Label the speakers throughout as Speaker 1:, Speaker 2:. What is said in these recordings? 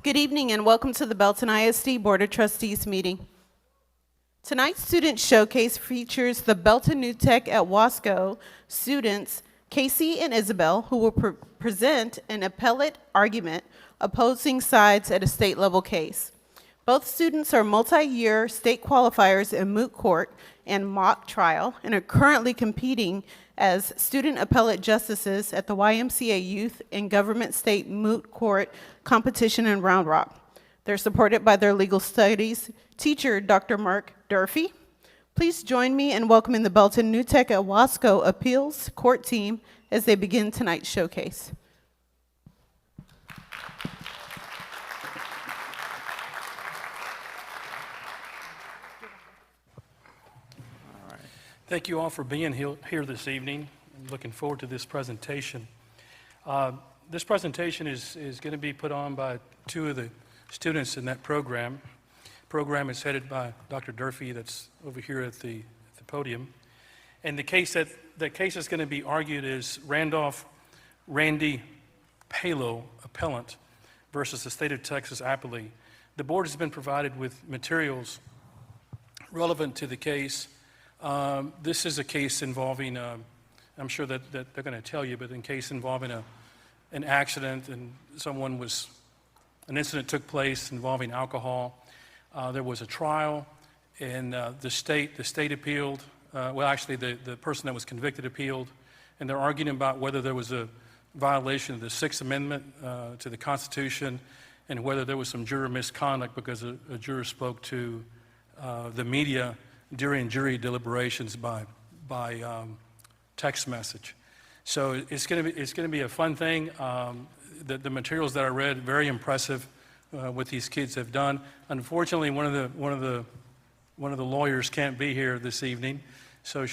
Speaker 1: Good evening and welcome to the Belton ISD Board of Trustees meeting. Tonight's student showcase features the Belton New Tech at Wasco students Casey and Isabel, who will present an appellate argument opposing sides at a state level case. Both students are multi-year state qualifiers in moot court and mock trial and are currently competing as student appellate justices at the YMCA Youth and Government State Moot Court competition in Round Rock. They're supported by their legal studies teacher, Dr. Mark Durfee. Please join me in welcoming the Belton New Tech at Wasco Appeals Court team as they begin tonight's showcase.
Speaker 2: Thank you all for being here this evening. I'm looking forward to this presentation. This presentation is going to be put on by two of the students in that program. The program is headed by Dr. Durfee, that's over here at the podium. And the case is going to be argued is Randy Palo, appellant, versus the state of Texas appellee. The board has been provided with materials relevant to the case. This is a case involving, I'm sure that they're going to tell you, but in case involving an accident and an incident took place involving alcohol. There was a trial, and the state appealed. Well, actually, the person that was convicted appealed, and they're arguing about whether there was a violation of the Sixth Amendment to the Constitution, and whether there was some juror misconduct because a juror spoke to the media during jury deliberations by text message. So it's going to be a fun thing. The materials that I read, very impressive what these kids have done. Unfortunately, one of the lawyers can't be here this evening. So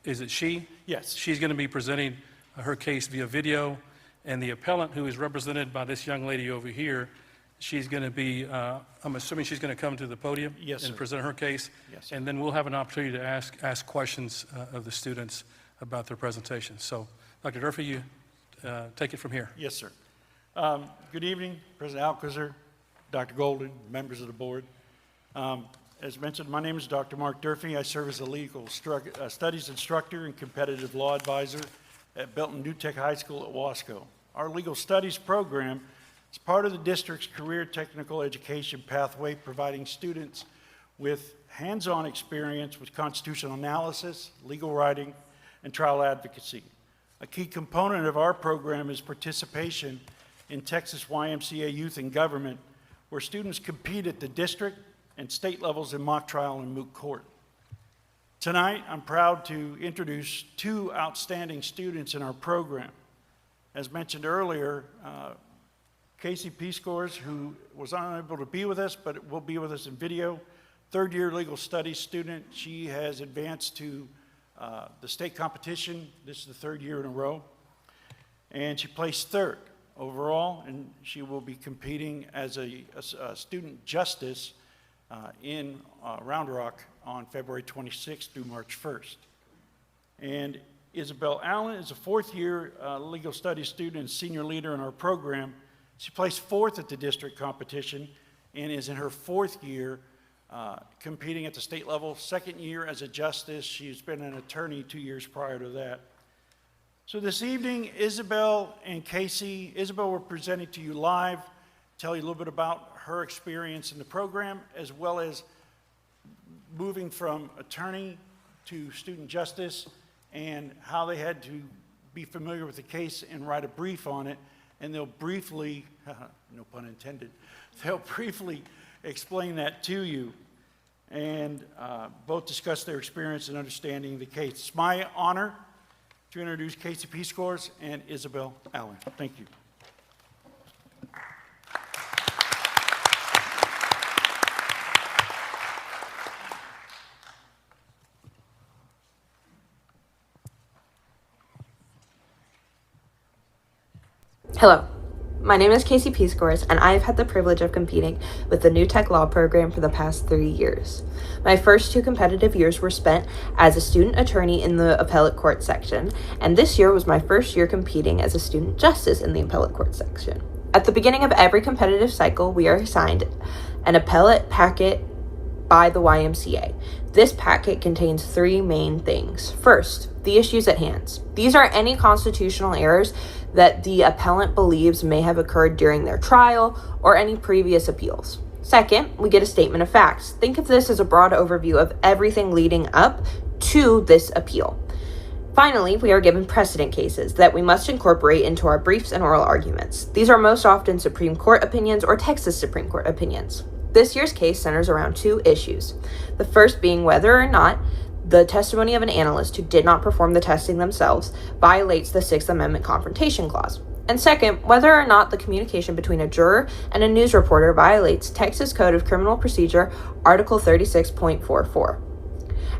Speaker 2: is it she?
Speaker 3: Yes.
Speaker 2: She's going to be presenting her case via video, and the appellant, who is represented by this young lady over here, she's going to be, I'm assuming she's going to come to the podium.
Speaker 3: Yes,
Speaker 2: and
Speaker 3: sir.
Speaker 2: present her case.
Speaker 3: Yes.
Speaker 2: And then we'll have an opportunity to ask questions of the students about their presentation. So, Dr. Durfee, you take it from here.
Speaker 3: Yes, sir. Good evening, President Alcazar, Dr. Golden, members of the board. As mentioned, my name is Dr. Mark Durfee. I serve as a legal studies instructor and competitive law advisor at Belton New Tech High School at Wasco. Our legal studies program is part of the district's career technical education pathway, providing students with hands-on experience with constitutional analysis, legal writing, and trial advocacy. A key component of our program is participation in Texas YMCA Youth and Government, where students compete at the district and state levels in mock trial and moot court. Tonight, I'm proud to introduce two outstanding students in our program. As mentioned earlier, Casey P. Scores, who was unable to be with us, but will be with us in video, third-year legal studies student. She has advanced to the state competition. This is the third year in a row. And she placed third overall, and she will be competing as a student justice in Round Rock on February 26th through March 1st. And Isabel Allen is a fourth-year legal studies student and senior leader in our program. She placed fourth at the district competition and is in her fourth year competing at the state level. Second year as a justice. She's been an attorney 2 years prior to that. So this evening, Isabel and Casey, Isabel, we're presenting to you live, tell you a little bit about her experience in the program, as well as moving from attorney to student justice and how they had to be familiar with the case and write a brief on it. And they'll briefly, no pun intended, they'll briefly explain that to you and both discuss their experience in understanding the case. It's my honor to introduce Casey P. Scores and Isabel Allen. Thank you.
Speaker 4: Hello, my name is Casey P. Scores, and I have had the privilege of competing with the New Tech Law program for the past 3 years. My first 2 competitive years were spent as a student attorney in the appellate court section, and this year was my first year competing as a student justice in the appellate court section. At the beginning of every competitive cycle, we are assigned an appellate packet by the YMCA. This packet contains 3 main things. First, the issues at hand. These are any constitutional errors that the appellant believes may have occurred during their trial or any previous appeals. Second, we get a statement of facts. Think of this as a broad overview of everything leading up to this appeal. Finally, we are given precedent cases that we must incorporate into our briefs and oral arguments. These are most often Supreme Court opinions or Texas Supreme Court opinions. This year's case centers around 2 issues. The first being whether or not the testimony of an analyst who did not perform the testing themselves violates the 6th Amendment Confrontation Clause. And second, whether or not the communication between a juror and a news reporter violates Texas Code of Criminal Procedure, Article 36.44.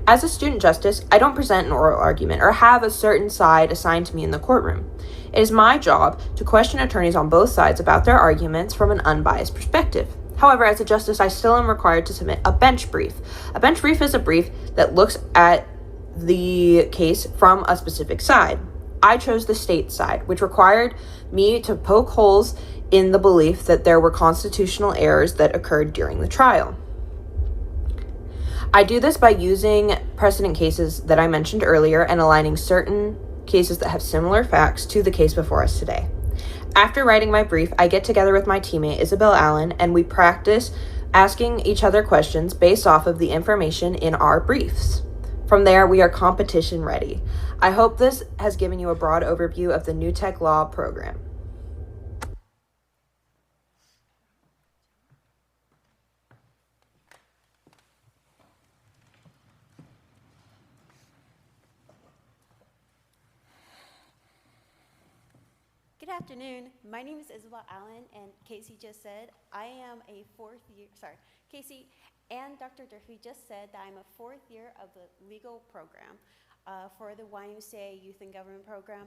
Speaker 4: As a student justice, I don't present an oral argument or have a certain side assigned to me in the courtroom. It is my job to question attorneys on both sides about their arguments from an unbiased perspective. However, as a justice, I still am required to submit a bench brief. A bench brief is a brief that looks at the case from a specific side. I chose the state side, which required me to poke holes in the belief that there were constitutional errors that occurred during the trial. I do this by using precedent cases that I mentioned earlier and aligning certain cases that have similar facts to the case before us today. After writing my brief, I get together with my teammate Isabel Allen and we practice asking each other questions based off of the information in our briefs. From there, we are competition ready. I hope this has given you a broad overview of the New Tech Law program.
Speaker 5: Good afternoon. My name is Isabel Allen, and Casey just said I am a Casey and Dr. Durfee just said that I'm a 4th year of the legal program for the YMCA Youth and Government program.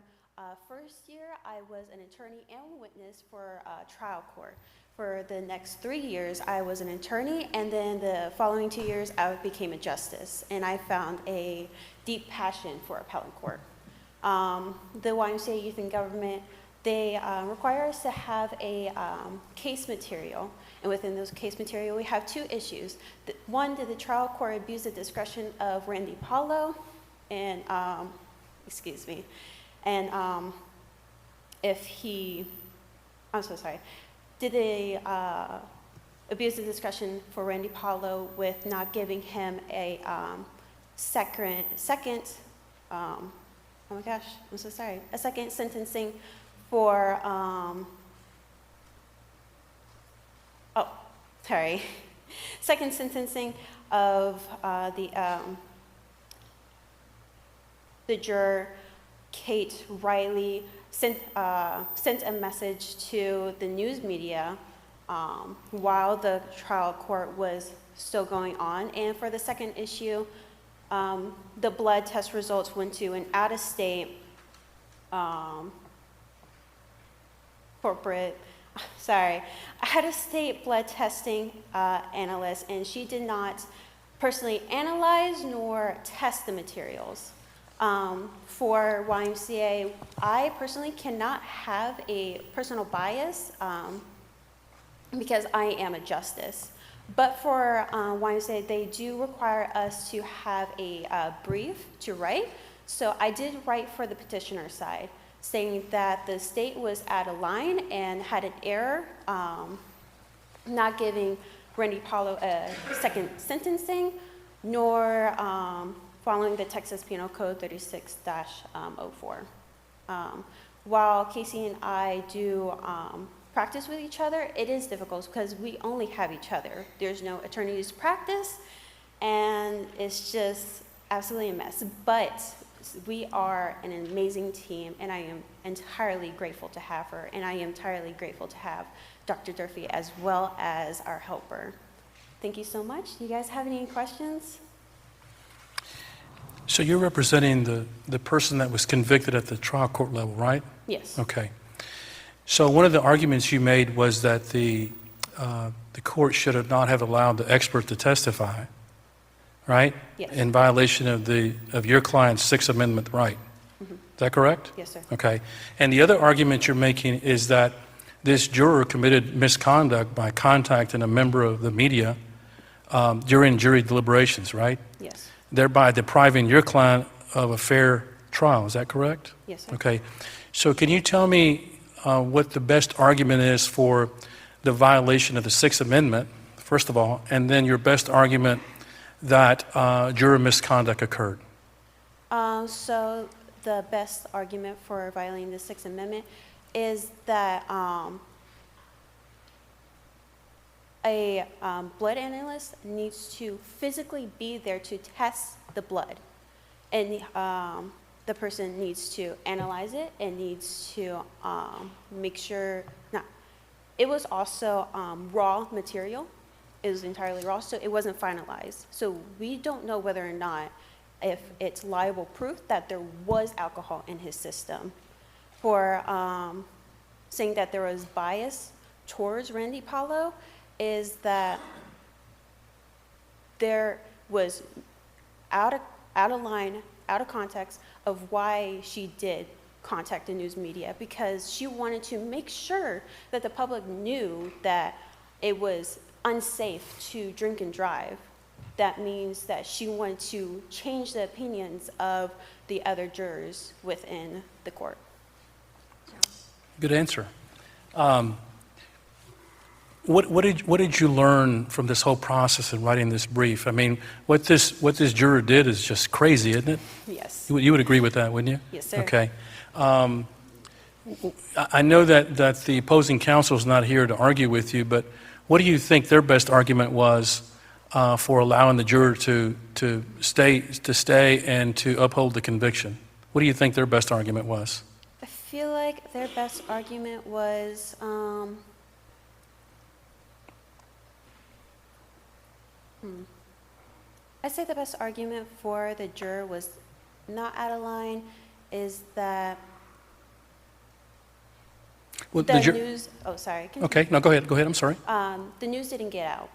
Speaker 5: First year, I was an attorney and witness for trial court. For the next 3 years, I was an attorney, and then the following 2 years, I became a justice, and I found a deep passion for appellate court. The YMCA Youth and Government, they require us to have a case material, and within those case material, we have 2 issues. One, did the trial court abuse the discretion of Randy Paulo, and if he, I'm so sorry, did they abuse the discretion for Randy Paulo with not giving him a second, oh my gosh, I'm so sorry, a second sentencing for, second sentencing of the juror Kate Riley sent a message to the news media while the trial court was still going on. And for the second issue, the blood test results went to an out-of-state out-of-state blood testing analyst, and she did not personally analyze nor test the materials. For YMCA, I personally cannot have a personal bias because I am a justice. But for YMCA, they do require us to have a brief to write. So I did write for the petitioner side, saying that the state was out of line and had an error, not giving Randy Paulo a second sentencing, nor following the Texas Penal Code 36-04. While Casey and I do practice with each other, it is difficult because we only have each other. There's no attorneys practice, and it's just absolutely a mess. But we are an amazing team, and I am entirely grateful to have her, and I am entirely grateful to have Dr. Durfee as well as our helper. Thank you so much. Do you guys have any questions?
Speaker 2: So you're representing the person that was convicted at the trial court level, right?
Speaker 5: Yes.
Speaker 2: Okay. So one of the arguments you made was that the court should have not have allowed the expert to testify, right?
Speaker 5: Yes.
Speaker 2: In violation of your client's Sixth Amendment right.
Speaker 5: Mm-hmm.
Speaker 2: Is that correct?
Speaker 5: Yes, sir.
Speaker 2: Okay. And the other argument you're making is that this juror committed misconduct by contacting a member of the media during jury deliberations, right?
Speaker 5: Yes.
Speaker 2: Thereby depriving your client of a fair trial. Is that correct?
Speaker 5: Yes, sir.
Speaker 2: Okay. So can you tell me what the best argument is for the violation of the Sixth Amendment, first of all, and then your best argument that juror misconduct occurred?
Speaker 5: So the best argument for violating the Sixth Amendment is that a blood analyst needs to physically be there to test the blood. And the person needs to analyze it and needs to make sure, it was also raw material. It was entirely raw, so it wasn't finalized. So we don't know whether or not if it's liable proof that there was alcohol in his system. For saying that there was bias towards Randy Paulo is that there was out of line, out of context of why she did contact the news media, because she wanted to make sure that the public knew that it was unsafe to drink and drive. That means that she wanted to change the opinions of the other jurors within the court.
Speaker 2: Good answer. What did you learn from this whole process in writing this brief? I mean, what this juror did is just crazy, isn't it?
Speaker 5: Yes.
Speaker 2: You would agree with that, wouldn't you?
Speaker 5: Yes, sir.
Speaker 2: Okay. I know that the opposing counsel is not here to argue with you, but what do you think their best argument was for allowing the juror to stay and to uphold the conviction? What do you think their best argument was?
Speaker 5: I feel like their best argument was I'd say the best argument for the juror was not out of line is that
Speaker 2: Well,
Speaker 5: the
Speaker 2: the
Speaker 5: news, oh, sorry.
Speaker 2: Okay, no, go ahead, I'm sorry.
Speaker 5: The news didn't get out.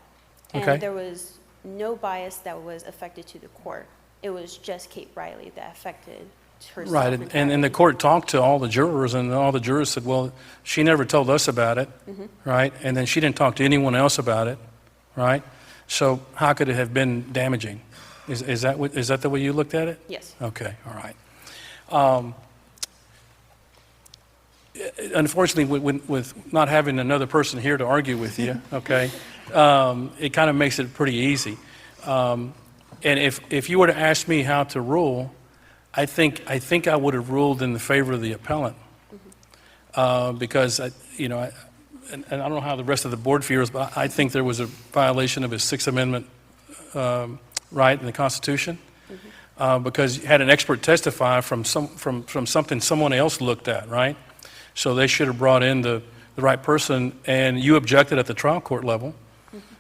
Speaker 5: And
Speaker 2: Okay.
Speaker 5: there was no bias that was affected to the court. It was just Kate Riley that affected herself.
Speaker 2: Right, and the
Speaker 5: entirely.
Speaker 2: court talked to all the jurors, and all the jurors said, well, she never told us about it, right? And then she didn't talk to anyone else about it, right? So how could it have been damaging? Is that the way you looked at it?
Speaker 5: Yes.
Speaker 2: Okay, all right. Unfortunately, with not having another person here to argue with you, okay, it kind of makes it pretty easy. And if you were to ask me how to rule, I think I would have ruled in the favor of the appellant, because and I don't know how the rest of the board feels, but I think there was a violation of his Sixth Amendment right in the Constitution, because you had an expert testify from something someone else looked at, right? So they should have brought in the right person, and you objected at the trial court level,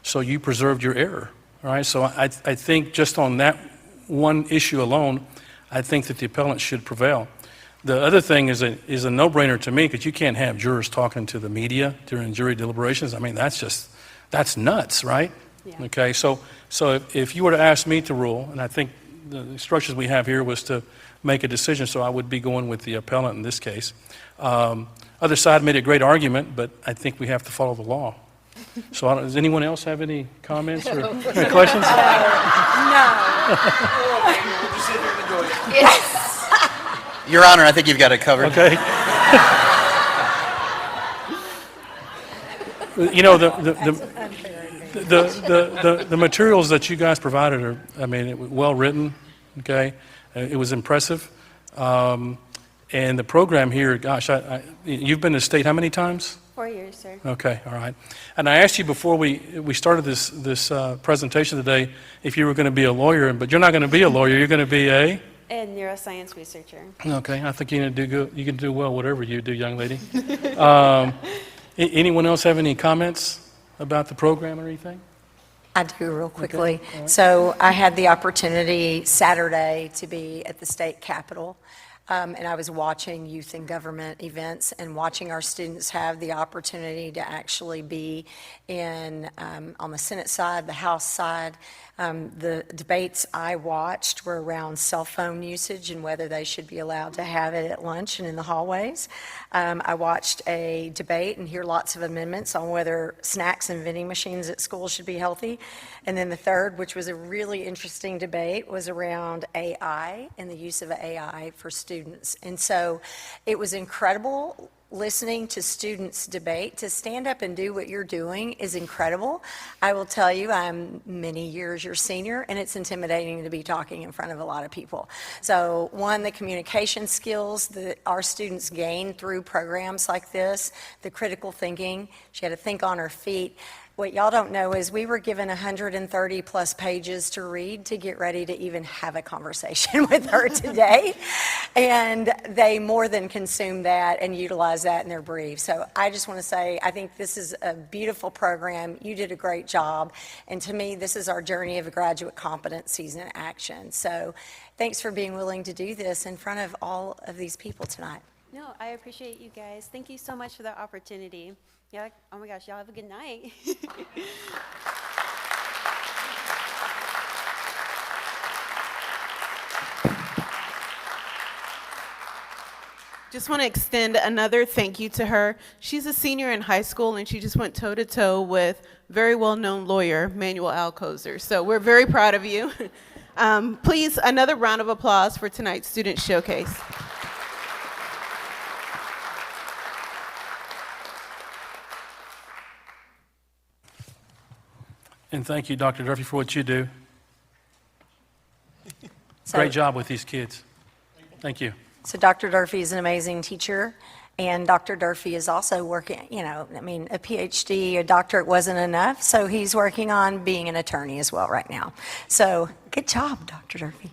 Speaker 2: so you preserved your error, right? So I think just on that one issue alone, I think that the appellant should prevail. The other thing is a no-brainer to me, because you can't have jurors talking to the media during jury deliberations. I mean, that's nuts, right?
Speaker 5: Yeah.
Speaker 2: Okay, so if you were to ask me to rule, and I think the instructions we have here was to make a decision, so I would be going with the appellant in this case. Other side made a great argument, but I think we have to follow the law. So does anyone else have any comments or questions?
Speaker 6: Your Honor, I think you've got it covered.
Speaker 2: Okay. You know, the materials that you guys provided are, I mean, well written, okay? It was impressive. And the program here, gosh, you've been to state how many times?
Speaker 5: 4 years, sir.
Speaker 2: Okay, all right. And I asked you before we started this presentation today if you were going to be a lawyer, but you're not going to be a lawyer. You're going to be a
Speaker 5: And neuroscience researcher.
Speaker 2: Okay, I think you can do well whatever you do, young lady. Anyone else have any comments about the program or anything?
Speaker 7: I do, real quickly. So I had the opportunity Saturday to be at the state capitol and I was watching youth and government events and watching our students have the opportunity to actually be in, on the Senate side, the House side. The debates I watched were around cell phone usage and whether they should be allowed to have it at lunch and in the hallways. I watched a debate and hear lots of amendments on whether snacks and vending machines at school should be healthy. And then the third, which was a really interesting debate, was around AI and the use of AI for students. And so it was incredible listening to students debate. To stand up and do what you're doing is incredible. I will tell you, I'm many years your senior, and it's intimidating to be talking in front of a lot of people. So one, the communication skills that our students gain through programs like this, the critical thinking, she had to think on her feet. What y'all don't know is we were given 130 plus pages to read to get ready to even have a conversation with her today. And they more than consume that and utilize that in their brief. So I just want to say, I think this is a beautiful program. You did a great job. And to me, this is our journey of graduate competencies in action. So thanks for being willing to do this in front of all of these people tonight.
Speaker 5: No, I appreciate you guys. Thank you so much for the opportunity. Yeah, oh my gosh, y'all have a good night.
Speaker 1: Just want to extend another thank you to her. She's a senior in high school, and she just went toe-to-toe with very well-known lawyer, Manuel Alcozer. So we're very proud of you. Please, another round of applause for tonight's Student Showcase.
Speaker 2: And thank you, Dr. Durfee, for what you do.
Speaker 7: So-
Speaker 2: Great job with these kids. Thank you.
Speaker 7: So Dr. Durfee is an amazing teacher, and Dr. Durfee is also working, a PhD, a doctorate wasn't enough, so he's working on being an attorney as well right now. So good job, Dr. Durfee.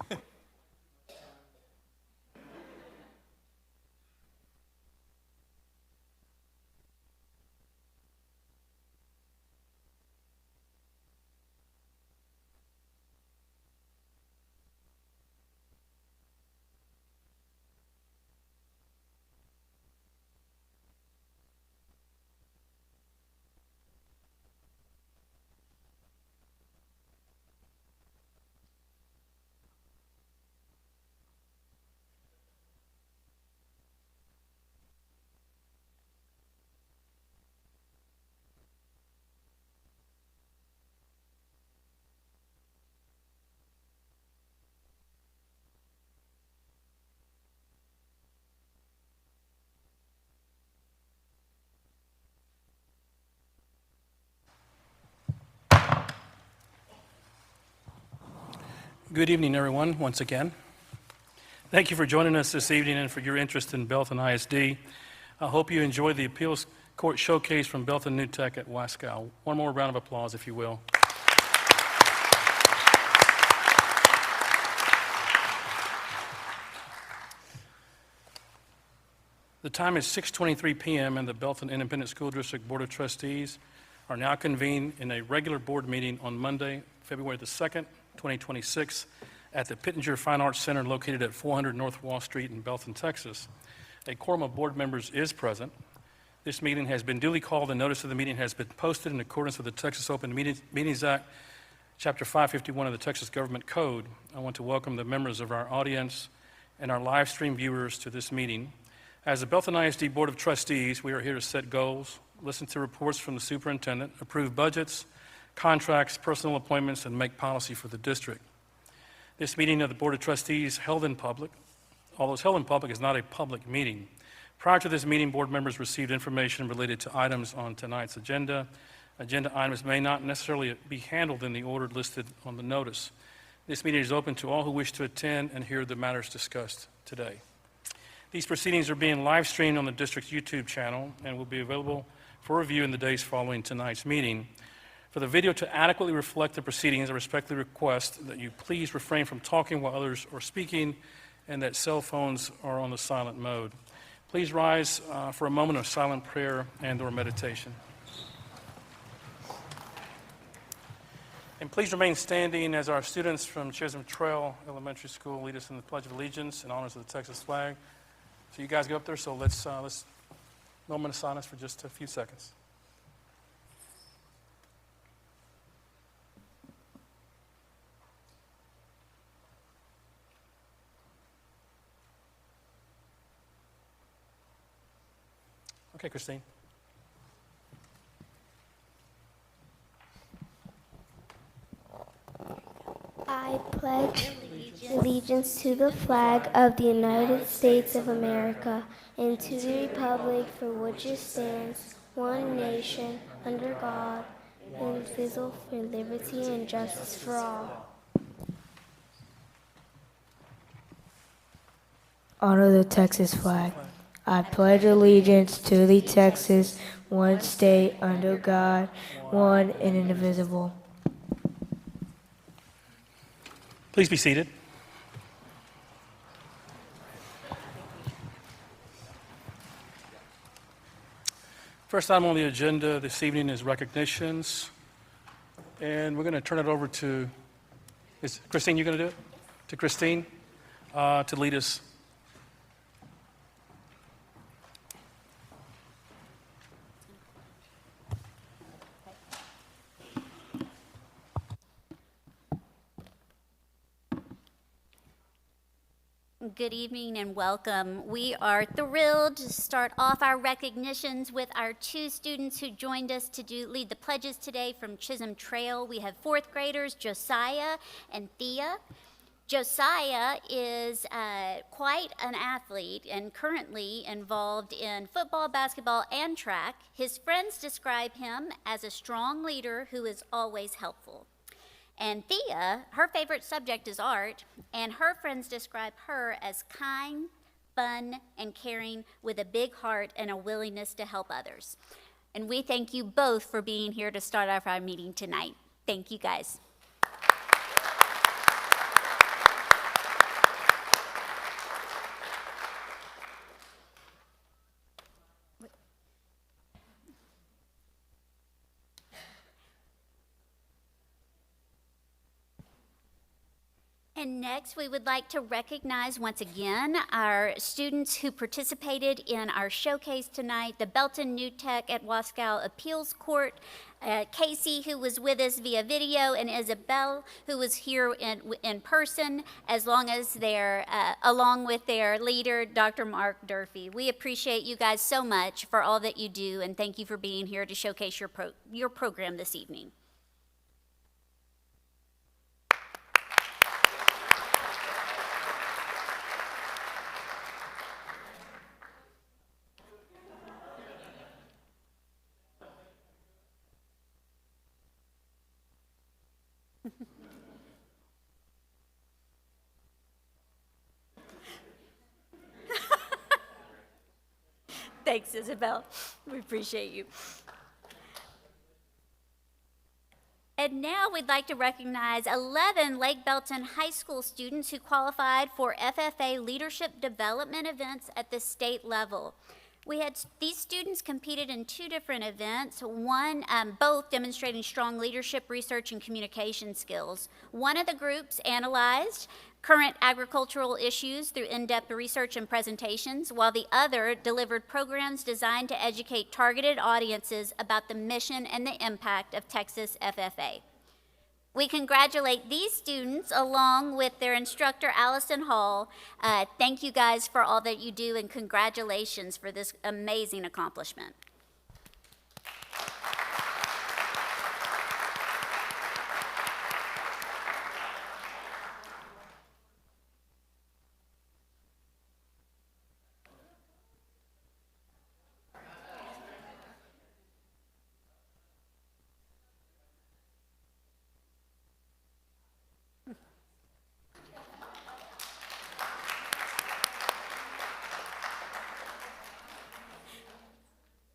Speaker 2: Good evening, everyone, once again. Thank you for joining us this evening and for your interest in Belton ISD. I hope you enjoyed the Appeals Court Showcase from Belton New Tech at Wasco. One more round of applause, if you will. The time is 6:23 p.m. and the Belton Independent School District Board of Trustees are now convened in a regular board meeting on Monday, February the 2nd, 2026, at the Pittenger Fine Arts Center located at 400 North Wall Street in Belton, Texas. A quorum of board members is present. This meeting has been duly called and notice of the meeting has been posted in accordance with the Texas Open Meetings Act, Chapter 551 of the Texas Government Code. I want to welcome the members of our audience and our live stream viewers to this meeting. As the Belton ISD Board of Trustees, we are here to set goals, listen to reports from the superintendent, approve budgets, contracts, personal appointments, and make policy for the district. This meeting of the Board of Trustees held in public, although it's held in public, is not a public meeting. Prior to this meeting, board members received information related to items on tonight's agenda. Agenda items may not necessarily be handled in the order listed on the notice. This meeting is open to all who wish to attend and hear the matters discussed today. These proceedings are being live streamed on the district's YouTube channel and will be available for review in the days following tonight's meeting. For the video to adequately reflect the proceedings, I respectfully request that you please refrain from talking while others are speaking and that cell phones are on the silent mode. Please rise for a moment of silent prayer and/or meditation. And please remain standing as our students from Chisholm Trail Elementary School lead us in the Pledge of Allegiance in honors of the Texas flag. So you guys go up there, so let's moment of silence for just a few seconds. Okay, Christine.
Speaker 8: I pledge allegiance to the flag of the United States of America and to the republic for which it stands, one nation, under God, indivisible, for liberty and justice for all.
Speaker 9: Honor the Texas flag. I pledge allegiance to the Texas, one state under God, one and indivisible.
Speaker 2: Please be seated. First item on the agenda this evening is recognitions. And we're going to turn it over to, is Christine, you going to do it? To Christine to lead us.
Speaker 10: Good evening and welcome. We are thrilled to start off our recognitions with our two students who joined us to lead the pledges today from Chisholm Trail. We have fourth graders Josiah and Thea. Josiah is quite an athlete and currently involved in football, basketball, and track. His friends describe him as a strong leader who is always helpful. And Thea, her favorite subject is art, and her friends describe her as kind, fun, and caring with a big heart and a willingness to help others. And we thank you both for being here to start off our meeting tonight. Thank you, guys. And next, we would like to recognize once again our students who participated in our showcase tonight, the Belton New Tech at Wasco Appeals Court, Casey, who was with us via video, and Isabel, who was here in person, along with their leader, Dr. Mark Durfee. We appreciate you guys so much for all that you do, and thank you for being here to showcase your program this evening. Thanks, Isabel. We appreciate you. And now we'd like to recognize 11 Lake Belton High School students who qualified for FFA leadership development events at the state level. These students competed in two different events, both demonstrating strong leadership, research, and communication skills. One of the groups analyzed current agricultural issues through in-depth research and presentations, while the other delivered programs designed to educate targeted audiences about the mission and the impact of Texas FFA. We congratulate these students along with their instructor, Allison Hall. Thank you guys for all that you do, and congratulations for this amazing accomplishment.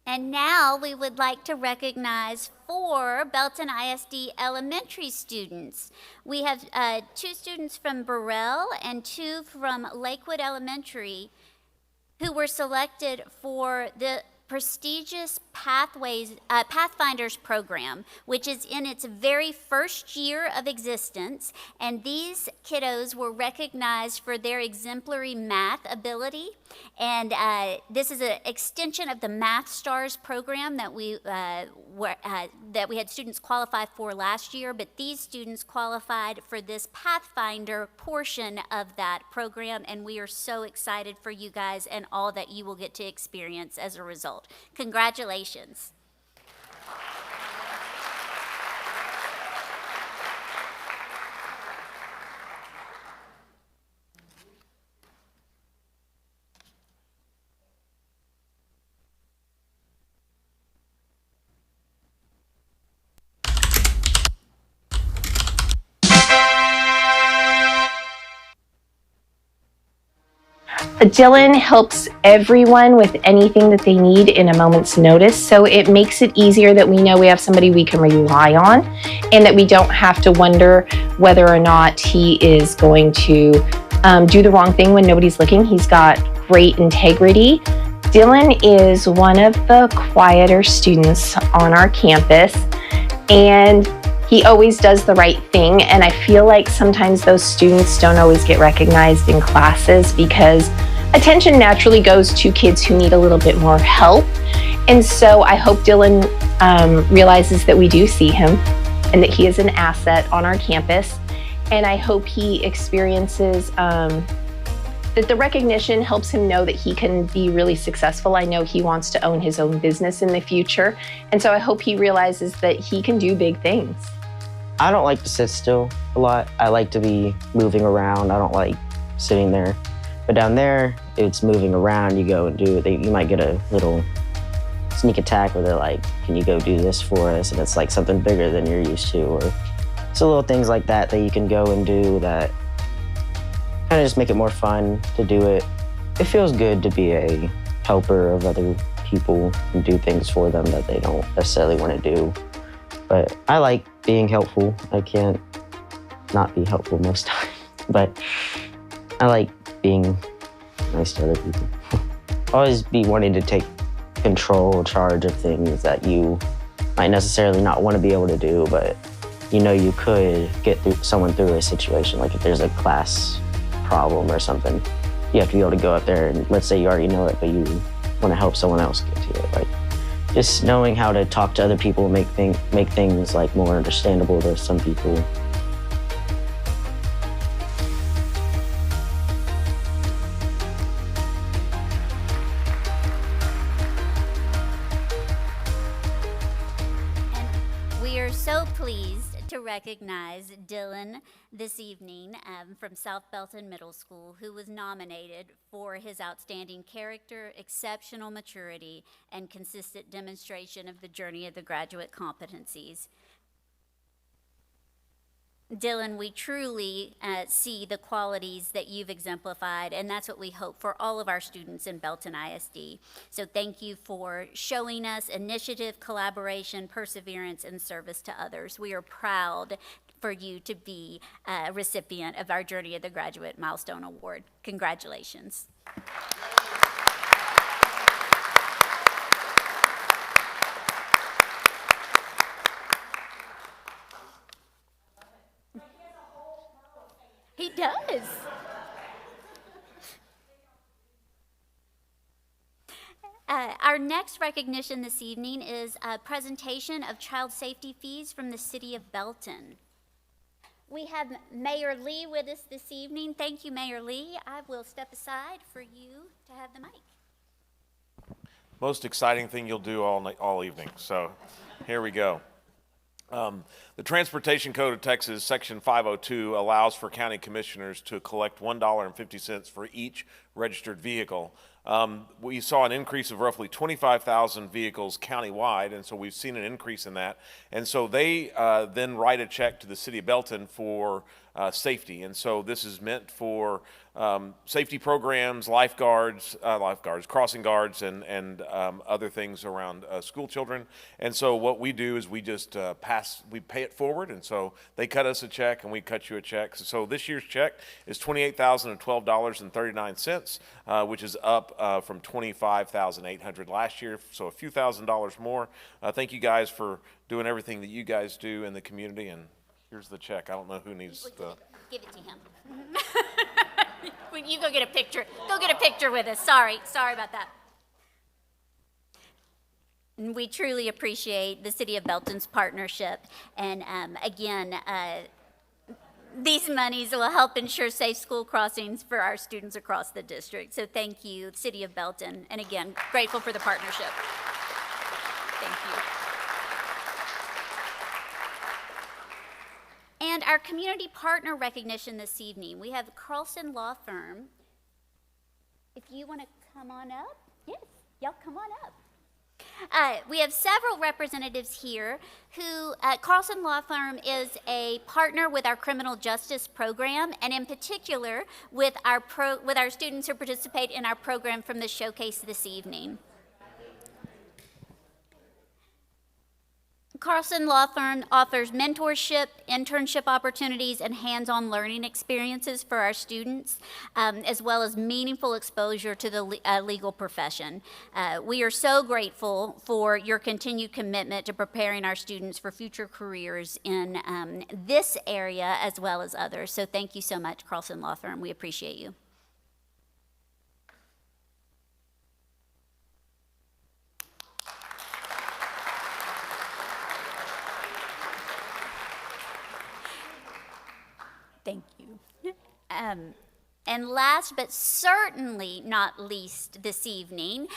Speaker 10: And now we would like to recognize 4 Belton ISD elementary students. We have 2 students from Burrell and 2 from Lakewood Elementary who were selected for the prestigious Pathfinders program, which is in its very first year of existence, and these kiddos were recognized for their exemplary math ability. And this is an extension of the Math Stars program that we had students qualify for last year, but these students qualified for this Pathfinder portion of that program, and we are so excited for you guys and all that you will get to experience as a result. Congratulations.
Speaker 11: Dylan helps everyone with anything that they need in a moment's notice, so it makes it easier that we know we have somebody we can rely on and that we don't have to wonder whether or not he is going to do the wrong thing when nobody's looking. He's got great integrity. Dylan is one of the quieter students on our campus, and he always does the right thing, and I feel like sometimes those students don't always get recognized in classes because attention naturally goes to kids who need a little bit more help. And so I hope Dylan realizes that we do see him and that he is an asset on our campus. And I hope he experiences that the recognition helps him know that he can be really successful. I know he wants to own his own business in the future. And so I hope he realizes that he can do big things.
Speaker 12: I don't like to sit still a lot. I like to be moving around. I don't like sitting there. But down there, it's moving around. You go and do it. You might get a little sneak attack where they're like, can you go do this for us? And it's like something bigger than you're used to. Or so little things like that that you can go and do that kind of just make it more fun to do it. It feels good to be a helper of other people and do things for them that they don't necessarily want to do. But I like being helpful. I can't not be helpful most times, but I like being nice to other people. Always be wanting to take control, charge of things that you might necessarily not want to be able to do, but you know you could get someone through a situation. Like if there's a class problem or something, you have to be able to go up there and let's say you already know it, but you want to help someone else get to it. Like just knowing how to talk to other people, make things like more understandable to some people.
Speaker 10: We are so pleased to recognize Dylan this evening from South Belton Middle School, who was nominated for his outstanding character, exceptional maturity, and consistent demonstration of the journey of the graduate competencies. Dylan, we truly see the qualities that you've exemplified, and that's what we hope for all of our students in Belton ISD. So thank you for showing us initiative, collaboration, perseverance, and service to others. We are proud for you to be a recipient of our Journey of the Graduate Milestone Award. Congratulations. He does. Our next recognition this evening is a presentation of child safety fees from the City of Belton. We have Mayor Lee with us this evening. Thank you, Mayor Lee. I will step aside for you to have the mic.
Speaker 13: Most exciting thing you'll do all evening, so here we go. The Transportation Code of Texas, Section 502, allows for county commissioners to collect $1.50 for each registered vehicle. We saw an increase of roughly 25,000 vehicles countywide, and so we've seen an increase in that. And so they then write a check to the City of Belton for safety. And so this is meant for safety programs, lifeguards, crossing guards, and other things around school children. And so what we do is we just we pay it forward, and so they cut us a check and we cut you a check. So this year's check is $28,012.39, which is up from $25,800 last year, so a few $1,000s more. Thank you guys for doing everything that you guys do in the community, and here's the check. I don't know who needs the...
Speaker 10: Give it to him. You go get a picture. Go get a picture with us. Sorry about that. And we truly appreciate the City of Belton's partnership. And again, these monies will help ensure safe school crossings for our students across the district. So thank you, City of Belton. And again, grateful for the partnership. Thank you. And our community partner recognition this evening, we have Carlson Law Firm. If you want to come on up, yes, y'all come on up. We have several representatives here who, Carlson Law Firm is a partner with our criminal justice program, and in particular with our students who participate in our program from the showcase this evening. Carlson Law Firm offers mentorship, internship opportunities, and hands-on learning experiences for our students, as well as meaningful exposure to the legal profession. We are so grateful for your continued commitment to preparing our students for future careers in this area as well as others. So thank you so much, Carlson Law Firm. We appreciate you. Thank you. And last but certainly not least this evening,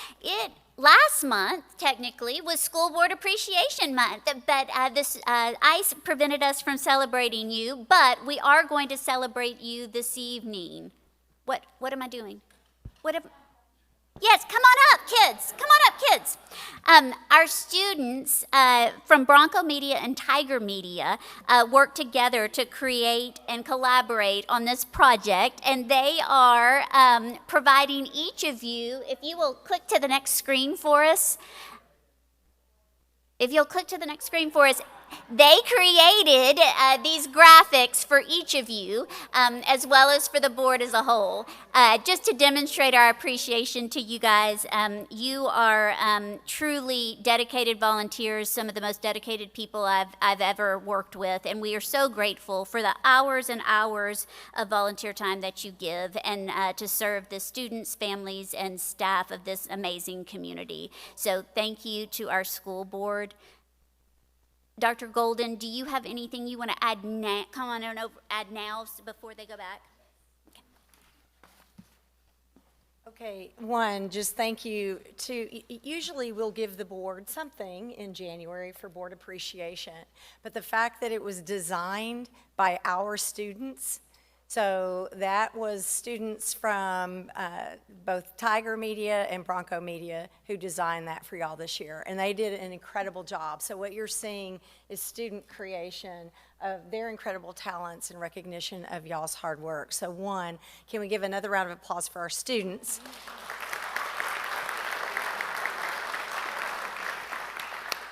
Speaker 10: last month technically was School Board Appreciation Month, but this ICE prevented us from celebrating you, but we are going to celebrate you this evening. What am I doing? Yes, come on up, kids. Come on up, kids. Our students from Bronco Media and Tiger Media work together to create and collaborate on this project, and they are providing each of you, if you will click to the next screen for us. If you'll click to the next screen for us, they created these graphics for each of you, as well as for the board as a whole, just to demonstrate our appreciation to you guys. You are truly dedicated volunteers, some of the most dedicated people I've ever worked with, and we are so grateful for the hours and hours of volunteer time that you give and to serve the students, families, and staff of this amazing community. So thank you to our school board. Dr. Golden, do you have anything you want to add now? Come on over, add now before they go back.
Speaker 7: Okay, one, just thank you usually we'll give the board something in January for board appreciation, but the fact that it was designed by our students, so that was students from both Tiger Media and Bronco Media who designed that for y'all this year, and they did an incredible job. So what you're seeing is student creation of their incredible talents and recognition of y'all's hard work. So one, can we give another round of applause for our students?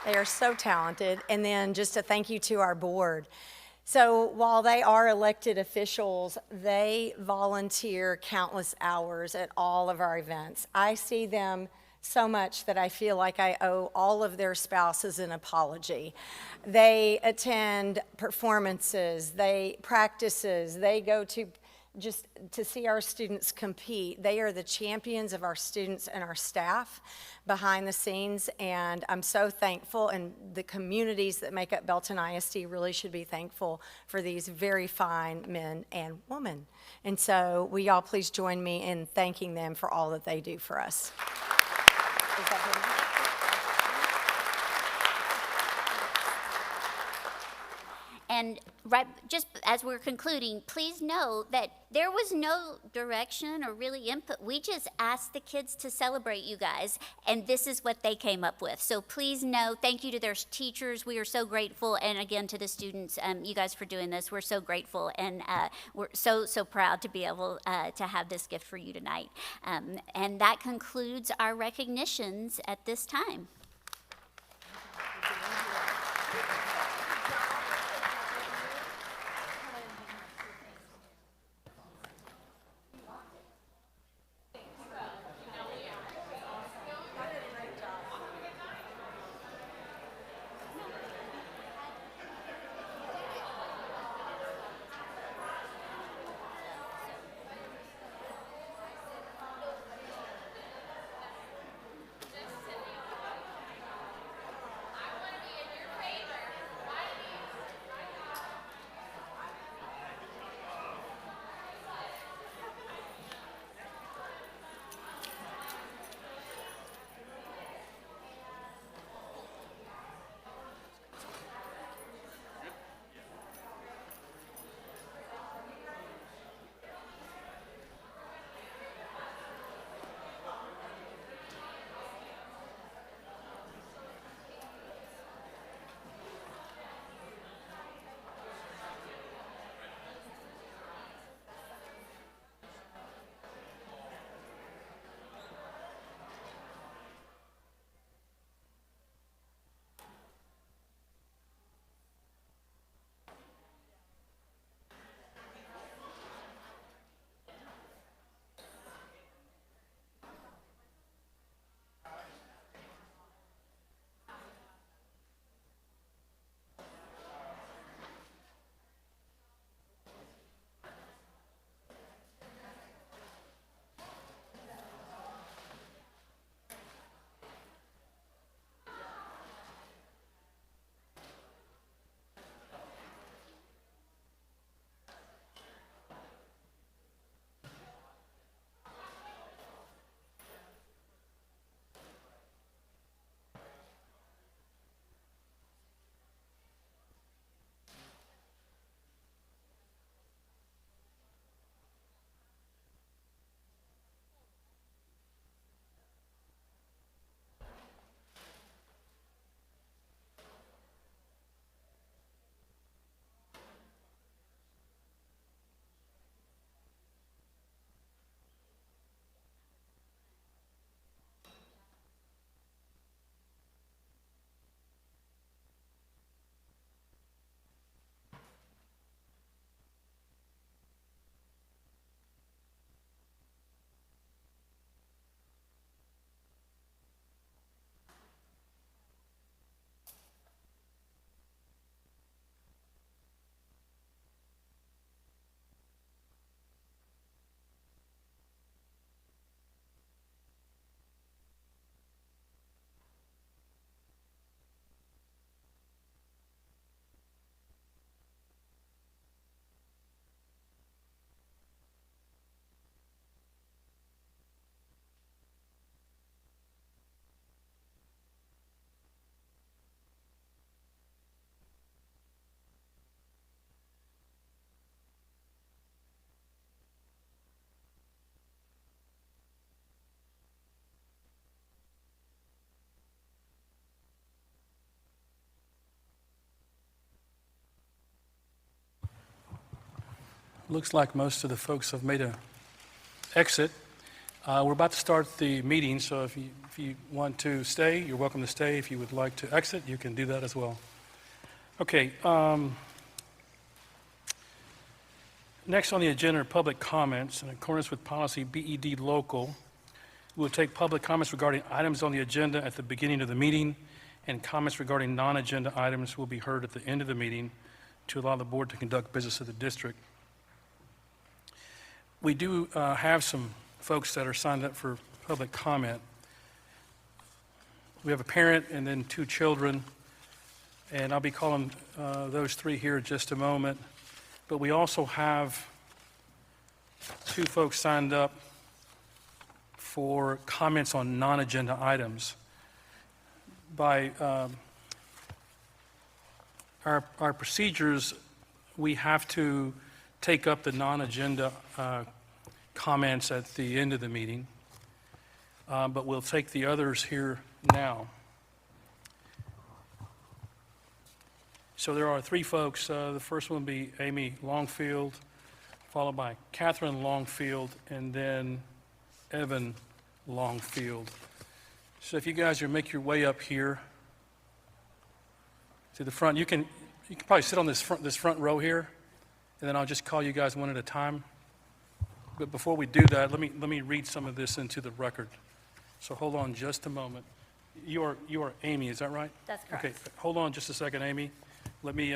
Speaker 7: They are so talented. And then just a thank you to our board. So while they are elected officials, they volunteer countless hours at all of our events. I see them so much that I feel like I owe all of their spouses an apology. They attend performances, practices, they go to just to see our students compete. They are the champions of our students and our staff behind the scenes, and I'm so thankful, and the communities that make up Belton ISD really should be thankful for these very fine men and women. And so will y'all please join me in thanking them for all that they do for us. Is that good?
Speaker 10: And right, just as we're concluding, please know that there was no direction or really input. We just asked the kids to celebrate you guys, and this is what they came up with. So please know, thank you to their teachers. We are so grateful, and again to the students, you guys for doing this. We're so grateful, and we're so proud to be able to have this gift for you tonight. And that concludes our recognitions at this time.
Speaker 2: Looks like most of the folks have made a exit. We're about to start the meeting, so if you want to stay, you're welcome to stay. If you would like to exit, you can do that as well. Okay. Next on the agenda are public comments. In accordance with policy BED local, we will take public comments regarding items on the agenda at the beginning of the meeting, and comments regarding non-agenda items will be heard at the end of the meeting to allow the board to conduct business of the district. We do have some folks that are signed up for public comment. We have a parent and then 2 children, and I'll be calling those 3 here in just a moment. But we also have 2 folks signed up for comments on non-agenda items. By our procedures we have to take up the non-agenda comments at the end of the meeting, but we'll take the others here now. So there are three folks. The first one will be Amy Longfield, followed by Catherine Longfield, and then Evan Longfield. So if you guys are make your way up here to the front, you can probably sit on this front row here, and then I'll just call you guys one at a time. But before we do that, let me read some of this into the record. So hold on just a moment. You are Amy, is that right?
Speaker 10: That's correct.
Speaker 2: Okay, hold on just a second, Amy. Let me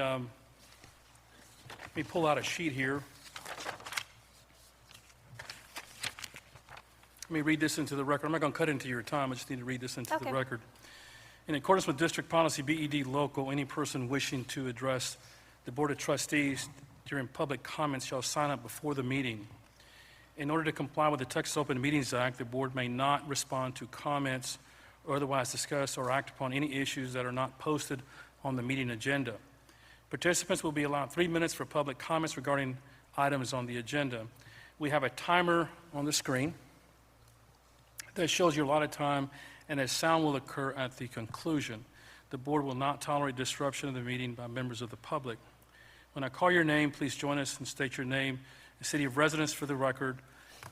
Speaker 2: pull out a sheet here. Let me read this into the record. I'm not going to cut into your time. I just need to read this into the record. In accordance with District Policy BED Local, any person wishing to address the Board of Trustees during public comments shall sign up before the meeting. In order to comply with the Texas Open Meetings Act, the board may not respond to comments or otherwise discuss or act upon any issues that are not posted on the meeting agenda. Participants will be allowed 3 minutes for public comments regarding items on the agenda. We have a timer on the screen that shows you a lot of time, and a sound will occur at the conclusion. The board will not tolerate disruption of the meeting by members of the public. When I call your name, please join us and state your name and city of residence for the record.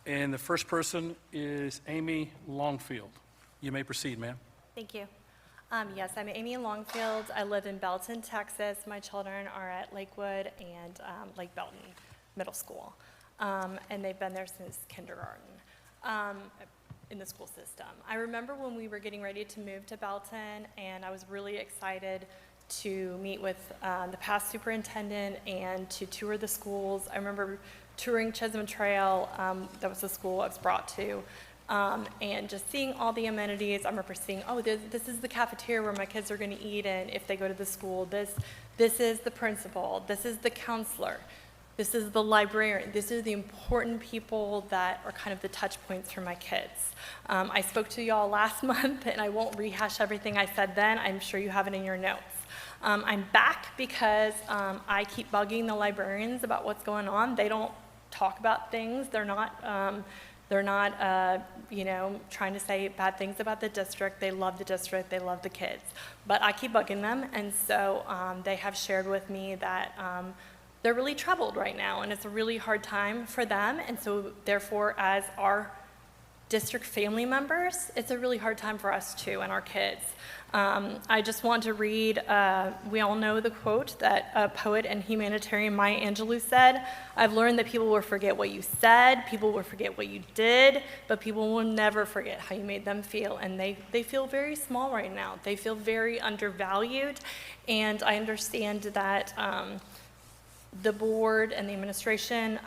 Speaker 2: And the first person is Amy Longfield. You may proceed, ma'am.
Speaker 14: Thank you. Yes, I'm Amy Longfield. I live in Belton, Texas. My children are at Lakewood and Lake Belton Middle School, and they've been there since kindergarten in the school system. I remember when we were getting ready to move to Belton, and I was really excited to meet with the past superintendent and to tour the schools. I remember touring Chisholm Trail. That was the school I was brought to. And just seeing all the amenities. I remember seeing, oh, this is the cafeteria where my kids are going to eat in if they go to the school. This is the principal. This is the counselor. This is the librarian. These are the important people that are kind of the touch points for my kids. I spoke to y'all last month, and I won't rehash everything I said then. I'm sure you have it in your notes. I'm back because I keep bugging the librarians about what's going on. They don't talk about things. They're not trying to say bad things about the district. They love the district. They love the kids. But I keep bugging them, and so they have shared with me that they're really troubled right now, and it's a really hard time for them. And so, therefore, as our district family members, it's a really hard time for us too, and our kids. I just want to read, we all know the quote that poet and humanitarian Maya Angelou said, "I've learned that people will forget what you said, people will forget what you did, but people will never forget how you made them feel." And they feel very small right now. They feel very undervalued, and I understand that the board and the administration,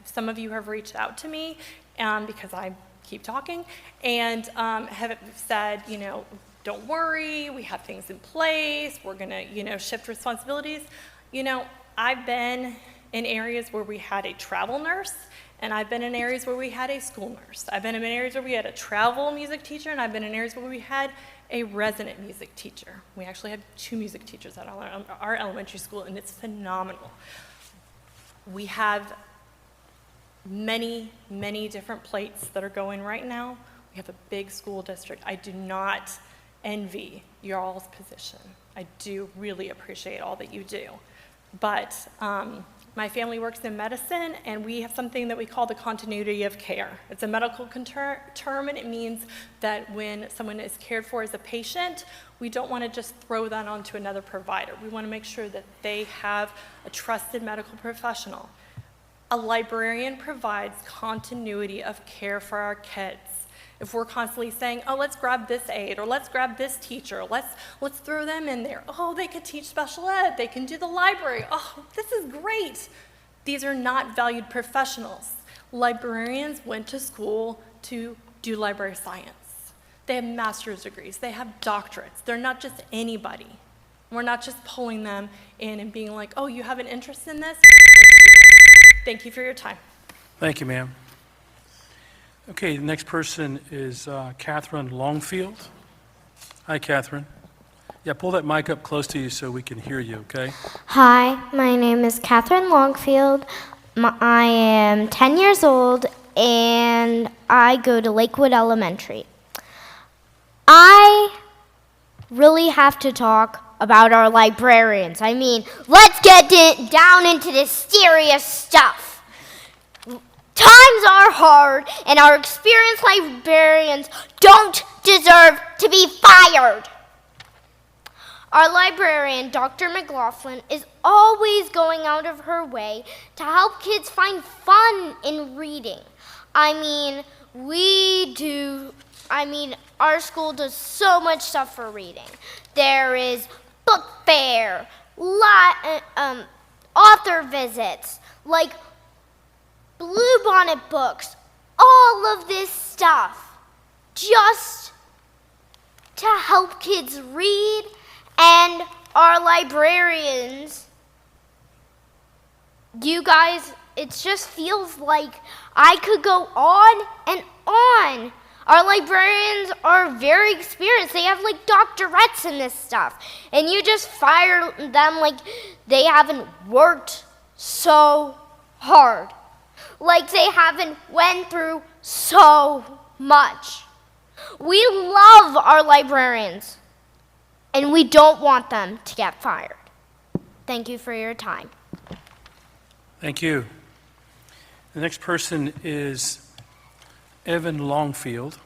Speaker 14: some of you have reached out to me because I keep talking, and have said, don't worry, we have things in place, we're gonna, shift responsibilities. I've been in areas where we had a travel nurse, and I've been in areas where we had a school nurse. I've been in areas where we had a travel music teacher, and I've been in areas where we had a resident music teacher. We actually have 2 music teachers at our elementary school, and it's phenomenal. We have many, many different plates that are going right now. We have a big school district. I do not envy your all's position. I do really appreciate all that you do. But my family works in medicine, and we have something that we call the continuity of care. It's a medical term, and it means that when someone is cared for as a patient, we don't want to just throw that onto another provider. We want to make sure that they have a trusted medical professional. A librarian provides continuity of care for our kids. If we're constantly saying, oh, let's grab this aide, or let's grab this teacher, let's throw them in there. Oh, they could teach special ed, they can do the library. Oh, this is great. These are not valued professionals. Librarians went to school to do library science. They have master's degrees, they have doctorates. They're not just anybody. We're not just pulling them in and being like, oh, you have an interest in this? Let's do this. Thank you for your time.
Speaker 2: Thank you, ma'am. Okay, the next person is Catherine Longfield. Hi, Catherine. Yeah, pull that mic up close to you so we can hear you, okay?
Speaker 8: Hi, my name is Catherine Longfield. I am 10 years old and I go to Lakewood Elementary. I really have to talk about our librarians. I mean, let's get down into this serious stuff. Times are hard, and our experienced librarians don't deserve to be fired. Our librarian, Dr. McLaughlin, is always going out of her way to help kids find fun in reading. Our school does so much stuff for reading. There is book fair, author visits, like Bluebonnet books, all of this stuff, just to help kids read. And our librarians, you guys, it just feels like I could go on and on. Our librarians are very experienced. They have like doctorates in this stuff. And you just fire them like they haven't worked so hard. Like they haven't went through so much. We love our librarians. And we don't want them to get fired. Thank you for your time.
Speaker 2: Thank you. The next person is Evan Longfield.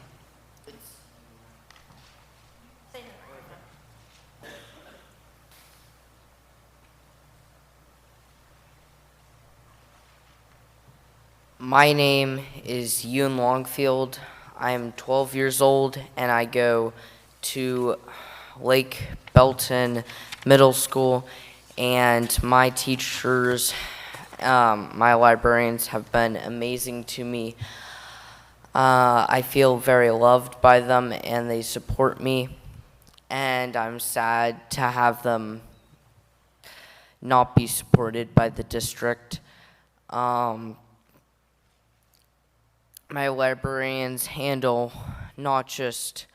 Speaker 15: My name is Ewan Longfield. I am 12 years old and I go to Lake Belton Middle School, and my teachers, my librarians have been amazing to me. I feel very loved by them and they support me, and I'm sad to have them not be supported by the district. My librarians handle not just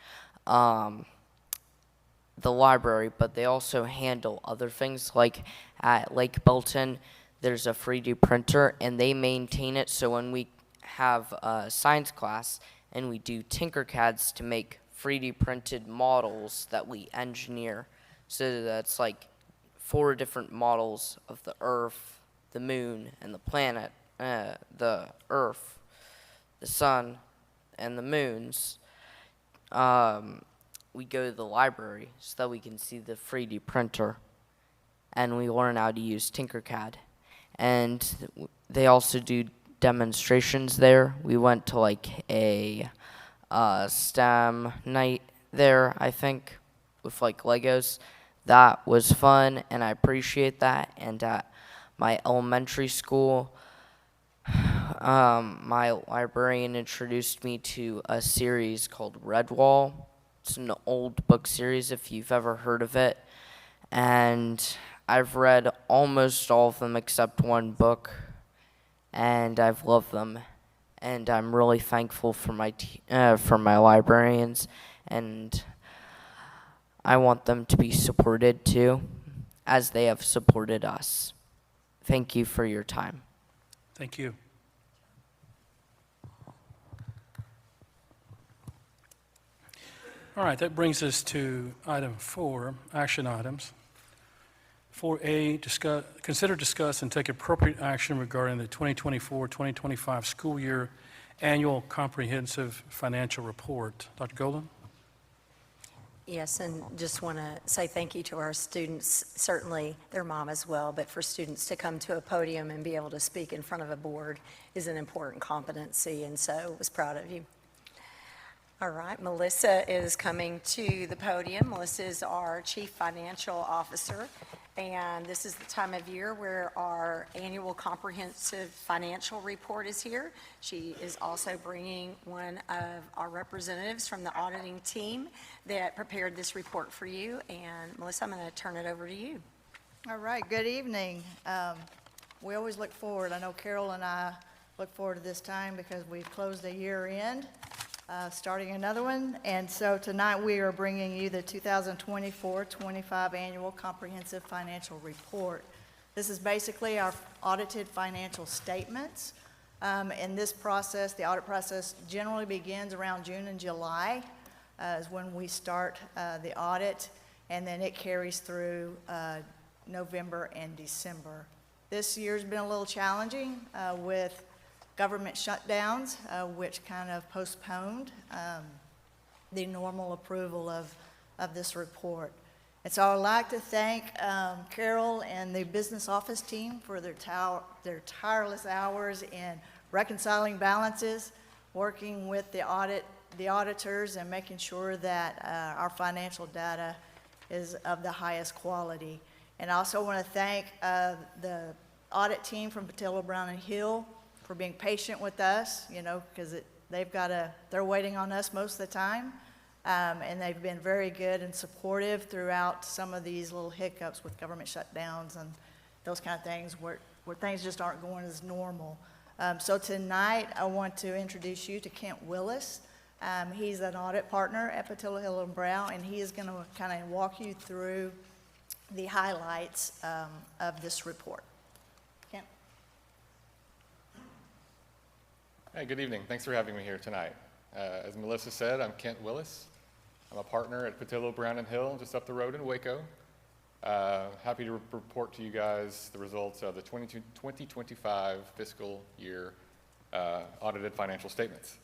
Speaker 15: the library, but they also handle other things. Like at Lake Belton, there's a 3D printer and they maintain it, so when we have a science class and we do Tinkercads to make 3D printed models that we engineer, so that's like 4 different models of the Earth, the Moon, and the planet, the Earth, the Sun, and the moons. We go to the library so that we can see the 3D printer, and we learn how to use Tinkercad. And they also do demonstrations there. We went to like a STEM night there, I think, with like Legos. That was fun, and I appreciate that. And at my elementary school, my librarian introduced me to a series called Redwall. It's an old book series, if you've ever heard of it. And I've read almost all of them except one book, and I've loved them. And I'm really thankful for my librarians, and I want them to be supported too, as they have supported us. Thank you for your time.
Speaker 2: Thank you. All right, that brings us to item 4, action items. 4A, consider, discuss, and take appropriate action regarding the 2024-2025 school year annual comprehensive financial report. Dr. Golden?
Speaker 7: Yes, and just want to say thank you to our students, certainly their mom as well, but for students to come to a podium and be able to speak in front of a board is an important competency, and so I was proud of you. All right, Melissa is coming to the podium. Melissa is our Chief Financial Officer, and this is the time of year where our annual comprehensive financial report is here. She is also bringing one of our representatives from the auditing team that prepared this report for you. And Melissa, I'm going to turn it over to you.
Speaker 16: All right, good evening. We always look forward. I know Carol and I look forward to this time because we've closed the year end. starting another one. And so tonight we are bringing you the 2024-25 Annual Comprehensive Financial Report. This is basically our audited financial statements. In this process, the audit process generally begins around June and July is when we start the audit, and then it carries through November and December. This year's been a little challenging with government shutdowns, which kind of postponed the normal approval of this report. And so I'd like to thank Carol and the business office team for their tireless hours in reconciling balances, working with the auditors, and making sure that our financial data is of the highest quality. And I also want to thank the audit team from Patillo, Brown and Hill for being patient with us, you know, because they're waiting on us most of the time. And they've been very good and supportive throughout some of these little hiccups with government shutdowns and those kind of things where things just aren't going as normal. So tonight I want to introduce you to Kent Willis. He's an audit partner at Patillo, Hill and Brown, and he is going to kind of walk you through the highlights of this report. Kent.
Speaker 17: Hey, good evening. Thanks for having me here tonight. As Melissa said, I'm Kent Willis. I'm a partner at Patillo, Brown and Hill, just up the road in Waco. Happy to report to you guys the results of the 2025 fiscal year audited financial statements.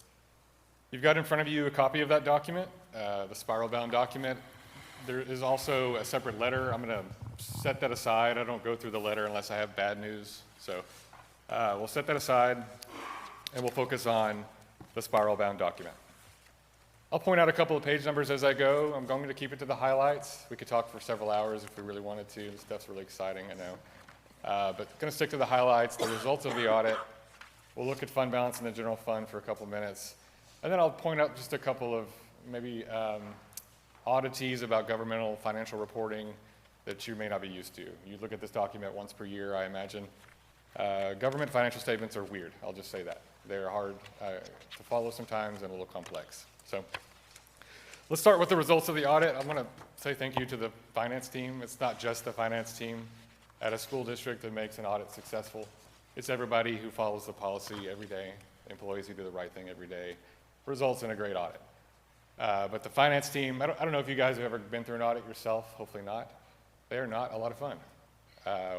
Speaker 17: You've got in front of you a copy of that document, the spiral-bound document. There is also a separate letter. I'm going to set that aside. I don't go through the letter unless I have bad news. So we'll set that aside, and we'll focus on the spiral-bound document. I'll point out a couple of page numbers as I go. I'm going to keep it to the highlights. We could talk for several hours if we really wanted to. This stuff's really exciting, I know. But going to stick to the highlights, the results of the audit. We'll look at fund balance in the general fund for a couple minutes. And then I'll point out just a couple of maybe oddities about governmental financial reporting that you may not be used to. You look at this document once per year, I imagine. Government financial statements are weird, I'll just say that. They're hard to follow sometimes and a little complex. So let's start with the results of the audit. I want to say thank you to the finance team. It's not just the finance team at a school district that makes an audit successful. It's everybody who follows the policy every day, employees who do the right thing every day, results in a great audit. But the finance team, I don't know if you guys have ever been through an audit yourself, hopefully not. They are not a lot of fun.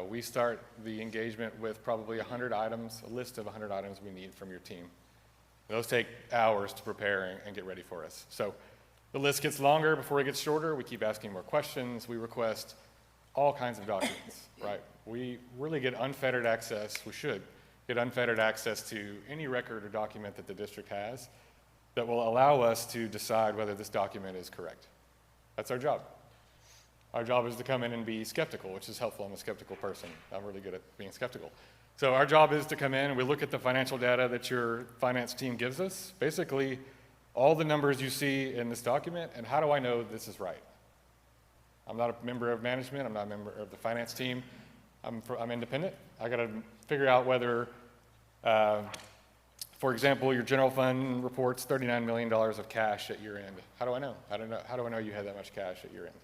Speaker 17: We start the engagement with probably 100 items, a list of 100 items we need from your team. Those take hours to prepare and get ready for us. So the list gets longer before it gets shorter. We keep asking more questions. We request all kinds of documents, right? We really get unfettered access. We should get unfettered access to any record or document that the district has that will allow us to decide whether this document is correct. That's our job. Our job is to come in and be skeptical, which is helpful. I'm a skeptical person. I'm really good at being skeptical. So our job is to come in and we look at the financial data that your finance team gives us, basically all the numbers you see in this document, and how do I know this is right? I'm not a member of management. I'm not a member of the finance team. I'm independent. I got to figure out whether, for example, your general fund reports $39 million of cash at year end. How do I know? How do I know you had that much cash at year end?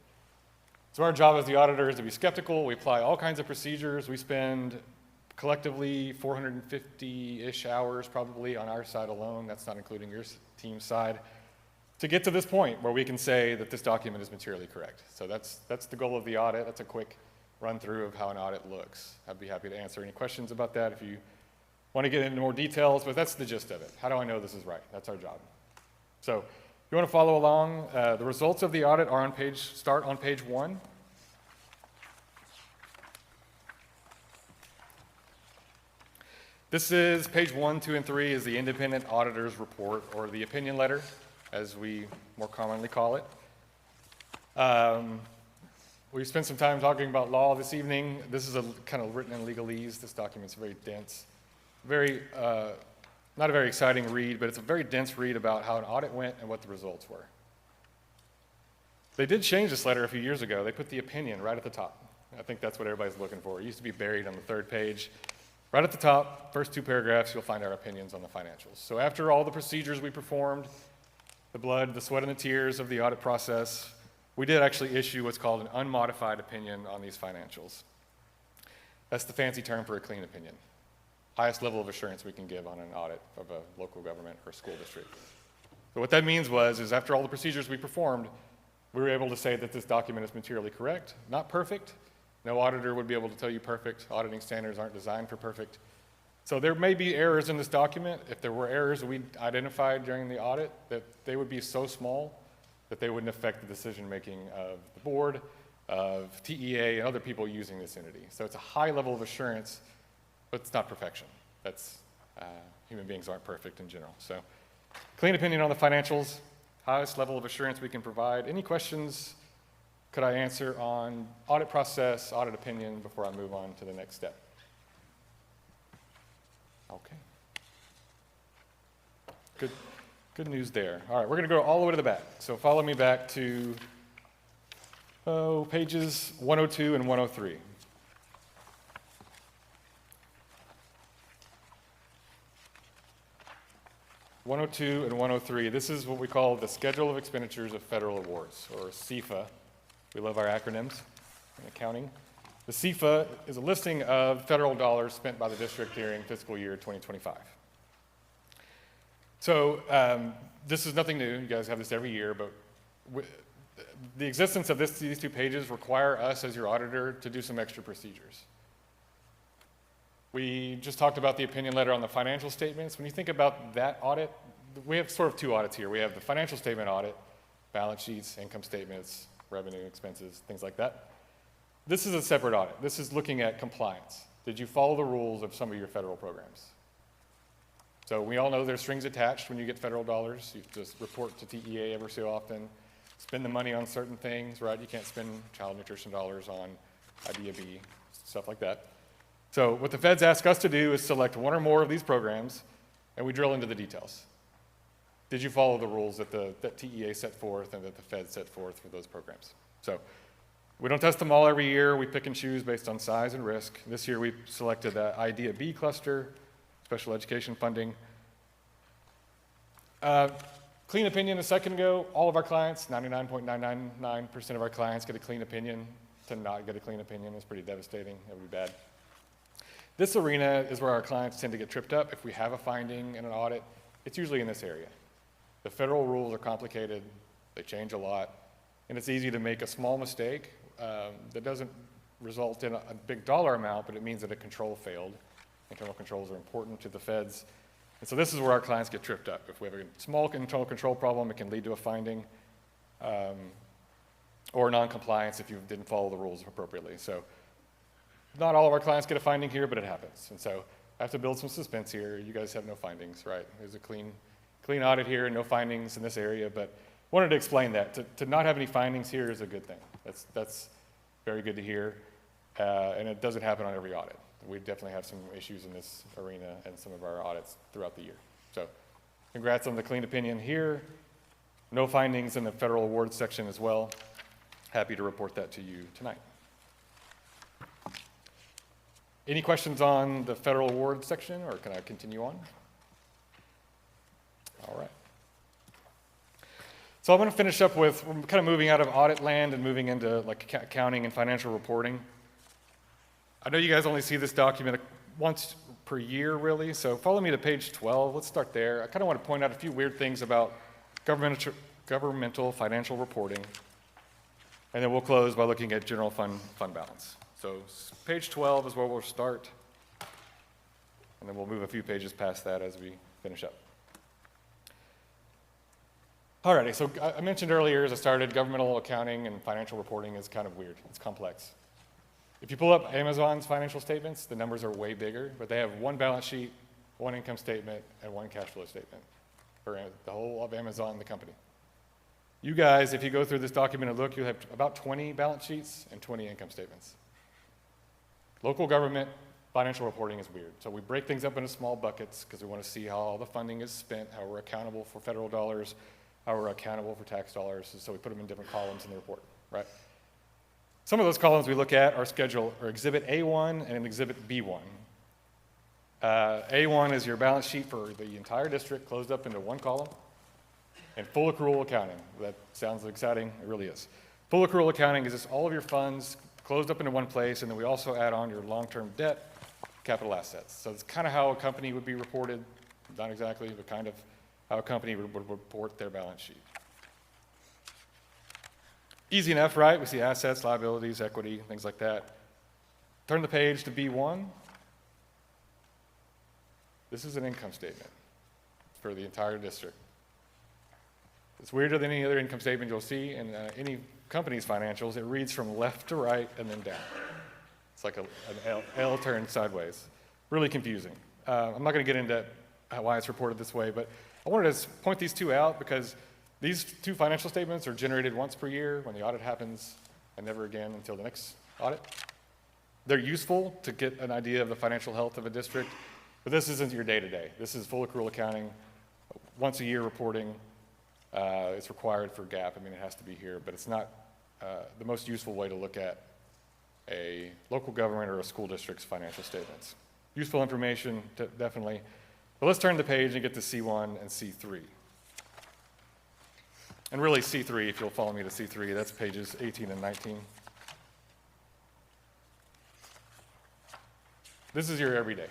Speaker 17: So our job as the auditor is to be skeptical. We apply all kinds of procedures. We spend collectively 450-ish hours probably on our side alone. That's not including your team's side, to get to this point where we can say that this document is materially correct. So that's the goal of the audit. That's a quick run through of how an audit looks. I'd be happy to answer any questions about that if you want to get into more details, but that's the gist of it. How do I know this is right? That's our job. So if you want to follow along, the results of the audit are start on page 1. This is page 1, 2, and 3 is the independent auditor's report, or the opinion letter, as we more commonly call it. We spent some time talking about law this evening. This is kind of written in legalese. This document's very dense. Not a very exciting read, but it's a very dense read about how an audit went and what the results were. They did change this letter a few years ago. They put the opinion right at the top. I think that's what everybody's looking for. It used to be buried on the 3rd page. Right at the top, first 2 paragraphs, you'll find our opinions on the financials. So after all the procedures we performed, the blood, the sweat, and the tears of the audit process, we did actually issue what's called an unmodified opinion on these financials. That's the fancy term for a clean opinion. Highest level of assurance we can give on an audit of a local government or school district. So what that means is after all the procedures we performed, we were able to say that this document is materially correct, not perfect. No auditor would be able to tell you perfect. Auditing standards aren't designed for perfect. So there may be errors in this document. If there were errors we identified during the audit, that they would be so small that they wouldn't affect the decision-making of the board, of TEA, and other people using this entity. So it's a high level of assurance, but it's not perfection. That's, human beings aren't perfect in general. So clean opinion on the financials, highest level of assurance we can provide. Any questions could I answer on audit process, audit opinion before I move on to the next step? Okay. Good news there. All right, we're going to go all the way to the back. So follow me back to pages 102 and 103. (102) and 103. This is what we call the Schedule of Expenditures of Federal Awards, or CFA. We love our acronyms in accounting. The CFA is a listing of federal dollars spent by the district during fiscal year 2025. So this is nothing new. You guys have this every year, but the existence of these two pages require us as your auditor to do some extra procedures. We just talked about the opinion letter on the financial statements. When you think about that audit, we have sort of two audits here. We have the financial statement audit, balance sheets, income statements, revenue, expenses, things like that. This is a separate audit. This is looking at compliance. Did you follow the rules of some of your federal programs? So we all know there's strings attached when you get federal dollars. You just report to TEA every so often, spend the money on certain things, right? You can't spend child nutrition dollars on IDA-B, stuff like that. So what the feds ask us to do is select one or more of these programs, and we drill into the details. Did you follow the rules that TEA set forth and that the feds set forth for those programs? So we don't test them all every year. We pick and choose based on size and risk. This year we selected the IDEA-B cluster, special education funding. Clean opinion a second ago, all of our clients, 99.999% of our clients get a clean opinion. To not get a clean opinion is pretty devastating. It would be bad. This arena is where our clients tend to get tripped up. If we have a finding in an audit, it's usually in this area. The federal rules are complicated, they change a lot, and it's easy to make a small mistake that doesn't result in a big dollar amount, but it means that a control failed. Internal controls are important to the feds. And so this is where our clients get tripped up. If we have a small internal control problem, it can lead to a finding or non-compliance if you didn't follow the rules appropriately. So not all of our clients get a finding here, but it happens. And so I have to build some suspense here. You guys have no findings, right? There's a clean audit here and no findings in this area, but wanted to explain that. To not have any findings here is a good thing. That's very good to hear, and it doesn't happen on every audit. We definitely have some issues in this arena and some of our audits throughout the year. So congrats on the clean opinion here. No findings in the federal awards section as well. Happy to report that to you tonight. Any questions on the federal awards section, or can I continue on? All right. So I'm going to finish up with, we're kind of moving out of audit land and moving into like accounting and financial reporting. I know you guys only see this document once per year, really, so follow me to page 12. Let's start there. I kind of want to point out a few weird things about governmental financial reporting, and then we'll close by looking at general fund balance. So page 12 is where we'll start, and then we'll move a few pages past that as we finish up. Alrighty, so I mentioned earlier as I started, governmental accounting and financial reporting is kind of weird. It's complex. If you pull up Amazon's financial statements, the numbers are way bigger, but they have one balance sheet, one income statement, and one cash flow statement for the whole of Amazon, the company. You guys, if you go through this document and look, you'll have about 20 balance sheets and 20 income statements. Local government financial reporting is weird. So we break things up into small buckets because we want to see how all the funding is spent, how we're accountable for federal dollars, how we're accountable for tax dollars. So we put them in different columns in the report, right? Some of those columns we look at are Exhibit A1 and Exhibit B1. A1 is your balance sheet for the entire district closed up into one column. And full accrual accounting, that sounds exciting, it really is. Full accrual accounting is just all of your funds closed up into one place, and then we also add on your long-term debt, capital assets. So it's kind of how a company would be reported, not exactly, but kind of how a company would report their balance sheet. Easy enough, right? We see assets, liabilities, equity, things like that. Turn the page to B1. This is an income statement for the entire district. It's weirder than any other income statement you'll see in any company's financials. It reads from left to right and then down. It's like an L turned sideways. Really confusing. I'm not going to get into why it's reported this way, but I wanted to point these two out because these two financial statements are generated once per year when the audit happens and never again until the next audit. They're useful to get an idea of the financial health of a district, but this isn't your day-to-day. This is full accrual accounting, once a year reporting. It's required for GAAP. I mean, it has to be here, but it's not the most useful way to look at a local government or a school district's financial statements. Useful information, definitely. But let's turn the page and get to C1 and C3. And really C3, if you'll follow me to C3, that's pages 18 and 19. This is your everyday.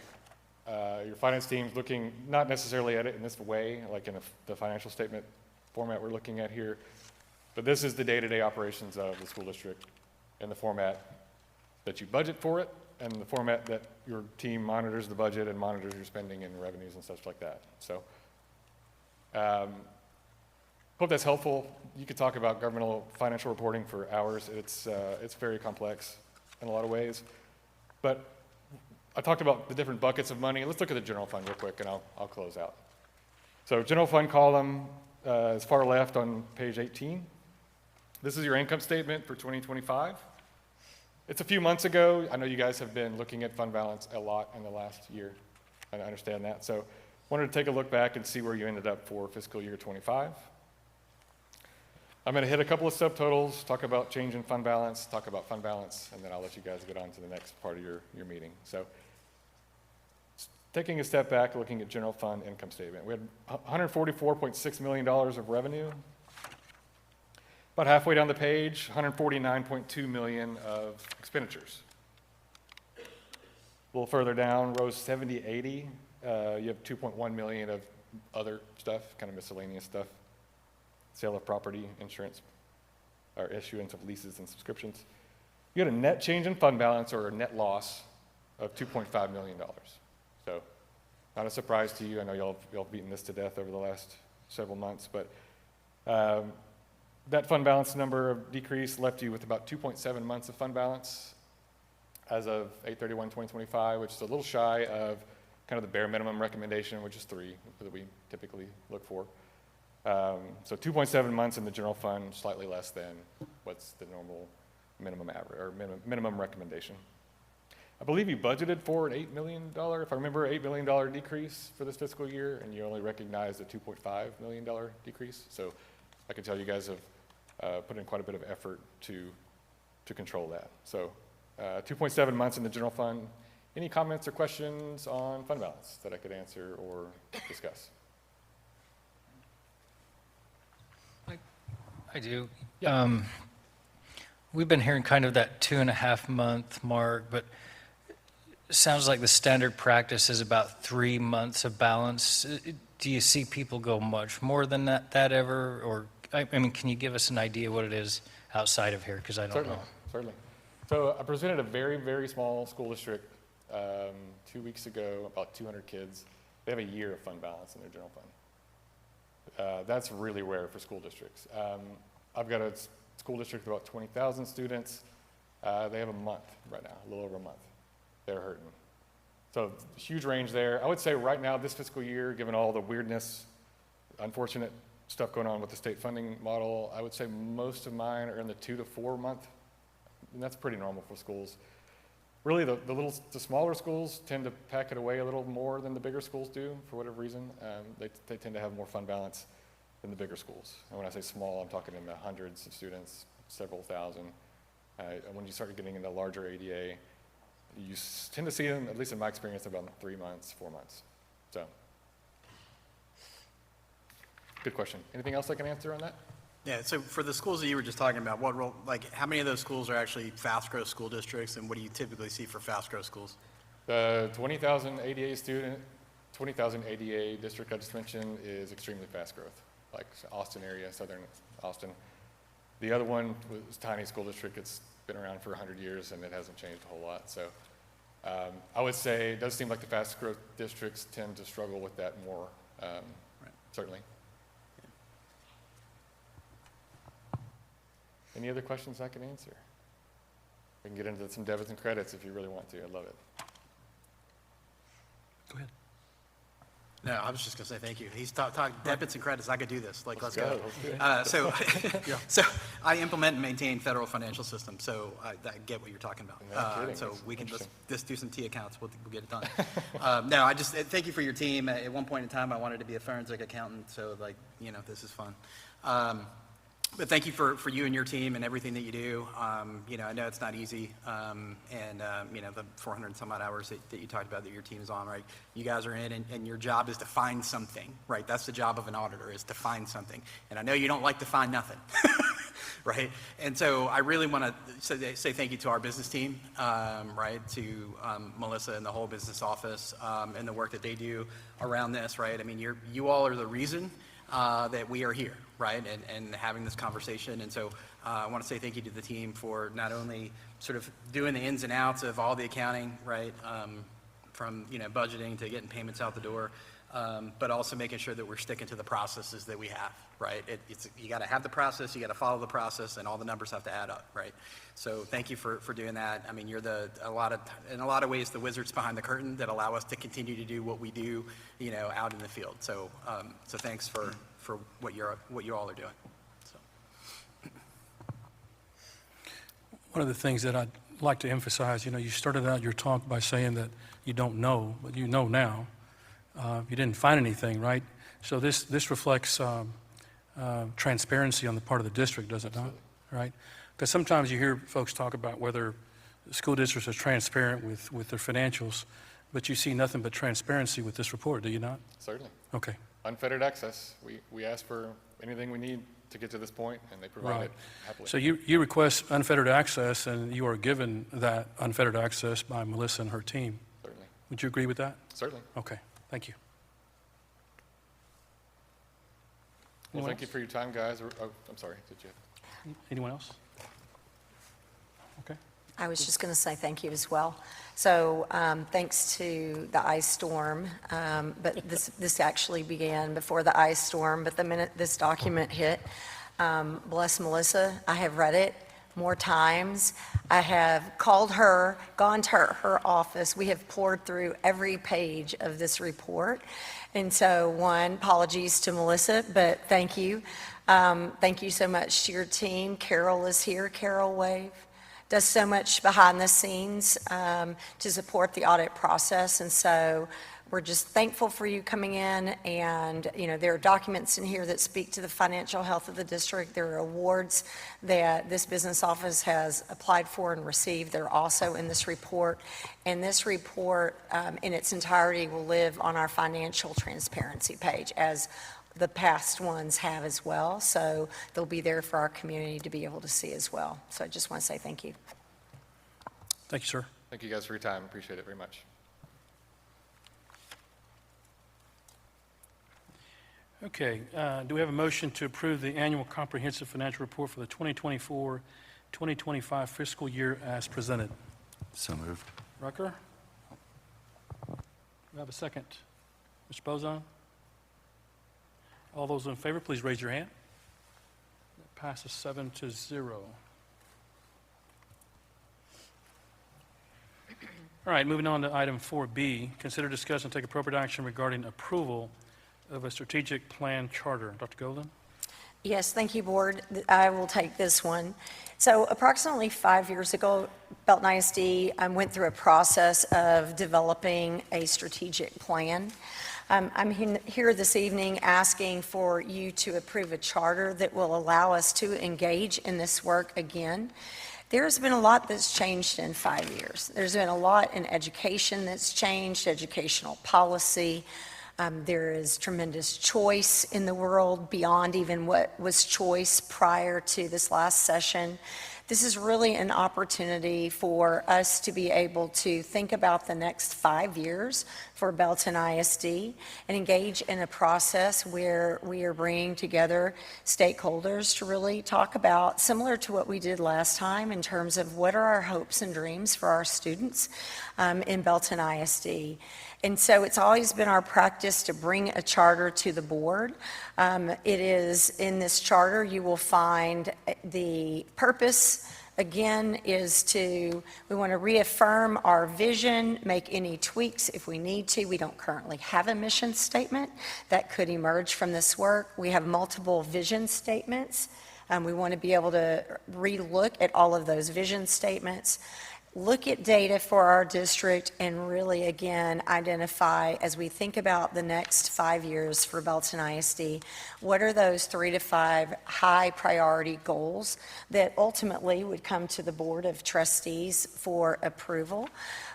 Speaker 17: Your finance team's looking not necessarily at it in this way, like in the financial statement format we're looking at here, but this is the day-to-day operations of the school district in the format that you budget for it and the format that your team monitors the budget and monitors your spending and revenues and stuff like that. So hope that's helpful. You could talk about governmental financial reporting for hours. It's very complex in a lot of ways, but I talked about the different buckets of money. Let's look at the general fund real quick and I'll close out. So general fund column is far left on page 18. This is your income statement for 2025. It's a few months ago. I know you guys have been looking at fund balance a lot in the last year. I understand that. So wanted to take a look back and see where you ended up for fiscal year 25. I'm going to hit a couple of subtotals, talk about change in fund balance, and then I'll let you guys get on to the next part of your meeting. So taking a step back, looking at general fund income statement. We had $144.6 million of revenue. About halfway down the page, $149.2 million of expenditures. A little further down, rows 70, 80, you have $2.1 million of other stuff, kind of miscellaneous stuff. Sale of property, insurance, or issuance of leases and subscriptions. You had a net change in fund balance or a net loss of $2.5 million. So not a surprise to you. I know y'all beaten this to death over the last several months, but that fund balance number of decrease left you with about 2.7 months of fund balance as of 8/31/2025, which is a little shy of kind of the bare minimum recommendation, which is 3 that we typically look for. So 2.7 months in the general fund, slightly less than what's the normal minimum average or minimum recommendation. I believe you budgeted for an $8 million, if I remember, $8 million decrease for this fiscal year, and you only recognized a $2.5 million decrease. So I can tell you guys have put in quite a bit of effort to control that. So 2.7 months in the general fund. Any comments or questions on fund balance that I could answer or discuss?
Speaker 18: I do. We've been hearing kind of that 2.5 month mark, but it sounds like the standard practice is about 3 months of balance. Do you see people go much more than that ever? Or, I mean, can you give us an idea what it is outside of here? Because I don't know.
Speaker 17: Certainly. So I presented a very, very small school district 2 weeks ago, about 200 kids. They have a year of fund balance in their general fund. That's really rare for school districts. I've got a school district with about 20,000 students. They have a month right now, a little over a month. They're hurting. So huge range there. I would say right now, this fiscal year, given all the weirdness, unfortunate stuff going on with the state funding model, I would say most of mine are in the 2 to 4 month, and that's pretty normal for schools. Really, the smaller schools tend to pack it away a little more than the bigger schools do, for whatever reason. They tend to have more fund balance than the bigger schools. And when I say small, I'm talking in the hundreds of students, several thousand. When you start getting into larger ADA, you tend to see them, at least in my experience, about 3 months, 4 months. So. Good question. Anything else I can answer on that?
Speaker 6: Yeah, so for the schools that you were just talking about, what role, like, how many of those schools are actually fast growth school districts, and what do you typically see for fast growth schools?
Speaker 17: The 20,000 ADA district I just mentioned is extremely fast growth, like Austin area, southern Austin. The other one was tiny school district. It's been around for 100 years and it hasn't changed a whole lot. So I would say it does seem like the fast growth districts tend to struggle with that more, certainly. Any other questions I can answer? We can get into some debits and credits if you really want to. I'd love it.
Speaker 2: Go ahead.
Speaker 6: No, I was just gonna say thank you. He's talking debits and credits. I could do this. Like, let's go.
Speaker 17: Let's do it.
Speaker 6: So I implement and maintain federal financial systems. So I get what you're talking about.
Speaker 17: No kidding.
Speaker 6: So
Speaker 17: That's
Speaker 6: we can
Speaker 17: interesting.
Speaker 6: just do some T accounts. We'll get it done. No, I just thank you for your team. At one point in time, I wanted to be a forensic accountant. So like, you know, this is fun. But thank you for you and your team and everything that you do. You know, I know it's not easy, you know, the 400 and some odd hours that you talked about that your team is on, right? You guys are in, and your job is to find something, right? That's the job of an auditor, is to find something. And I know you don't like to find nothing, right? And so I really want to say thank you to our business team, right? To Melissa and the whole business office and the work that they do around this, right? I mean, you all are the reason that we are here, right, and having this conversation. And so I want to say thank you to the team for not only sort of doing the ins and outs of all the accounting, right, from, you know, budgeting to getting payments out the door, but also making sure that we're sticking to the processes that we have, right? You got to have the process, you got to follow the process, and all the numbers have to add up, right? So thank you for doing that. I mean, you're in a lot of ways, the wizards behind the curtain that allow us to continue to do what we do, you know, out in the field. So so thanks for what you all are doing. So.
Speaker 2: One of the things that I'd like to emphasize, you know, you started out your talk by saying that you don't know, but you know now. You didn't find anything, right? So this reflects transparency on the part of the district, does it not? Right? Because sometimes you hear folks talk about whether school districts are transparent with their financials, but you see nothing but transparency with this report, do you not?
Speaker 17: Certainly.
Speaker 2: Okay.
Speaker 17: Unfettered access. We ask for anything we need to get to this point, and they provide it happily.
Speaker 2: So you request unfettered access, and you are given that unfettered access by Melissa and her team.
Speaker 17: Certainly.
Speaker 2: Would you agree with that?
Speaker 17: Certainly.
Speaker 2: Okay. Thank you.
Speaker 17: Well,
Speaker 2: Anyone
Speaker 17: thank you for your time, guys. Oh, I'm sorry. Did you?
Speaker 2: Anyone else? Okay.
Speaker 7: I was just going to say thank you as well. So thanks to the ice storm, but this actually began before the ice storm, but the minute this document hit, bless Melissa, I have read it more times. I have called her, gone to her office. We have poured through every page of this report. And so apologies to Melissa, but thank you. Thank you so much to your team. Carol is here. Carol, wave. Does so much behind the scenes to support the audit process. And so we're just thankful for you coming in. And, you know, there are documents in here that speak to the financial health of the district. There are awards that this business office has applied for and received. They're also in this report. And this report in its entirety will live on our financial transparency page, as the past ones have as well. So they'll be there for our community to be able to see as well. So I just want to say thank you.
Speaker 2: Thank you, sir.
Speaker 17: Thank you guys for your time. Appreciate it very much.
Speaker 2: Okay. Do we have a motion to approve the annual comprehensive financial report for the 2024-2025 fiscal year as presented?
Speaker 19: So moved.
Speaker 2: Rucker? Do we have a second? Mr. Bozon? All those in favor, please raise your hand. That passes 7-0. All right, moving on to item 4B, consider, discuss, and take appropriate action regarding approval of a strategic plan charter. Dr. Golden?
Speaker 7: Yes, thank you, Board. I will take this one. So approximately 5 years ago, Belton ISD went through a process of developing a strategic plan. I'm here this evening asking for you to approve a charter that will allow us to engage in this work again. There's been a lot that's changed in 5 years. There's been a lot in education that's changed, educational policy. There is tremendous choice in the world beyond even what was choice prior to this last session. This is really an opportunity for us to be able to think about the next 5 years for Belton ISD and engage in a process where we are bringing together stakeholders to really talk about, similar to what we did last time, in terms of what are our hopes and dreams for our students in Belton ISD. And so it's always been our practice to bring a charter to the board. It is in this charter you will find the purpose, again, is we want to reaffirm our vision, make any tweaks if we need to. We don't currently have a mission statement that could emerge from this work. We have multiple vision statements. We want to be able to relook at all of those vision statements, look at data for our district, and really, again, identify, as we think about the next 5 years for Belton ISD, what are those 3 to 5 high priority goals that ultimately would come to the Board of Trustees for approval.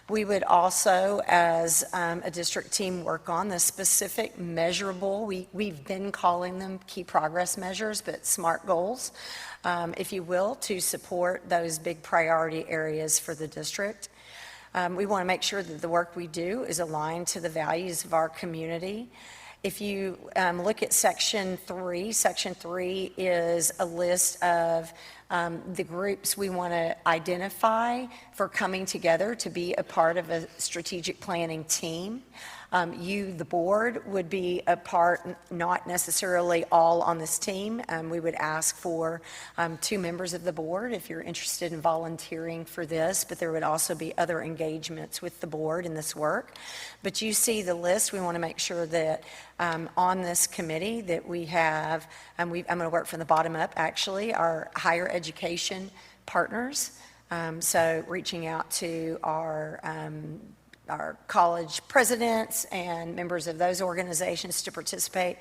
Speaker 7: We would also, as a district team, work on the specific measurable, we've been calling them key progress measures, but SMART goals, if you will, to support those big priority areas for the district. We want to make sure that the work we do is aligned to the values of our community. If you look at Section 3 is a list of the groups we want to identify for coming together to be a part of a strategic planning team. You, the board, would be a part, not necessarily all on this team. We would ask for 2 members of the board if you're interested in volunteering for this, but there would also be other engagements with the board in this work. But you see the list. We want to make sure that on this committee that we have, I'm going to work from the bottom up, actually, our higher education partners. So reaching out to our college presidents and members of those organizations to participate,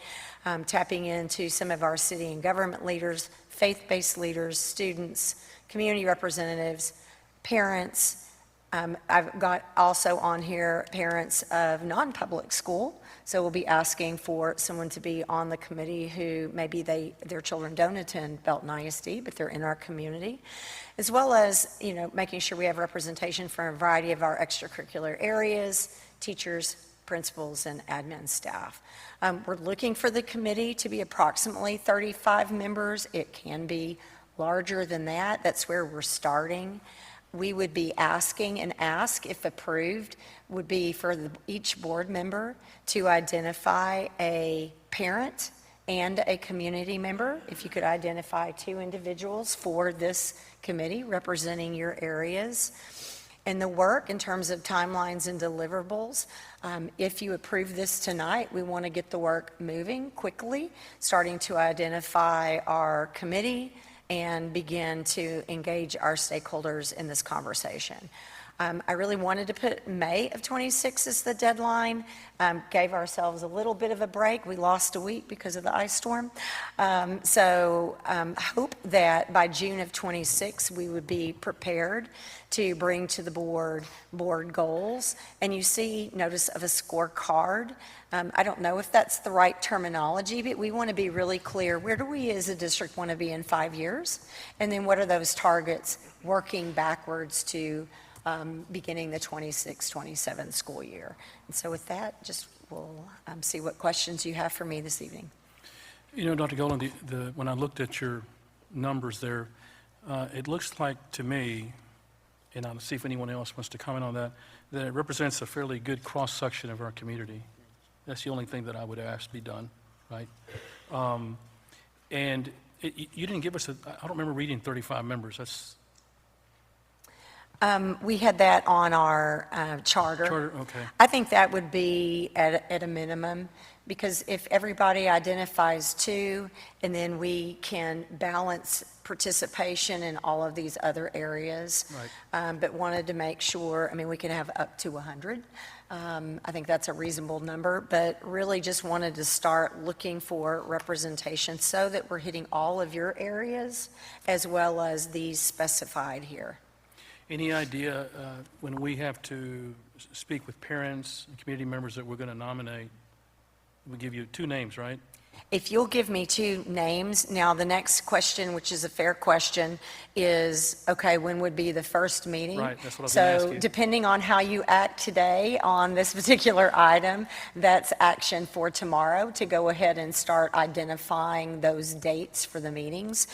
Speaker 7: tapping into some of our city and government leaders, faith-based leaders, students, community representatives, parents. I've got also on here parents of non-public school, so we'll be asking for someone to be on the committee who maybe their children don't attend Belton ISD, but they're in our community, as well as, you know, making sure we have representation from a variety of our extracurricular areas, teachers, principals, and admin staff. We're looking for the committee to be approximately 35 members. It can be larger than that. That's where we're starting. We would be asking, and ask if approved, would be for each board member to identify a parent and a community member. If you could identify 2 individuals for this committee representing your areas. And the work in terms of timelines and deliverables, if you approve this tonight, we want to get the work moving quickly, starting to identify our committee and begin to engage our stakeholders in this conversation. I really wanted to put May of 26 as the deadline, gave ourselves a little bit of a break. We lost a week because of the ice storm. Hope that by June of 26, we would be prepared to bring to the board goals. And you see notice of a scorecard. I don't know if that's the right terminology, but we want to be really clear. Where do we as a district want to be in 5 years? And then what are those targets working backwards to beginning the 26-27 school year? And so with that, just we'll see what questions you have for me this evening.
Speaker 2: You know, Dr. Golden, when I looked at your numbers there, it looks like to me, and I'll see if anyone else wants to comment on that, that it represents a fairly good cross-section of our community. That's the only thing that I would ask be done, right? And you didn't give us I don't remember reading 35 members. That's...
Speaker 7: We had that on our charter.
Speaker 2: Charter, okay.
Speaker 7: I think that would be at a minimum, because if everybody identifies 2, and then we can balance participation in all of these other areas. Right. But wanted to make sure, I mean, we can have up to 100. I think that's a reasonable number, but really just wanted to start looking for representation so that we're hitting all of your areas as well as these specified here.
Speaker 2: Any idea when we have to speak with parents and community members that we're going to nominate, we give you 2 names, right?
Speaker 7: If you'll give me 2 names, now the next question, which is a fair question, is, okay, when would be the first meeting?
Speaker 2: Right, that's what I was gonna ask
Speaker 7: So
Speaker 2: you.
Speaker 7: depending on how you act today on this particular item, that's action for tomorrow to go ahead and start identifying those dates for the meetings.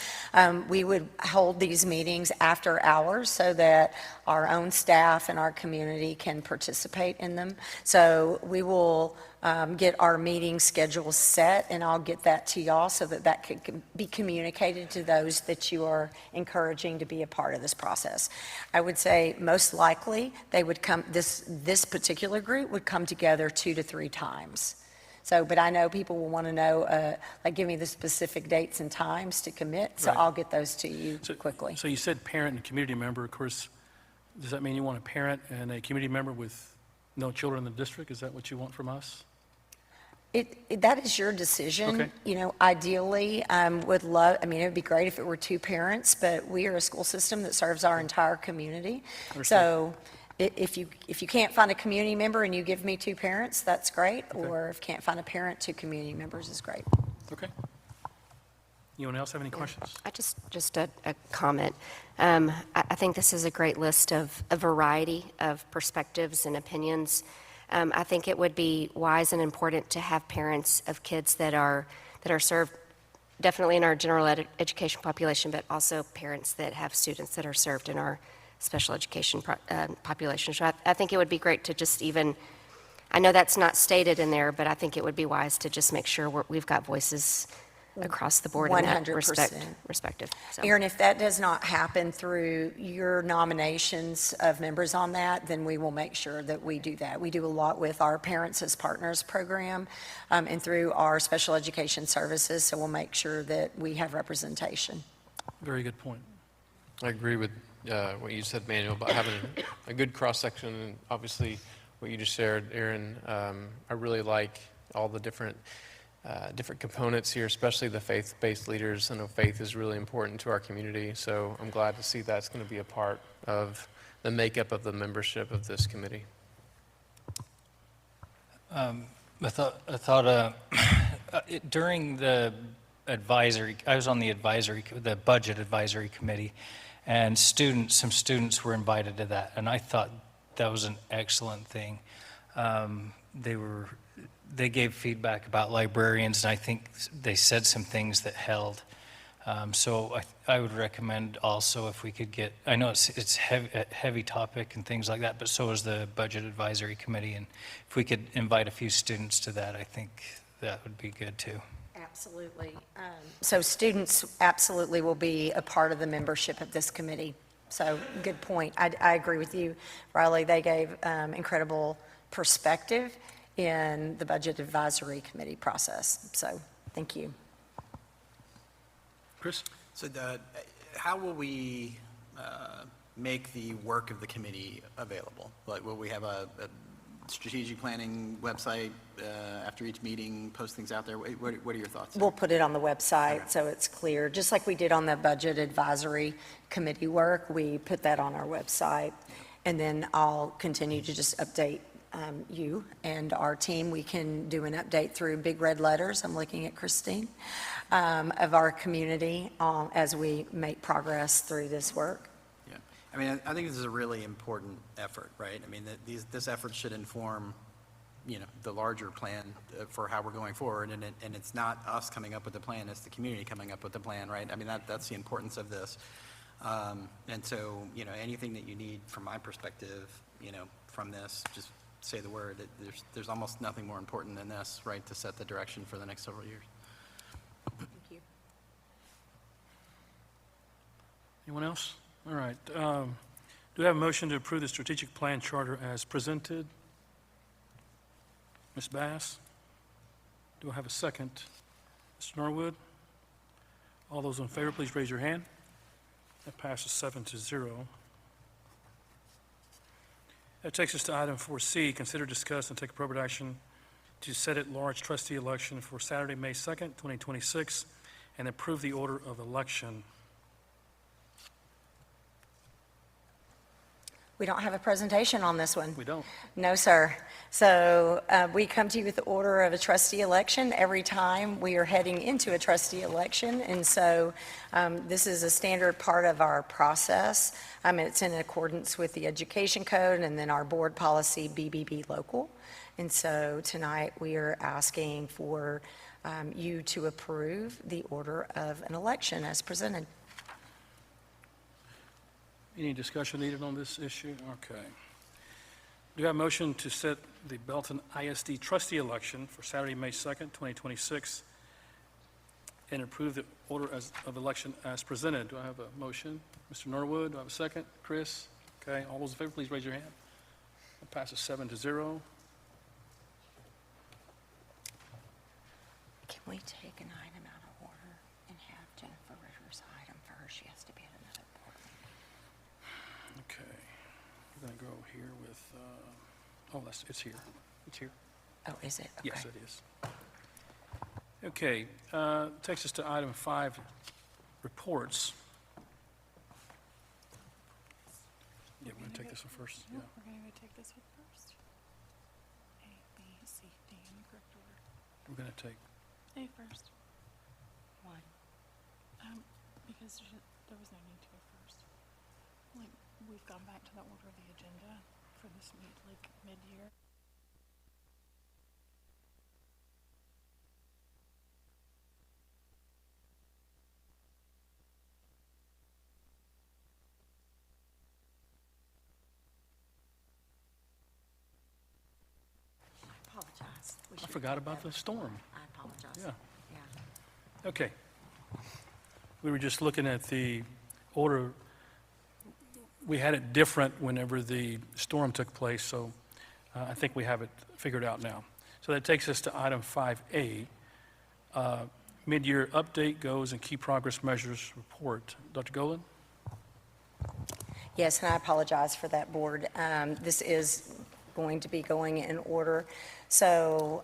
Speaker 7: We would hold these meetings after hours so that our own staff and our community can participate in them. So we will get our meeting schedule set, and I'll get that to y'all so that that could be communicated to those that you are encouraging to be a part of this process. I would say most likely they would come, this particular group would come together 2 to 3 times. So, but I know people will want to know, like, give me the specific dates and times to commit, so
Speaker 2: Right.
Speaker 7: I'll get those to you quickly.
Speaker 2: So you said parent and community member. Of course, does that mean you want a parent and a community member with no children in the district? Is that what you want from us?
Speaker 7: That is your decision.
Speaker 2: Okay.
Speaker 7: You know, ideally, would love, I mean, it would be great if it were 2 parents, but we are a school system that serves our entire community. So if you can't find a community member and you give me 2 parents, that's great. Or if can't find a parent, 2 community members is great.
Speaker 2: Okay. Anyone else have any questions?
Speaker 19: Just a comment. I think this is a great list of a variety of perspectives and opinions. I think it would be wise and important to have parents of kids that are served definitely in our general education population, but also parents that have students that are served in our special education population. So I think it would be great to just even, I know that's not stated in there, but I think it would be wise to just make sure we've got voices across the board in that
Speaker 7: 100%.
Speaker 19: perspective. So.
Speaker 7: Aaron, if that does not happen through your nominations of members on that, then we will make sure that we do that. We do a lot with our Parents as Partners program and through our special education services, so we'll make sure that we have representation.
Speaker 2: Very good point.
Speaker 20: I agree with what you said, Manuel, about having a good cross-section, and obviously what you just shared, Aaron. I really like all the different components here, especially the faith-based leaders. I know faith is really important to our community, so I'm glad to see that's going to be a part of the makeup of the membership of this committee.
Speaker 18: I thought during the advisory, I was on the budget advisory committee, and some students were invited to that, and I thought that was an excellent thing. They gave feedback about librarians, and I think they said some things that held. So I would recommend also if we could get, I know it's a heavy topic and things like that, but so is the Budget Advisory Committee, and if we could invite a few students to that, I think that would be good too.
Speaker 7: Absolutely. So students absolutely will be a part of the membership of this committee. So good point. I agree with you, Riley. They gave incredible perspective in the Budget Advisory Committee process. So thank you.
Speaker 2: Chris?
Speaker 6: So how will we make the work of the committee available? Like, will we have a strategic planning website after each meeting, post things out there? What are your thoughts?
Speaker 7: We'll put it on the website so it's clear. Just like we did on the Budget Advisory Committee work, we put that on our website. And then I'll continue to just update you and our team. We can do an update through big red letters. I'm looking at Christine, of our community as we make progress through this work.
Speaker 6: Yeah, I mean, I think this is a really important effort, right? I mean, this effort should inform, the larger plan for how we're going forward, and it's not us coming up with the plan, it's the community coming up with the plan, right? I mean, that's the importance of this. And so, anything that you need from my perspective, from this, just say the word. There's almost nothing more important than this, right, to set the direction for the next several years.
Speaker 7: Thank you.
Speaker 2: Anyone else? All right. Do we have a motion to approve the strategic plan charter as presented? Ms. Bass? Do I have a second? Mr. Norwood? All those in favor, please raise your hand. That passes 7-0. That takes us to item 4C, consider, discuss, and take appropriate action to set at-large trustee election for Saturday, May 2nd, 2026, and approve the order of election.
Speaker 7: We don't have a presentation on this one.
Speaker 2: We don't.
Speaker 7: No, sir. So we come to you with the order of a trustee election every time we are heading into a trustee election. And so this is a standard part of our process. It's in accordance with the education code and then our board policy BBB local. And so tonight we are asking for you to approve the order of an election as presented.
Speaker 2: Any discussion needed on this issue? Okay. Do you have a motion to set the Belton ISD trustee election for Saturday, May 2nd, 2026, and approve the order of election as presented? Do I have a motion? Mr. Norwood, do I have a second? Chris? Okay, all those in favor, please raise your hand. It passes 7-0.
Speaker 7: Can we take an item out of order and have Jennifer Ritter's item first? She has to be at another board meeting.
Speaker 2: Okay, we're going to go here with, it's here. It's here.
Speaker 7: Oh, is it? Okay.
Speaker 2: Yes, it is. Okay, takes us to item 5, reports. Yeah, we're going to take this one first. Yeah.
Speaker 21: We're going to take this one first. A, B, C, D in the correct order.
Speaker 2: We're going to take,
Speaker 21: A first.
Speaker 7: Why?
Speaker 21: Because there was no need to go first. Like, we've gone back to the order of the agenda for this mid-year.
Speaker 7: I apologize.
Speaker 2: I forgot about the storm.
Speaker 7: I apologize.
Speaker 2: Yeah.
Speaker 7: Yeah.
Speaker 2: Okay. We were just looking at the order. We had it different whenever the storm took place, so I think we have it figured out now. So that takes us to item 5A, mid-year update, goals, and key progress measures report. Dr. Golan?
Speaker 7: Yes, and I apologize for that, Board. This is going to be going in order. So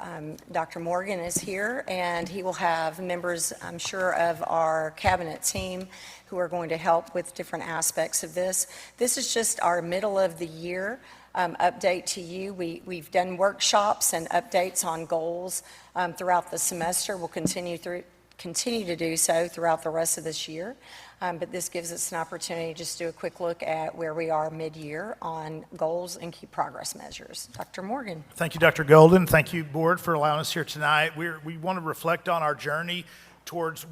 Speaker 7: Dr. Morgan is here, and he will have members, I'm sure, of our cabinet team who are going to help with different aspects of this. This is just our middle of the year update to you. We've done workshops and updates on goals throughout the semester. We'll continue to do so throughout the rest of this year. But this gives us an opportunity to just do a quick look at where we are mid-year on goals and key progress measures. Dr. Morgan.
Speaker 22: Thank you, Dr. Golden. Thank you, Board, for allowing us here tonight. We want to reflect on our journey towards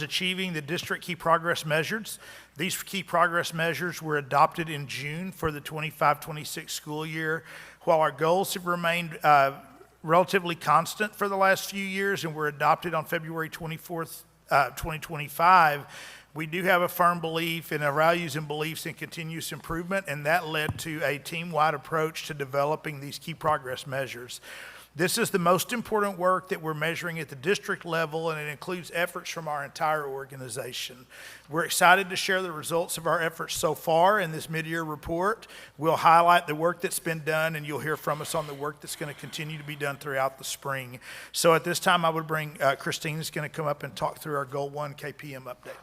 Speaker 22: achieving the district key progress measures. These key progress measures were adopted in June for the 25-26 school year. While our goals have remained relatively constant for the last few years and were adopted on February 24th, 2025, we do have a firm belief in our values and beliefs in continuous improvement, and that led to a team-wide approach to developing these key progress measures. This is the most important work that we're measuring at the district level, and it includes efforts from our entire organization. We're excited to share the results of our efforts so far in this mid-year report. We'll highlight the work that's been done, and you'll hear from us on the work that's going to continue to be done throughout the spring. So at this time, I would bring Christine is going to come up and talk through our Goal 1 KPM update.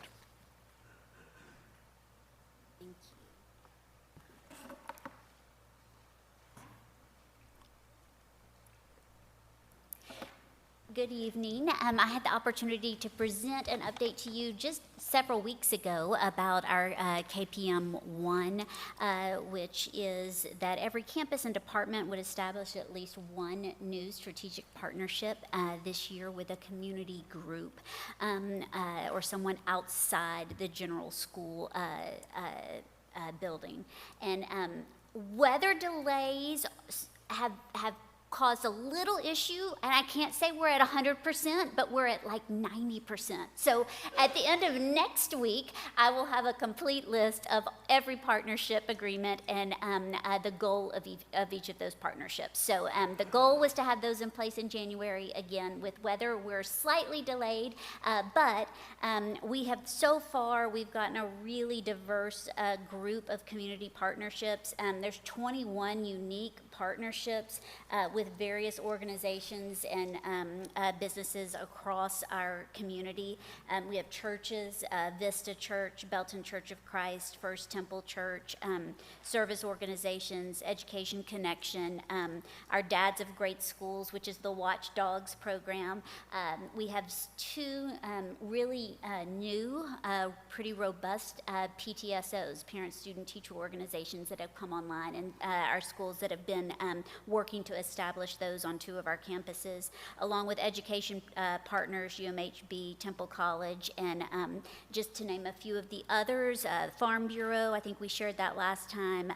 Speaker 10: Good evening. I had the opportunity to present an update to you just several weeks ago about our KPM 1, which is that every campus and department would establish at least one new strategic partnership this year with a community group or someone outside the general school building. And weather delays have caused a little issue, and I can't say we're at 100%, but we're at like 90%. So at the end of next week, I will have a complete list of every partnership agreement and the goal of each of those partnerships. So the goal was to have those in place in January. Again, with weather, we're slightly delayed, but we have so far, we've gotten a really diverse group of community partnerships. There's 21 unique partnerships with various organizations and businesses across our community. We have churches, Vista Church, Belton Church of Christ, First Temple Church, service organizations, Education Connection, our Dads of Great Schools, which is the Watchdogs program. We have two really new, pretty robust PTSOs, parent student teacher organizations, that have come online, and our schools that have been working to establish those on 2 of our campuses, along with education partners, UMHB, Temple College, and just to name a few of the others, Farm Bureau, I think we shared that last time.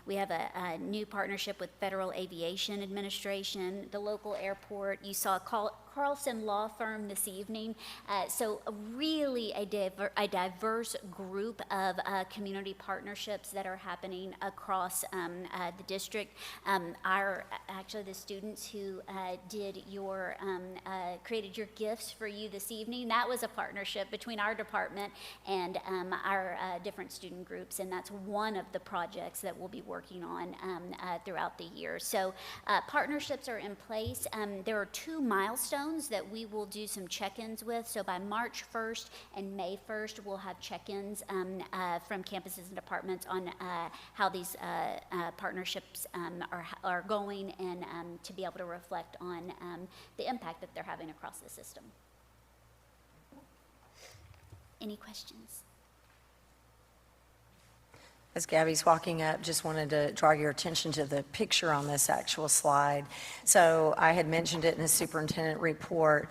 Speaker 10: We have a new partnership with Federal Aviation Administration, the local airport. You saw Carlson Law Firm this evening. So really a diverse group of community partnerships that are happening across the district. Actually, the students who created your gifts for you this evening, that was a partnership between our department and our different student groups, and that's one of the projects that we'll be working on throughout the year. So partnerships are in place. There are 2 milestones that we will do some check-ins with. So by March 1st and May 1st, we'll have check-ins from campuses and departments on how these partnerships are going, and to be able to reflect on the impact that they're having across the system. Any questions?
Speaker 7: As Gabby's walking up, just wanted to draw your attention to the picture on this actual slide. So I had mentioned it in the superintendent report.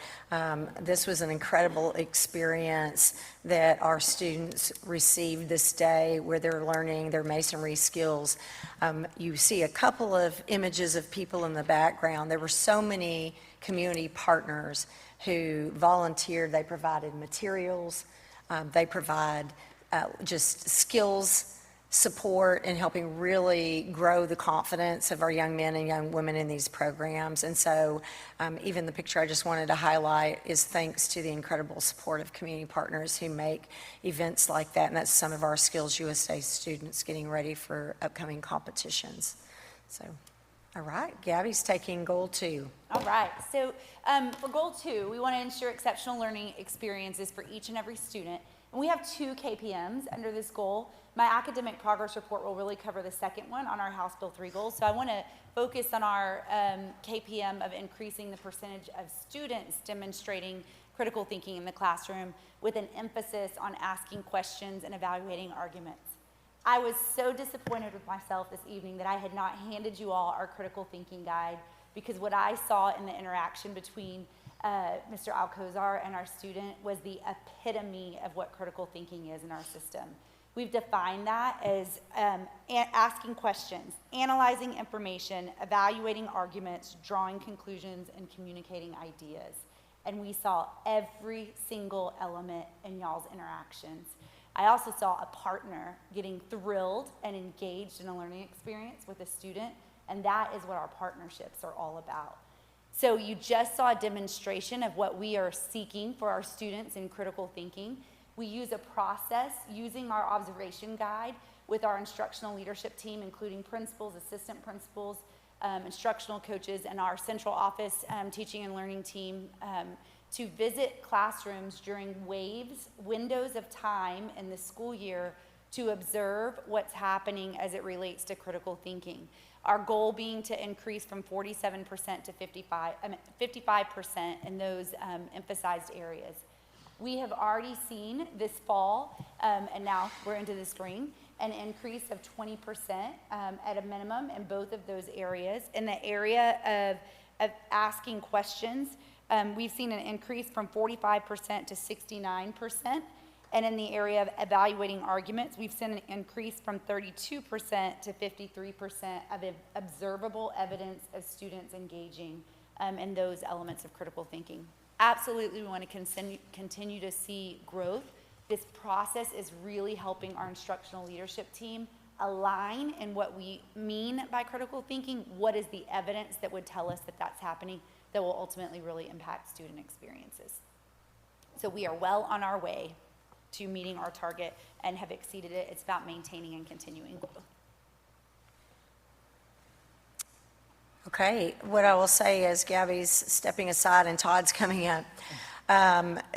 Speaker 7: This was an incredible experience that our students received this day, where they're learning their masonry skills. You see a couple of images of people in the background. There were so many community partners who volunteered. They provided materials. They provide just skills support in helping really grow the confidence of our young men and young women in these programs. And so even the picture I just wanted to highlight is thanks to the incredible support of community partners who make events like that. And that's some of our Skills USA students getting ready for upcoming competitions. So, all right, Gabby's taking goal 2.
Speaker 3: All right, so for goal 2, we want to ensure exceptional learning experiences for each and every student. And we have 2 KPMs under this goal. My academic progress report will really cover the second one on our House Bill 3 goals. So I want to focus on our KPM of increasing the percentage of students demonstrating critical thinking in the classroom, with an emphasis on asking questions and evaluating arguments. I was so disappointed with myself this evening that I had not handed you all our critical thinking guide, because what I saw in the interaction between Mr. Alcozar and our student was the epitome of what critical thinking is in our system. We've defined that as asking questions, analyzing information, evaluating arguments, drawing conclusions, and communicating ideas. And we saw every single element in y'all's interactions. I also saw a partner getting thrilled and engaged in a learning experience with a student, and that is what our partnerships are all about. So you just saw a demonstration of what we are seeking for our students in critical thinking. We use a process using our observation guide with our instructional leadership team, including principals, assistant principals, instructional coaches, and our central office teaching and learning team to visit classrooms during windows of time in the school year to observe what's happening as it relates to critical thinking. Our goal being to increase from 47% to 55% in those emphasized areas. We have already seen this fall, and now we're into the spring, an increase of 20% at a minimum in both of those areas. In the area of asking questions, we've seen an increase from 45% to 69%. And in the area of evaluating arguments, we've seen an increase from 32% to 53% of observable evidence of students engaging in those elements of critical thinking. Absolutely, we want to continue to see growth. This process is really helping our instructional leadership team align in what we mean by critical thinking. What is the evidence that would tell us that that's happening, that will ultimately really impact student experiences? So we are well on our way to meeting our target and have exceeded it. It's about maintaining and continuing growth.
Speaker 7: Okay, what I will say is Gabby's stepping aside and Todd's coming up.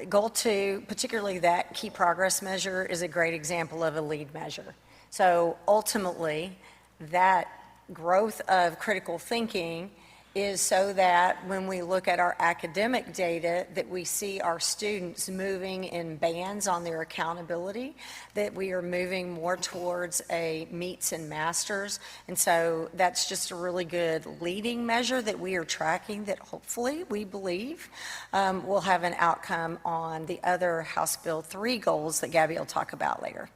Speaker 7: Goal 2, particularly that key progress measure, is a great example of a lead measure. So ultimately, that growth of critical thinking is so that when we look at our academic data, that we see our students moving in bands on their accountability, that we are moving more towards a meets and masters. And so that's just a really good leading measure that we are tracking that hopefully, we believe, will have an outcome on the other House Bill 3 goals that Gabby will talk about later.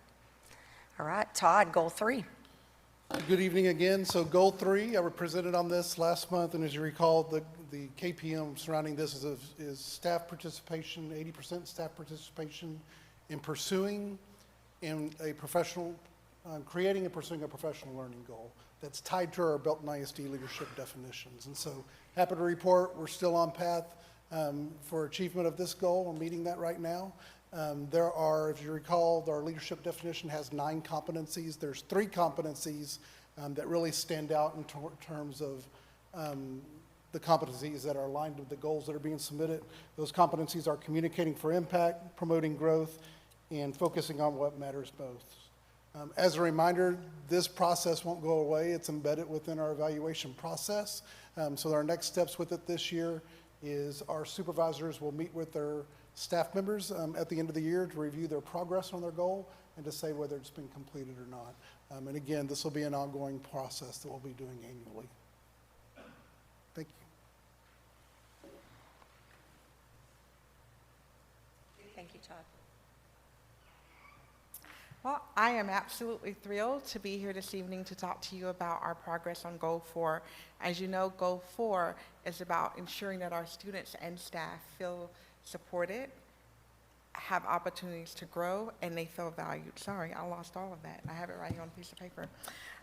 Speaker 7: All right, Todd, goal 3.
Speaker 4: Good evening again. So goal 3, I presented on this last month, and as you recall, the KPM surrounding this is staff participation, 80% staff participation in pursuing in a professional, creating and pursuing a professional learning goal that's tied to our Belton ISD leadership definitions. And so happy to report we're still on path for achievement of this goal. We're meeting that right now. There are, if you recall, our leadership definition has 9 competencies. There's 3 competencies that really stand out in terms of the competencies that are aligned with the goals that are being submitted. Those competencies are communicating for impact, promoting growth, and focusing on what matters most. As a reminder, this process won't go away. It's embedded within our evaluation process. So our next steps with it this year is our supervisors will meet with their staff members at the end of the year to review their progress on their goal and to say whether it's been completed or not. And again, this will be an ongoing process that we'll be doing annually. Thank you.
Speaker 7: Thank you, Todd.
Speaker 5: Well, I am absolutely thrilled to be here this evening to talk to you about our progress on Goal 4. As you know, Goal 4 is about ensuring that our students and staff feel supported, have opportunities to grow, and they feel valued. Sorry, I lost all of that. I have it right here on a piece of paper.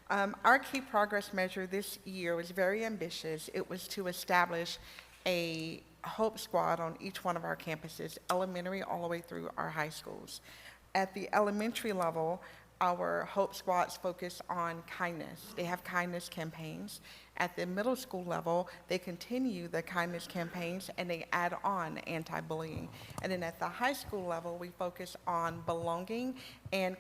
Speaker 5: Our key progress measure this year was very ambitious. It was to establish a Hope Squad on each one of our campuses, elementary all the way through our high schools. At the elementary level, our Hope Squads focus on kindness. They have kindness campaigns. At the middle school level, they continue the kindness campaigns and they add on anti-bullying. And then at the high school level, we focus on belonging and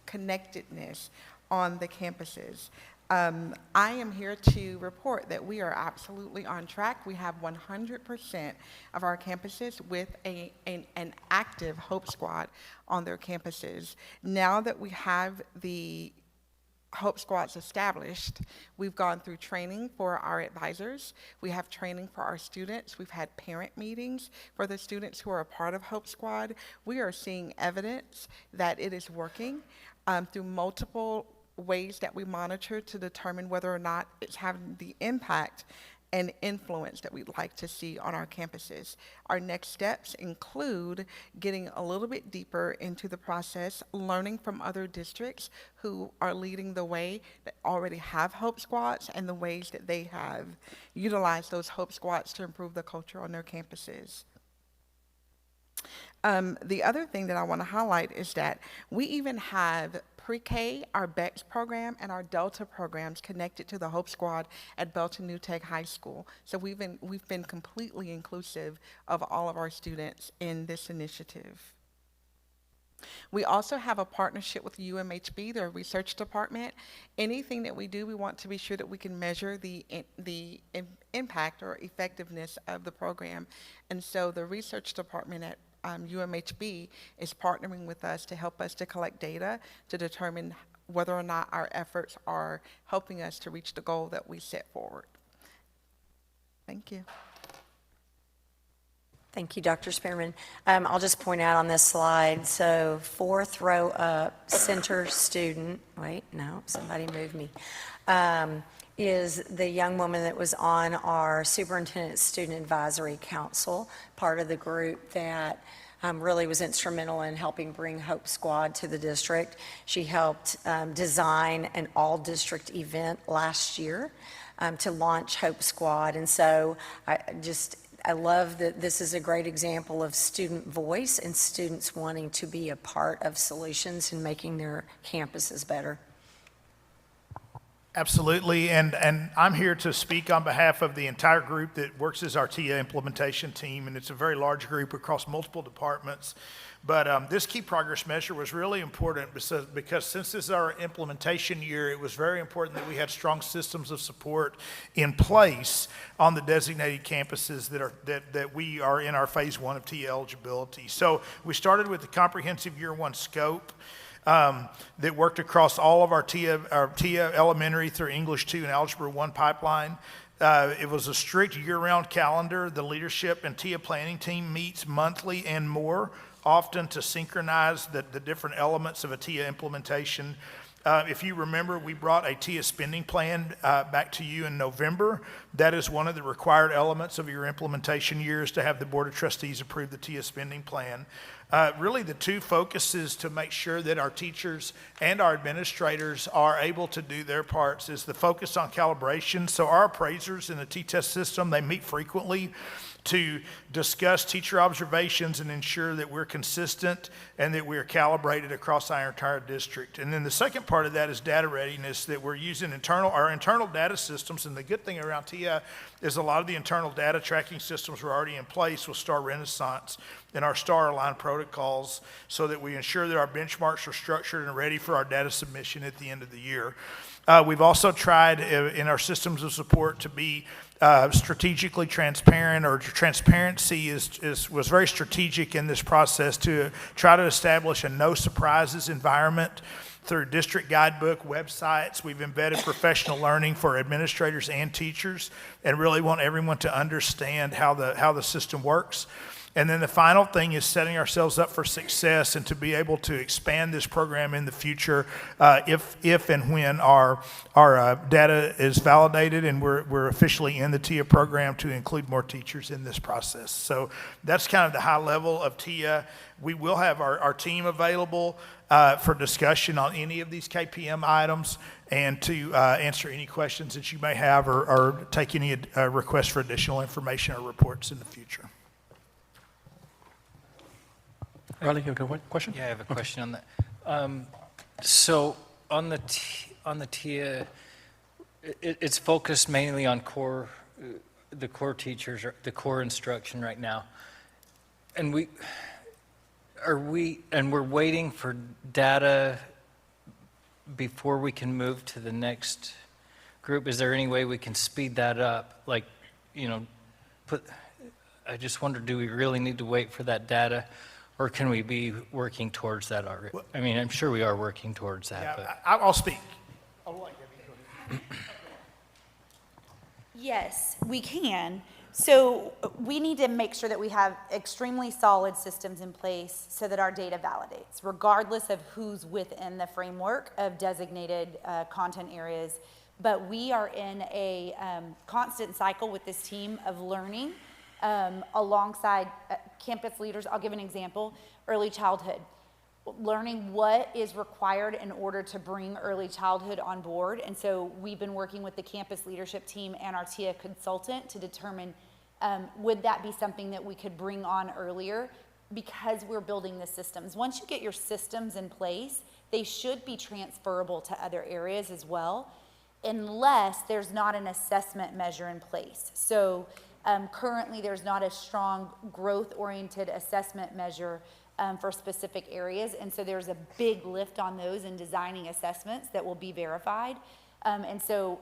Speaker 5: connectedness on the campuses. I am here to report that we are absolutely on track. We have 100% of our campuses with an active Hope Squad on their campuses. Now that we have the Hope Squads established, we've gone through training for our advisors. We have training for our students. We've had parent meetings for the students who are a part of Hope Squad. We are seeing evidence that it is working through multiple ways that we monitor to determine whether or not it's having the impact and influence that we'd like to see on our campuses. Our next steps include getting a little bit deeper into the process, learning from other districts who are leading the way that already have Hope Squads and the ways that they have utilized those Hope Squads to improve the culture on their campuses. The other thing that I want to highlight is that we even have pre-K, our BEX program, and our Delta programs connected to the Hope Squad at Belton New Tech High School. So we've been completely inclusive of all of our students in this initiative. We also have a partnership with UMHB, their research department. Anything that we do, we want to be sure that we can measure the impact or effectiveness of the program. And so the research department at UMHB is partnering with us to help us to collect data to determine whether or not our efforts are helping us to reach the goal that we set forward. Thank you.
Speaker 7: Thank you, Dr. Spearman. I'll just point out on this slide, so 4th row up, center student, wait, no, somebody moved me, is the young woman that was on our Superintendent Student Advisory Council, part of the group that really was instrumental in helping bring Hope Squad to the district. She helped design an all-district event last year to launch Hope Squad. And so I love that this is a great example of student voice and students wanting to be a part of solutions and making their campuses better.
Speaker 22: Absolutely, and I'm here to speak on behalf of the entire group that works as our TIA implementation team, and it's a very large group across multiple departments. But this key progress measure was really important because since this is our implementation year, it was very important that we had strong systems of support in place on the designated campuses that we are in our phase 1 of TIA eligibility. So we started with the comprehensive year 1 scope. That worked across all of our TIA elementary through English 2 and Algebra 1 pipeline. It was a strict year-round calendar. The leadership and TIA planning team meets monthly and more often to synchronize the different elements of a TIA implementation. If you remember, we brought a TIA spending plan back to you in November. That is one of the required elements of your implementation years to have the Board of Trustees approve the TIA spending plan. Really, the two focuses to make sure that our teachers and our administrators are able to do their parts is the focus on calibration. So our appraisers in the T-test system, they meet frequently to discuss teacher observations and ensure that we're consistent and that we're calibrated across our entire district. And then the second part of that is data readiness, that we're using our internal data systems. And the good thing around TIA is a lot of the internal data tracking systems were already in place with Star Renaissance and our Star Aligned protocols so that we ensure that our benchmarks are structured and ready for our data submission at the end of the year. We've also tried in our systems of support to be strategically transparent, or transparency was very strategic in this process to try to establish a no surprises environment through district guidebook websites. We've embedded professional learning for administrators and teachers and really want everyone to understand how the system works. And then the final thing is setting ourselves up for success and to be able to expand this program in the future if and when our data is validated and we're officially in the TIA program to include more teachers in this process. So that's kind of the high level of TIA. We will have our team available for discussion on any of these KPM items and to answer any questions that you may have or take any requests for additional information or reports in the future.
Speaker 2: Riley, you have a question?
Speaker 18: Yeah, I have a question on that. So on the TIA, it's focused mainly on the core teachers, or the core instruction right now. And we're waiting for data before we can move to the next group. Is there any way we can speed that up? Like, I just wonder, do we really need to wait for that data? Or can we be working towards that already? I mean, I'm sure we are working towards that.
Speaker 22: Yeah,
Speaker 18: but.
Speaker 22: I'll speak. I'll let Debbie go ahead.
Speaker 3: Yes, we can. So we need to make sure that we have extremely solid systems in place so that our data validates, regardless of who's within the framework of designated content areas. But we are in a constant cycle with this team of learning alongside campus leaders. I'll give an example: early childhood. Learning what is required in order to bring early childhood on board. And so we've been working with the campus leadership team and our TIA consultant to determine would that be something that we could bring on earlier, because we're building the systems. Once you get your systems in place, they should be transferable to other areas as well, unless there's not an assessment measure in place. So currently there's not a strong growth-oriented assessment measure for specific areas, and so there's a big lift on those in designing assessments that will be verified. And so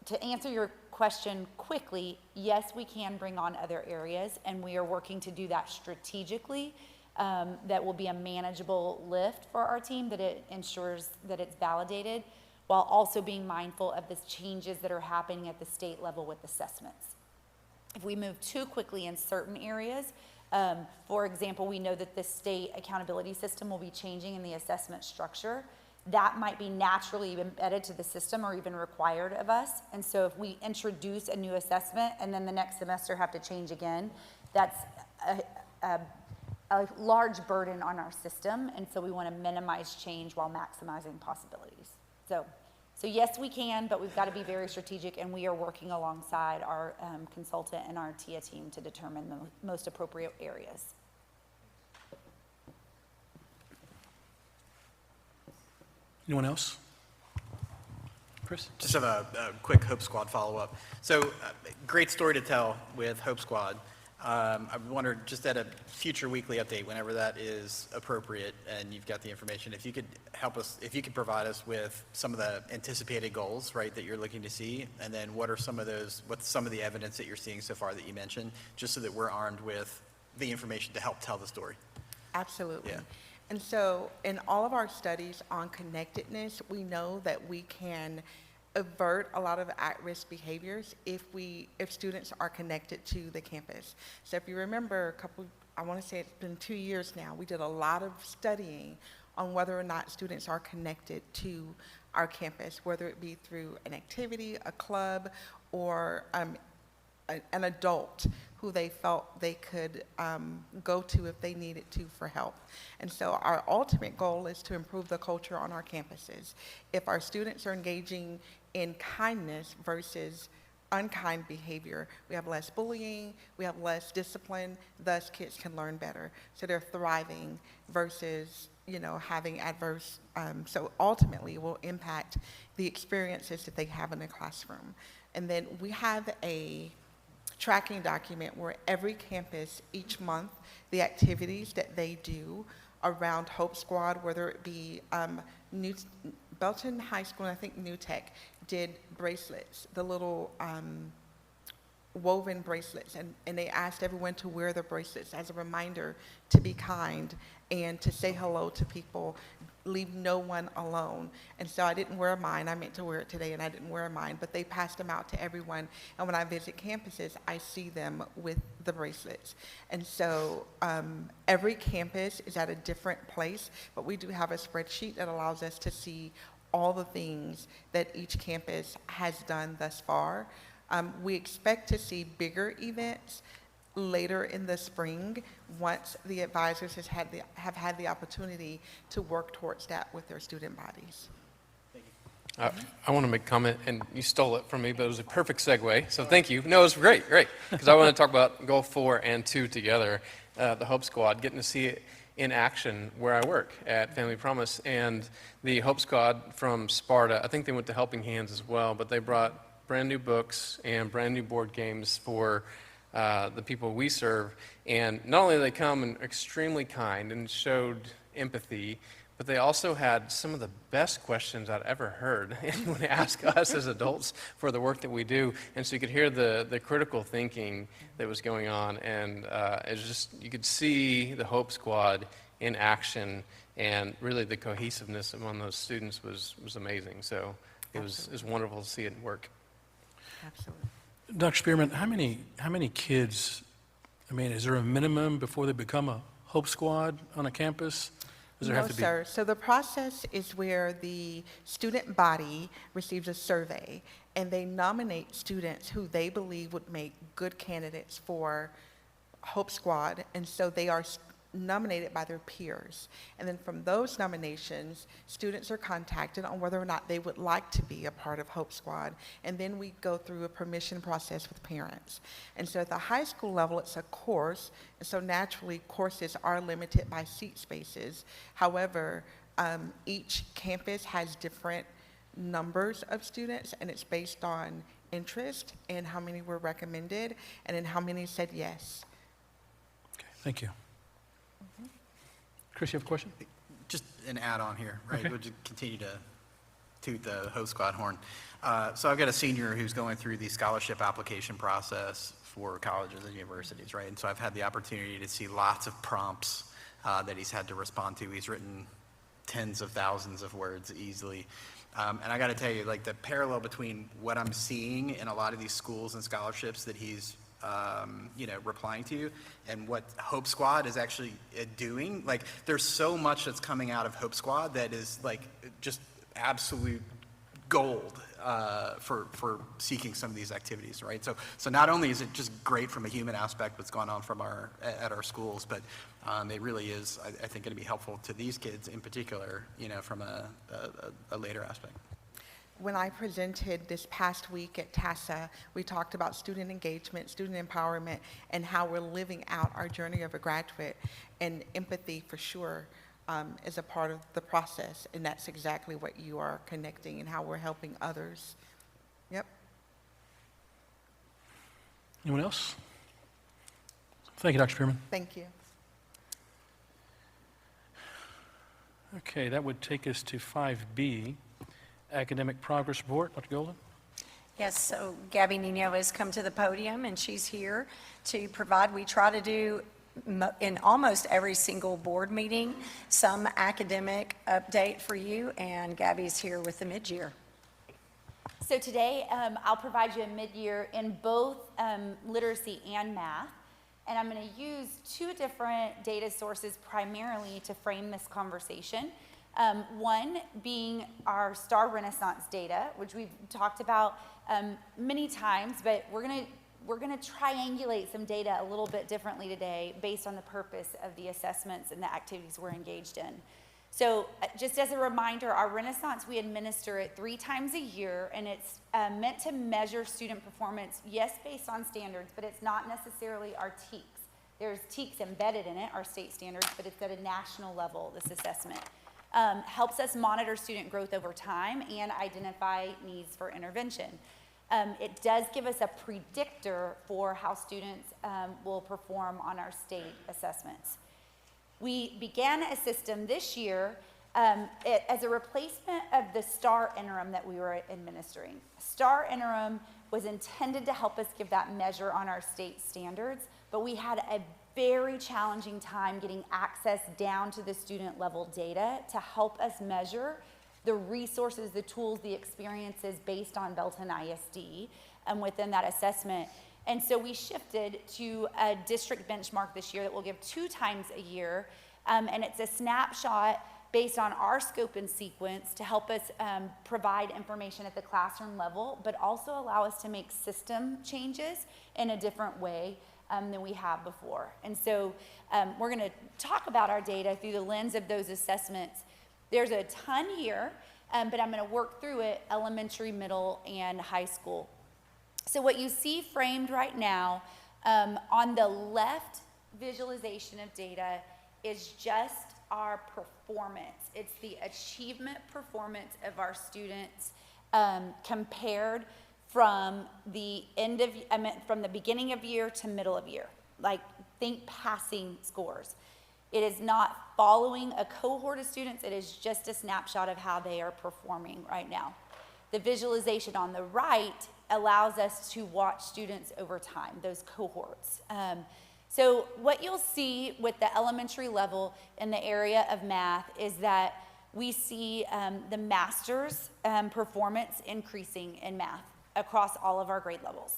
Speaker 3: to answer your question quickly, yes, we can bring on other areas, and we are working to do that strategically. That will be a manageable lift for our team, that it ensures that it's validated, while also being mindful of the changes that are happening at the state level with assessments. If we move too quickly in certain areas, for example, we know that the state accountability system will be changing in the assessment structure. That might be naturally embedded to the system or even required of us. And so if we introduce a new assessment and then the next semester have to change again, that's a large burden on our system. And so we want to minimize change while maximizing possibilities. So yes, we can, but we've got to be very strategic, and we are working alongside our consultant and our TIA team to determine the most appropriate areas.
Speaker 2: Anyone else? Chris?
Speaker 6: Just have a quick Hope Squad follow-up. So, great story to tell with Hope Squad. I wondered, just at a future weekly update, whenever that is appropriate and you've got the information, if you could help us, if you could provide us with some of the anticipated goals, right, that you're looking to see, and then what's some of the evidence that you're seeing so far that you mentioned, just so that we're armed with the information to help tell the story.
Speaker 5: Absolutely.
Speaker 6: Yeah.
Speaker 5: And so in all of our studies on connectedness, we know that we can avert a lot of at-risk behaviors if students are connected to the campus. So if you remember I want to say it's been 2 years now, we did a lot of studying on whether or not students are connected to our campus, whether it be through an activity, a club, or an adult who they felt they could go to if they needed to for help. And so our ultimate goal is to improve the culture on our campuses. If our students are engaging in kindness versus unkind behavior, we have less bullying, we have less discipline, thus kids can learn better. So they're thriving versus having adverse, so ultimately it will impact the experiences that they have in the classroom. And then we have a tracking document where every campus each month, the activities that they do around Hope Squad, whether it be Belton High School, and I think New Tech, did bracelets, the little woven bracelets, and they asked everyone to wear the bracelets as a reminder to be kind and to say hello to people, leave no one alone. And so I didn't wear mine. I meant to wear it today, and I didn't wear mine, but they passed them out to everyone. And when I visit campuses, I see them with the bracelets. And so every campus is at a different place, but we do have a spreadsheet that allows us to see all the things that each campus has done thus far. We expect to see bigger events later in the spring once the advisors have had the opportunity to work towards that with their student bodies.
Speaker 20: I want to make a comment, and you stole it from me, but it was a perfect segue, so thank you. No, it was great, because I want to talk about Goal 4 and 2 together, the Hope Squad, getting to see it in action where I work at Family Promise. And the Hope Squad from Sparta, I think they went to Helping Hands as well, but they brought brand new books and brand new board games for the people we serve. And not only did they come and extremely kind and showed empathy, but they also had some of the best questions I'd ever heard anyone ask us as adults for the work that we do. And so you could hear the critical thinking that was going on. And it's just, you could see the Hope Squad in action, and really the cohesiveness among those students was amazing. So it was wonderful to see it work.
Speaker 5: Absolutely.
Speaker 2: Dr. Spearman, how many kids, is there a minimum before they become a Hope Squad on a campus? Does there
Speaker 5: No,
Speaker 2: have to be?
Speaker 5: sir. So the process is where the student body receives a survey, and they nominate students who they believe would make good candidates for Hope Squad, and so they are nominated by their peers. And then from those nominations, students are contacted on whether or not they would like to be a part of Hope Squad. And then we go through a permission process with parents. And so at the high school level, it's a course. And so naturally, courses are limited by seat spaces. However, each campus has different numbers of students, and it's based on interest and how many were recommended, and then how many said yes.
Speaker 2: Okay, thank you. Chris, you have a question?
Speaker 6: Just an add-on here, right?
Speaker 2: Okay.
Speaker 6: We'll just continue to toot the Hope Squad horn. So I've got a senior who's going through the scholarship application process for colleges and universities, right? And so I've had the opportunity to see lots of prompts that he's had to respond to. He's written tens of thousands of words easily. And I got to tell you, like, the parallel between what I'm seeing in a lot of these schools and scholarships that he's replying to, and what Hope Squad is actually doing. Like, there's so much that's coming out of Hope Squad that is like just absolute gold for seeking some of these activities, right? So not only is it just great from a human aspect what's going on from at our schools, but it really is, I think, going to be helpful to these kids in particular, from a later aspect.
Speaker 5: When I presented this past week at TASA, we talked about student engagement, student empowerment, and how we're living out our journey of a graduate, and empathy for sure. is a part of the process, and that's exactly what you are connecting and how we're helping others. Yep.
Speaker 2: Anyone else? Thank you, Dr. Spearman.
Speaker 5: Thank you.
Speaker 2: Okay, that would take us to 5B, Academic Progress Report. Dr. Golden?
Speaker 7: Yes, so Gabby Nino has come to the podium, and she's here to provide, we try to do in almost every single board meeting, some academic update for you, and Gabby's here with the mid-year.
Speaker 3: So today, I'll provide you a mid-year in both literacy and math, and I'm going to use two different data sources primarily to frame this conversation. One being our Star Renaissance data, which we've talked about many times, but we're going to triangulate some data a little bit differently today based on the purpose of the assessments and the activities we're engaged in. So just as a reminder, our Renaissance, we administer it 3 times a year, and it's meant to measure student performance, yes, based on standards, but it's not necessarily our TEKS. There's TEKS embedded in it, our state standards, but it's at a national level, this assessment. Helps us monitor student growth over time and identify needs for intervention. It does give us a predictor for how students will perform on our state assessments. We began a system this year as a replacement of the STAR interim that we were administering. STAR interim was intended to help us give that measure on our state standards, but we had a very challenging time getting access down to the student level data to help us measure the resources, the tools, the experiences based on Belton ISD within that assessment. And so we shifted to a district benchmark this year that we'll give 2 times a year, and it's a snapshot based on our scope and sequence to help us provide information at the classroom level, but also allow us to make system changes in a different way than we have before. And so we're going to talk about our data through the lens of those assessments. There's a ton here, but I'm going to work through it elementary, middle, and high school. So what you see framed right now on the left visualization of data is just our performance. It's the achievement performance of our students compared from the from the beginning of year to middle of year. Like, think passing scores. It is not following a cohort of students. It is just a snapshot of how they are performing right now. The visualization on the right allows us to watch students over time, those cohorts. So what you'll see with the elementary level in the area of math is that we see the master's performance increasing in math across all of our grade levels.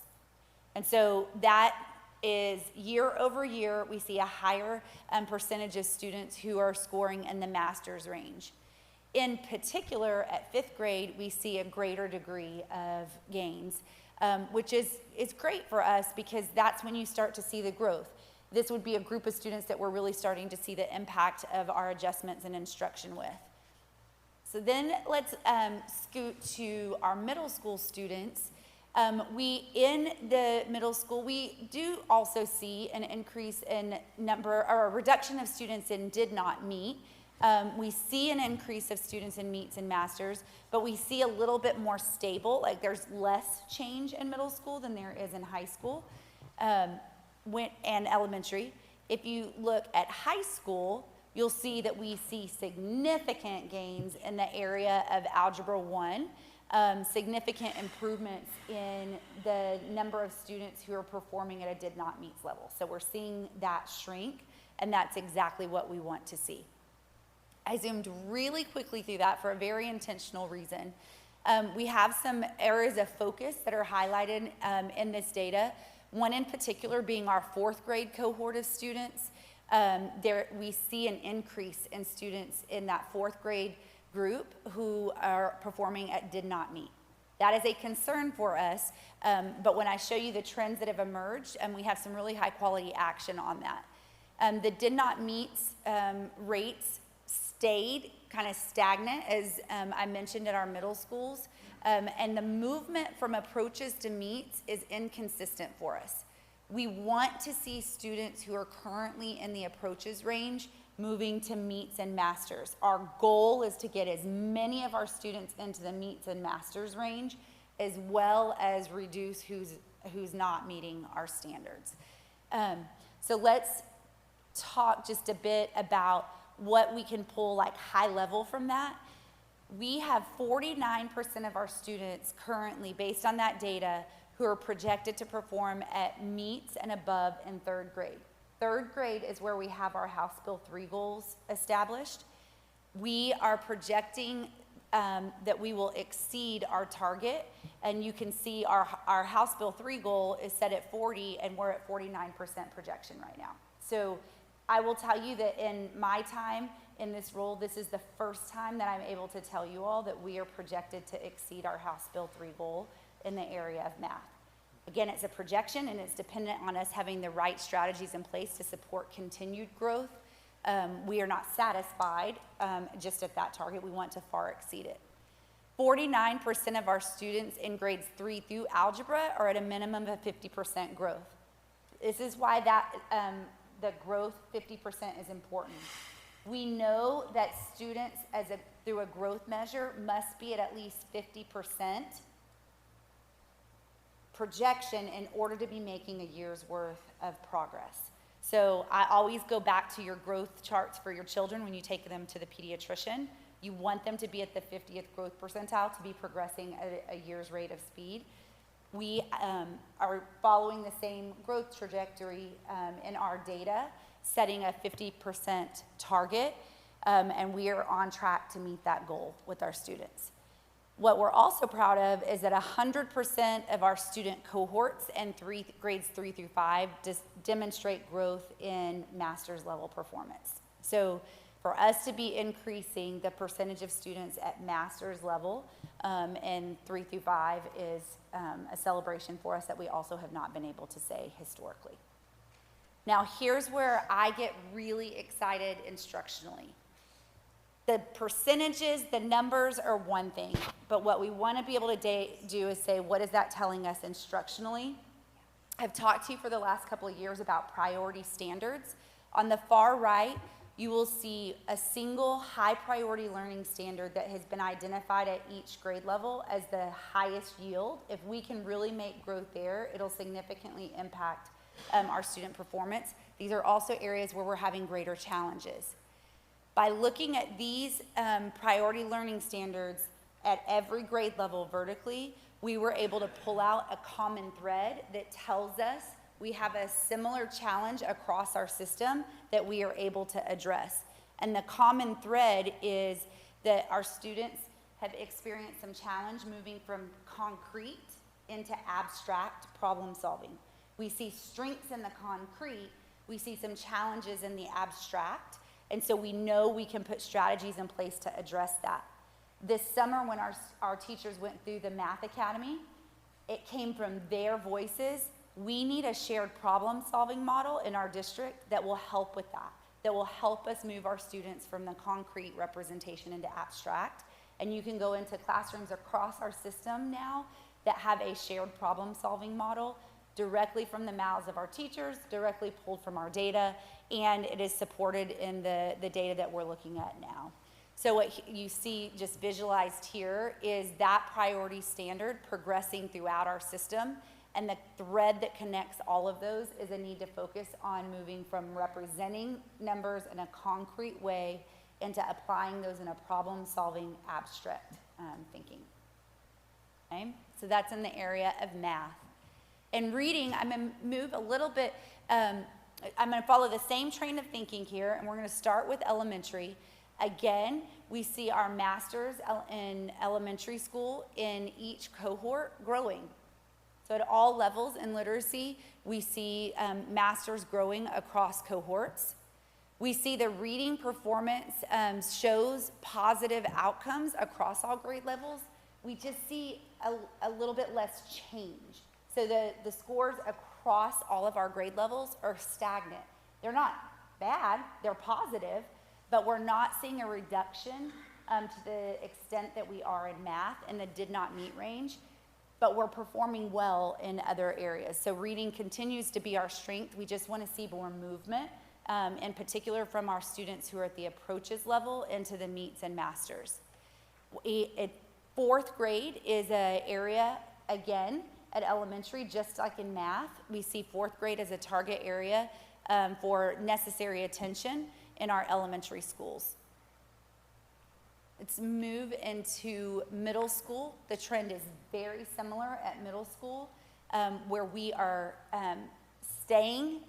Speaker 3: And so that is year over year, we see a higher percentage of students who are scoring in the master's range. In particular, at 5th grade, we see a greater degree of gains, which is great for us because that's when you start to see the growth. This would be a group of students that we're really starting to see the impact of our adjustments in instruction with. So then let's scoot to our middle school students. In the middle school, we do also see an increase in number, or a reduction of students in did not meet. We see an increase of students in meets and masters, but we see a little bit more stable, like there's less change in middle school than there is in high school and elementary. If you look at high school, you'll see that we see significant gains in the area of Algebra 1, significant improvements in the number of students who are performing at a did not meets level. So we're seeing that shrink, and that's exactly what we want to see. I zoomed really quickly through that for a very intentional reason. We have some areas of focus that are highlighted in this data, one in particular being our 4th grade cohort of students. We see an increase in students in that 4th grade group who are performing at did not meet. That is a concern for us, but when I show you the trends that have emerged, we have some really high quality action on that. The did not meets rates stayed kind of stagnant, as I mentioned at our middle schools, and the movement from approaches to meets is inconsistent for us. We want to see students who are currently in the approaches range moving to meets and masters. Our goal is to get as many of our students into the meets and masters range, as well as reduce who's not meeting our standards. So let's talk just a bit about what we can pull like high level from that. We have 49% of our students currently, based on that data, who are projected to perform at meets and above in third grade. Third grade is where we have our House Bill 3 goals established. We are projecting that we will exceed our target, and you can see our House Bill 3 goal is set at 40, and we're at 49% projection right now. So I will tell you that in my time in this role, this is the first time that I'm able to tell you all that we are projected to exceed our House Bill 3 goal in the area of math. Again, it's a projection, and it's dependent on us having the right strategies in place to support continued growth. We are not satisfied just at that target. We want to far exceed it. 49% of our students in grades 3 through algebra are at a minimum of 50% growth. This is why the growth 50% is important. We know that students through a growth measure must be at least 50% projection in order to be making a year's worth of progress. So I always go back to your growth charts for your children when you take them to the pediatrician. You want them to be at the 50th growth percentile to be progressing at a year's rate of speed. We are following the same growth trajectory in our data, setting a 50% target, and we are on track to meet that goal with our students. What we're also proud of is that 100% of our student cohorts in grades 3 through 5 demonstrate growth in master's level performance. So for us to be increasing the percentage of students at master's level in 3 through 5 is a celebration for us that we also have not been able to say historically. Now here's where I get really excited instructionally. The percentages, the numbers are one thing, but what we want to be able to do is say, what is that telling us instructionally? I've talked to you for the last couple of years about priority standards. On the far right, you will see a single high priority learning standard that has been identified at each grade level as the highest yield. If we can really make growth there, it'll significantly impact our student performance. These are also areas where we're having greater challenges. By looking at these priority learning standards at every grade level vertically, we were able to pull out a common thread that tells us we have a similar challenge across our system that we are able to address. And the common thread is that our students have experienced some challenge moving from concrete into abstract problem solving. We see strengths in the concrete, we see some challenges in the abstract, and so we know we can put strategies in place to address that. This summer when our teachers went through the Math Academy, it came from their voices. We need a shared problem solving model in our district that will help with that will help us move our students from the concrete representation into abstract. And you can go into classrooms across our system now that have a shared problem solving model directly from the mouths of our teachers, directly pulled from our data, and it is supported in the data that we're looking at now. So what you see just visualized here is that priority standard progressing throughout our system, and the thread that connects all of those is a need to focus on moving from representing numbers in a concrete way into applying those in a problem-solving abstract thinking. Okay? So that's in the area of math. In reading, I'm going to move a little bit, I'm going to follow the same train of thinking here, and we're going to start with elementary. Again, we see our masters in elementary school in each cohort growing. So at all levels in literacy, we see masters growing across cohorts. We see the reading performance shows positive outcomes across all grade levels. We just see a little bit less change. So the scores across all of our grade levels are stagnant. They're not bad, they're positive, but we're not seeing a reduction to the extent that we are in math in the did not meet range, but we're performing well in other areas. So reading continues to be our strength. We just want to see more movement in particular from our students who are at the approaches level into the meets and masters. Fourth grade is an area, again, at elementary, just like in math. We see fourth grade as a target area for necessary attention in our elementary schools. Let's move into middle school. The trend is very similar at middle school, where we are staying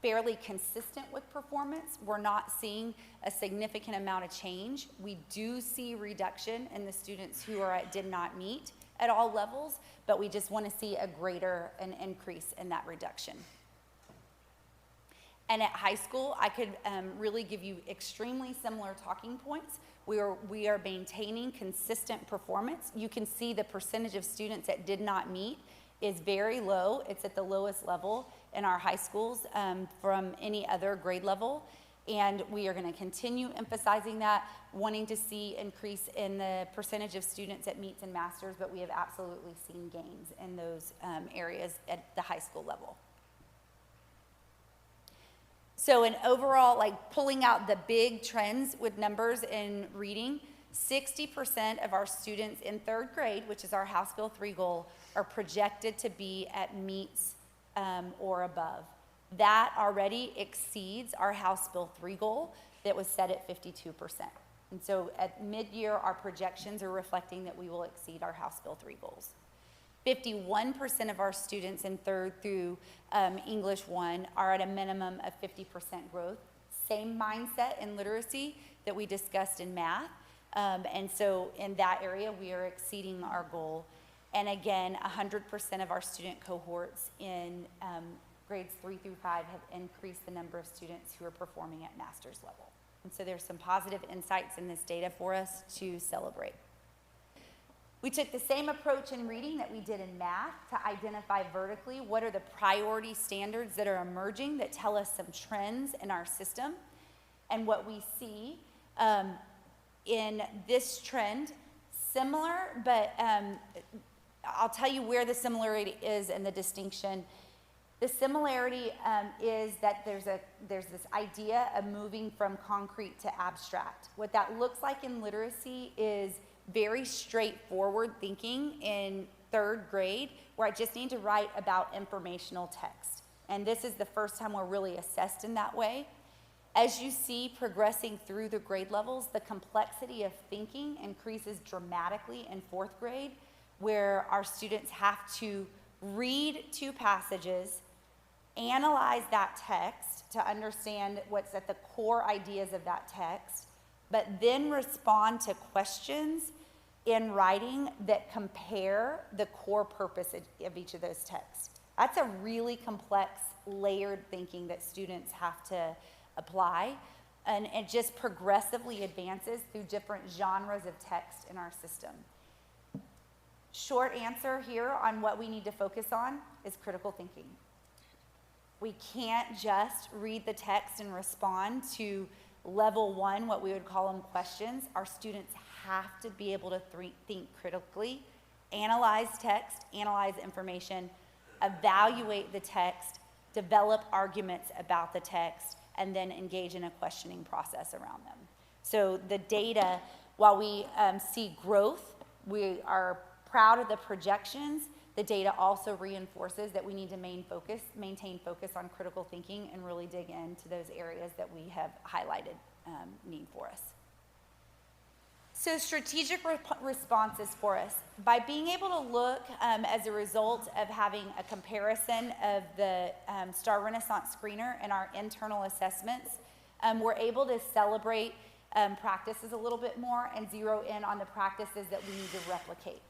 Speaker 3: fairly consistent with performance. We're not seeing a significant amount of change. We do see reduction in the students who are at did not meet at all levels, but we just want to see an increase in that reduction. And at high school, I could really give you extremely similar talking points. We are maintaining consistent performance. You can see the percentage of students that did not meet is very low. It's at the lowest level in our high schools from any other grade level. And we are going to continue emphasizing that, wanting to see increase in the percentage of students at meets and masters, but we have absolutely seen gains in those areas at the high school level. So in overall, like pulling out the big trends with numbers in reading, 60% of our students in third grade, which is our House Bill 3 goal, are projected to be at meets or above. That already exceeds our House Bill 3 goal that was set at 52%. And so at mid-year, our projections are reflecting that we will exceed our House Bill 3 goals. 51% of our students in third through English 1 are at a minimum of 50% growth. Same mindset in literacy that we discussed in math. And so in that area, we are exceeding our goal. And again, 100% of our student cohorts in grades 3 through 5 have increased the number of students who are performing at master's level. And so there's some positive insights in this data for us to celebrate. We took the same approach in reading that we did in math to identify vertically what are the priority standards that are emerging that tell us some trends in our system. And what we see in this trend, similar, but I'll tell you where the similarity is and the distinction. The similarity is that there's this idea of moving from concrete to abstract. What that looks like in literacy is very straightforward thinking in third grade, where I just need to write about informational text. And this is the first time we're really assessed in that way. As you see progressing through the grade levels, the complexity of thinking increases dramatically in fourth grade, where our students have to read 2 passages, analyze that text to understand what's at the core ideas of that text, but then respond to questions in writing that compare the core purpose of each of those texts. That's a really complex, layered thinking that students have to apply, and it just progressively advances through different genres of text in our system. Short answer here on what we need to focus on is critical thinking. We can't just read the text and respond to level 1, what we would call them questions. Our students have to be able to think critically, analyze text, analyze information, evaluate the text, develop arguments about the text, and then engage in a questioning process around them. So the data, while we see growth, we are proud of the projections. The data also reinforces that we need to maintain focus on critical thinking and really dig into those areas that we have highlighted need for us. So strategic responses for us. By being able to look as a result of having a comparison of the Star Renaissance Screener and our internal assessments, we're able to celebrate practices a little bit more and zero in on the practices that we need to replicate.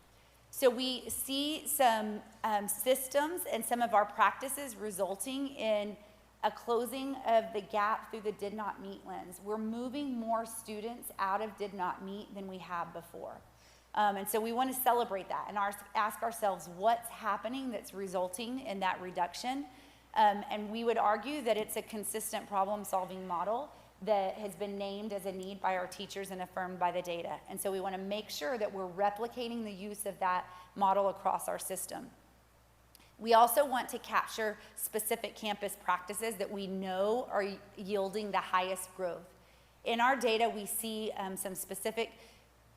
Speaker 3: So we see some systems and some of our practices resulting in a closing of the gap through the did not meet lens. We're moving more students out of did not meet than we have before. And so we want to celebrate that and ask ourselves what's happening that's resulting in that reduction. And we would argue that it's a consistent problem-solving model that has been named as a need by our teachers and affirmed by the data. And so we want to make sure that we're replicating the use of that model across our system. We also want to capture specific campus practices that we know are yielding the highest growth. In our data, we see some specific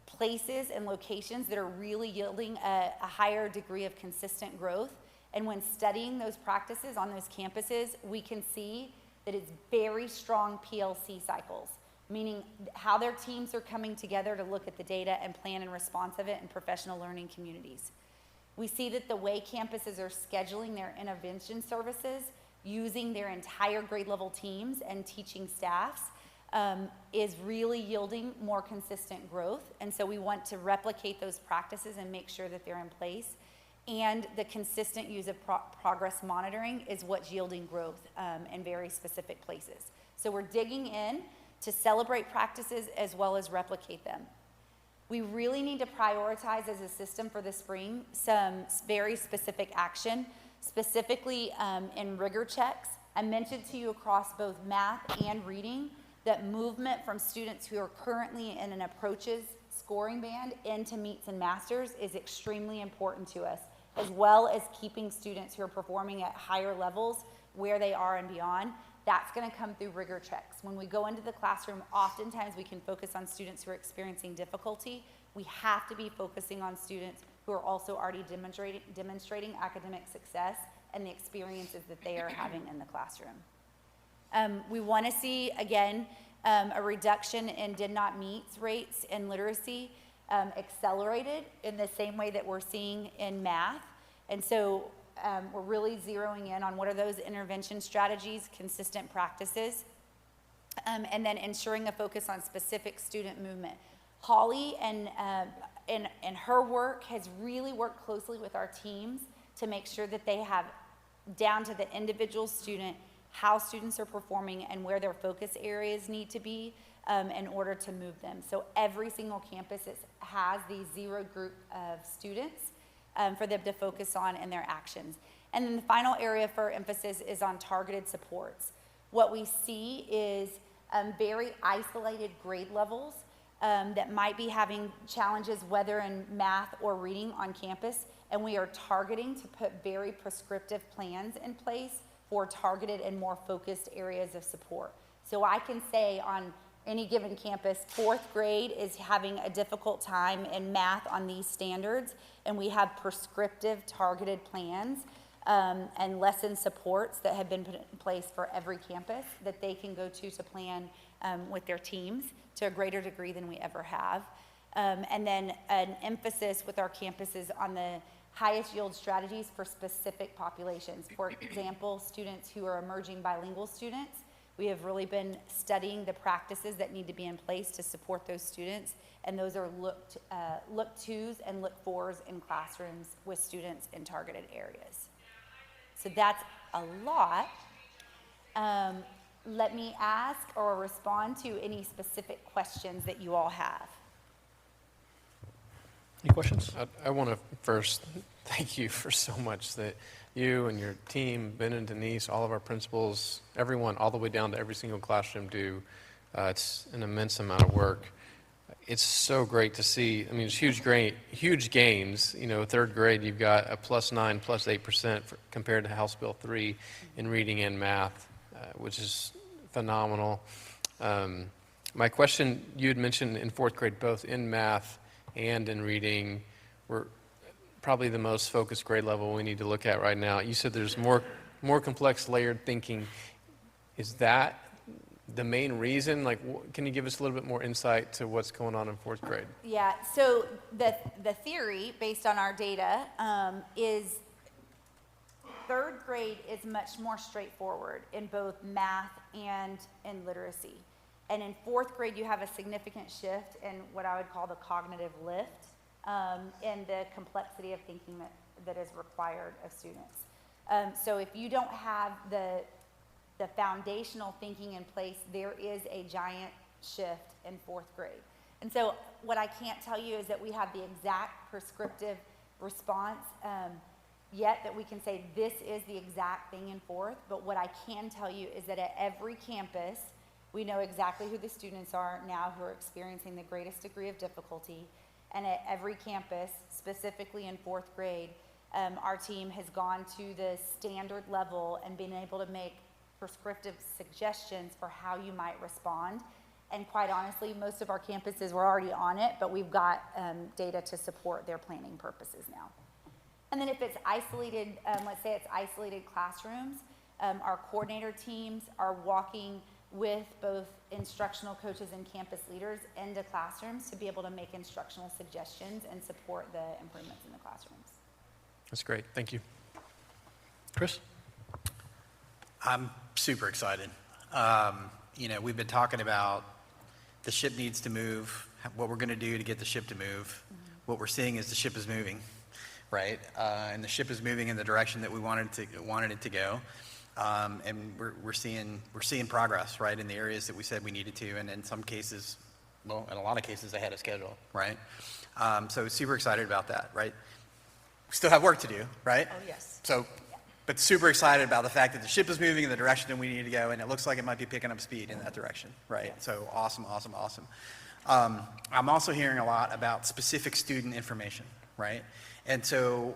Speaker 3: places and locations that are really yielding a higher degree of consistent growth. And when studying those practices on those campuses, we can see that it's very strong PLC cycles, meaning how their teams are coming together to look at the data and plan in response of it in professional learning communities. We see that the way campuses are scheduling their intervention services, using their entire grade level teams and teaching staffs, is really yielding more consistent growth. And so we want to replicate those practices and make sure that they're in place. And the consistent use of progress monitoring is what's yielding growth in very specific places. So we're digging in to celebrate practices as well as replicate them. We really need to prioritize as a system for the spring some very specific action, specifically in rigor checks. I mentioned to you across both math and reading that movement from students who are currently in an approaches scoring band into meets and masters is extremely important to us, as well as keeping students who are performing at higher levels where they are and beyond. That's going to come through rigor checks. When we go into the classroom, oftentimes we can focus on students who are experiencing difficulty. We have to be focusing on students who are also already demonstrating academic success and the experiences that they are having in the classroom. We want to see, again, a reduction in did not meets rates in literacy accelerated in the same way that we're seeing in math. And so we're really zeroing in on what are those intervention strategies, consistent practices, and then ensuring a focus on specific student movement. Holly and her work has really worked closely with our teams to make sure that they have down to the individual student how students are performing and where their focus areas need to be in order to move them. So every single campus has these zero group of students for them to focus on in their actions. And then the final area for emphasis is on targeted supports. What we see is very isolated grade levels that might be having challenges, whether in math or reading on campus, and we are targeting to put very prescriptive plans in place for targeted and more focused areas of support. So I can say on any given campus, 4th grade is having a difficult time in math on these standards, and we have prescriptive targeted plans and lesson supports that have been put in place for every campus that they can go to plan with their teams to a greater degree than we ever have. And then an emphasis with our campuses on the highest yield strategies for specific populations. For example, students who are emerging bilingual students, we have really been studying the practices that need to be in place to support those students, and those are look tos and look fors in classrooms with students in targeted areas. So that's a lot. Let me ask or respond to any specific questions that you all have.
Speaker 2: Any questions?
Speaker 20: I want to first thank you for so much that you and your team, Ben and Denise, all of our principals, everyone, all the way down to every single classroom do. It's an immense amount of work. It's so great to see. I mean, it's huge gains. You know, 3rd grade, you've got a +9, +8% compared to House Bill 3 in reading and math, which is phenomenal. My question, you had mentioned in 4th grade, both in math and in reading, we're probably the most focused grade level we need to look at right now. You said there's more complex layered thinking. Is that the main reason? Like, can you give us a little bit more insight to what's going on in 4th grade?
Speaker 3: Yeah, so the theory based on our data is 3rd grade is much more straightforward in both math and in literacy. And in 4th grade, you have a significant shift in what I would call the cognitive lift in the complexity of thinking that is required of students. So if you don't have the foundational thinking in place, there is a giant shift in 4th grade. And so what I can't tell you is that we have the exact prescriptive response yet that we can say this is the exact thing in 4th, but what I can tell you is that at every campus, we know exactly who the students are now who are experiencing the greatest degree of difficulty. And at every campus, specifically in 4th grade, our team has gone to the standard level and been able to make prescriptive suggestions for how you might respond. And quite honestly, most of our campuses were already on it, but we've got data to support their planning purposes now. And then if it's isolated, let's say it's isolated classrooms, our coordinator teams are walking with both instructional coaches and campus leaders into classrooms to be able to make instructional suggestions and support the improvements in the classrooms.
Speaker 20: That's great. Thank you.
Speaker 2: Chris?
Speaker 6: I'm super excited. We've been talking about the ship needs to move, what we're going to do to get the ship to move. What we're seeing is the ship is moving, right? And the ship is moving in the direction that we wanted it to go. And we're seeing progress, right, in the areas that we said we needed to, and in some cases, well, in a lot of cases, ahead of schedule, right? So super excited about that, right? We still have work to do, right?
Speaker 3: Oh, yes.
Speaker 6: So, but super excited about the fact that the ship is moving in the direction that we need to go, and it looks like it might be picking up speed in that direction, right? So awesome. I'm also hearing a lot about specific student information, right? And so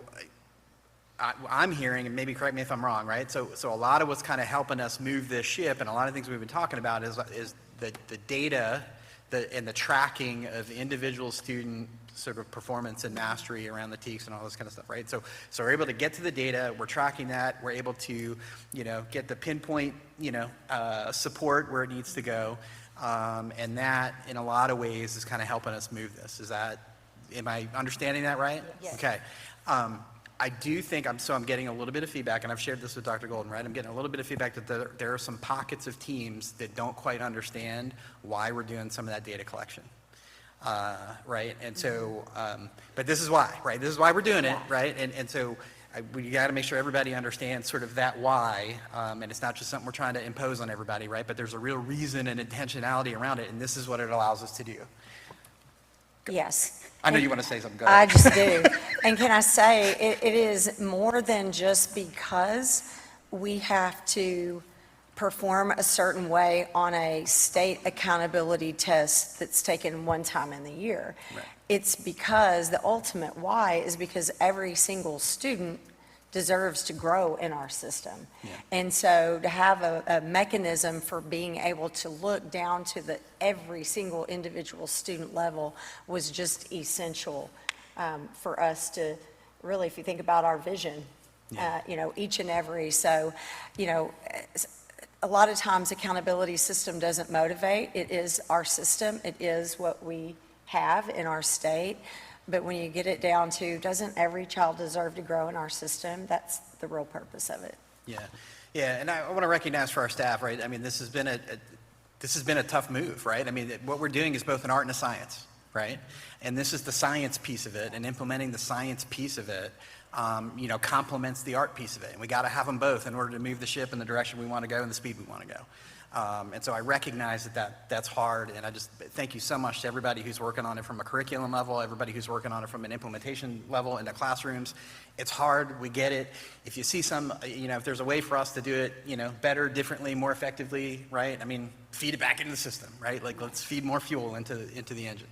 Speaker 6: I'm hearing, and maybe correct me if I'm wrong, right? So a lot of what's kind of helping us move this ship, and a lot of things we've been talking about is the data and the tracking of individual student sort of performance and mastery around the TEKS and all this kind of stuff, right? So we're able to get to the data, we're tracking that, we're able to, get the pinpoint, support where it needs to go, and that, in a lot of ways, is kind of helping us move this. Am I understanding that right?
Speaker 3: Yes.
Speaker 6: Okay. I do think I'm getting a little bit of feedback, and I've shared this with Dr. Golden, right? I'm getting a little bit of feedback that there are some pockets of teams that don't quite understand why we're doing some of that data collection, right? And so, but this is why, right? This is why we're doing it, right? And so we got to make sure everybody understands sort of that why, and it's not just something we're trying to impose on everybody, right? But there's a real reason and intentionality around it, and this is what it allows us to do.
Speaker 7: Yes.
Speaker 6: I know you want to say something. Go ahead.
Speaker 7: I just do. And can I say, it is more than just because we have to perform a certain way on a state accountability test that's taken one time in the year.
Speaker 6: Right.
Speaker 7: It's because the ultimate why is because every single student deserves to grow in our system.
Speaker 6: Yeah.
Speaker 7: And so to have a mechanism for being able to look down to the every single individual student level was just essential for us to really, if you think about our vision, each and every. So, a lot of times accountability system doesn't motivate. It is our system. It is what we have in our state. But when you get it down to, doesn't every child deserve to grow in our system? That's the real purpose of it.
Speaker 6: Yeah, and I want to recognize for our staff, right? I mean, this has been a tough move, right? I mean, what we're doing is both an art and a science, right? And this is the science piece of it, and implementing the science piece of it, complements the art piece of it. And we got to have them both in order to move the ship in the direction we want to go and the speed we want to go. And so I recognize that's hard, and I just thank you so much to everybody who's working on it from a curriculum level, everybody who's working on it from an implementation level in the classrooms. It's hard, we get it. If you see if there's a way for us to do it, better, differently, more effectively, right? I mean, feed it back into the system, right? Like, let's feed more fuel into the engine.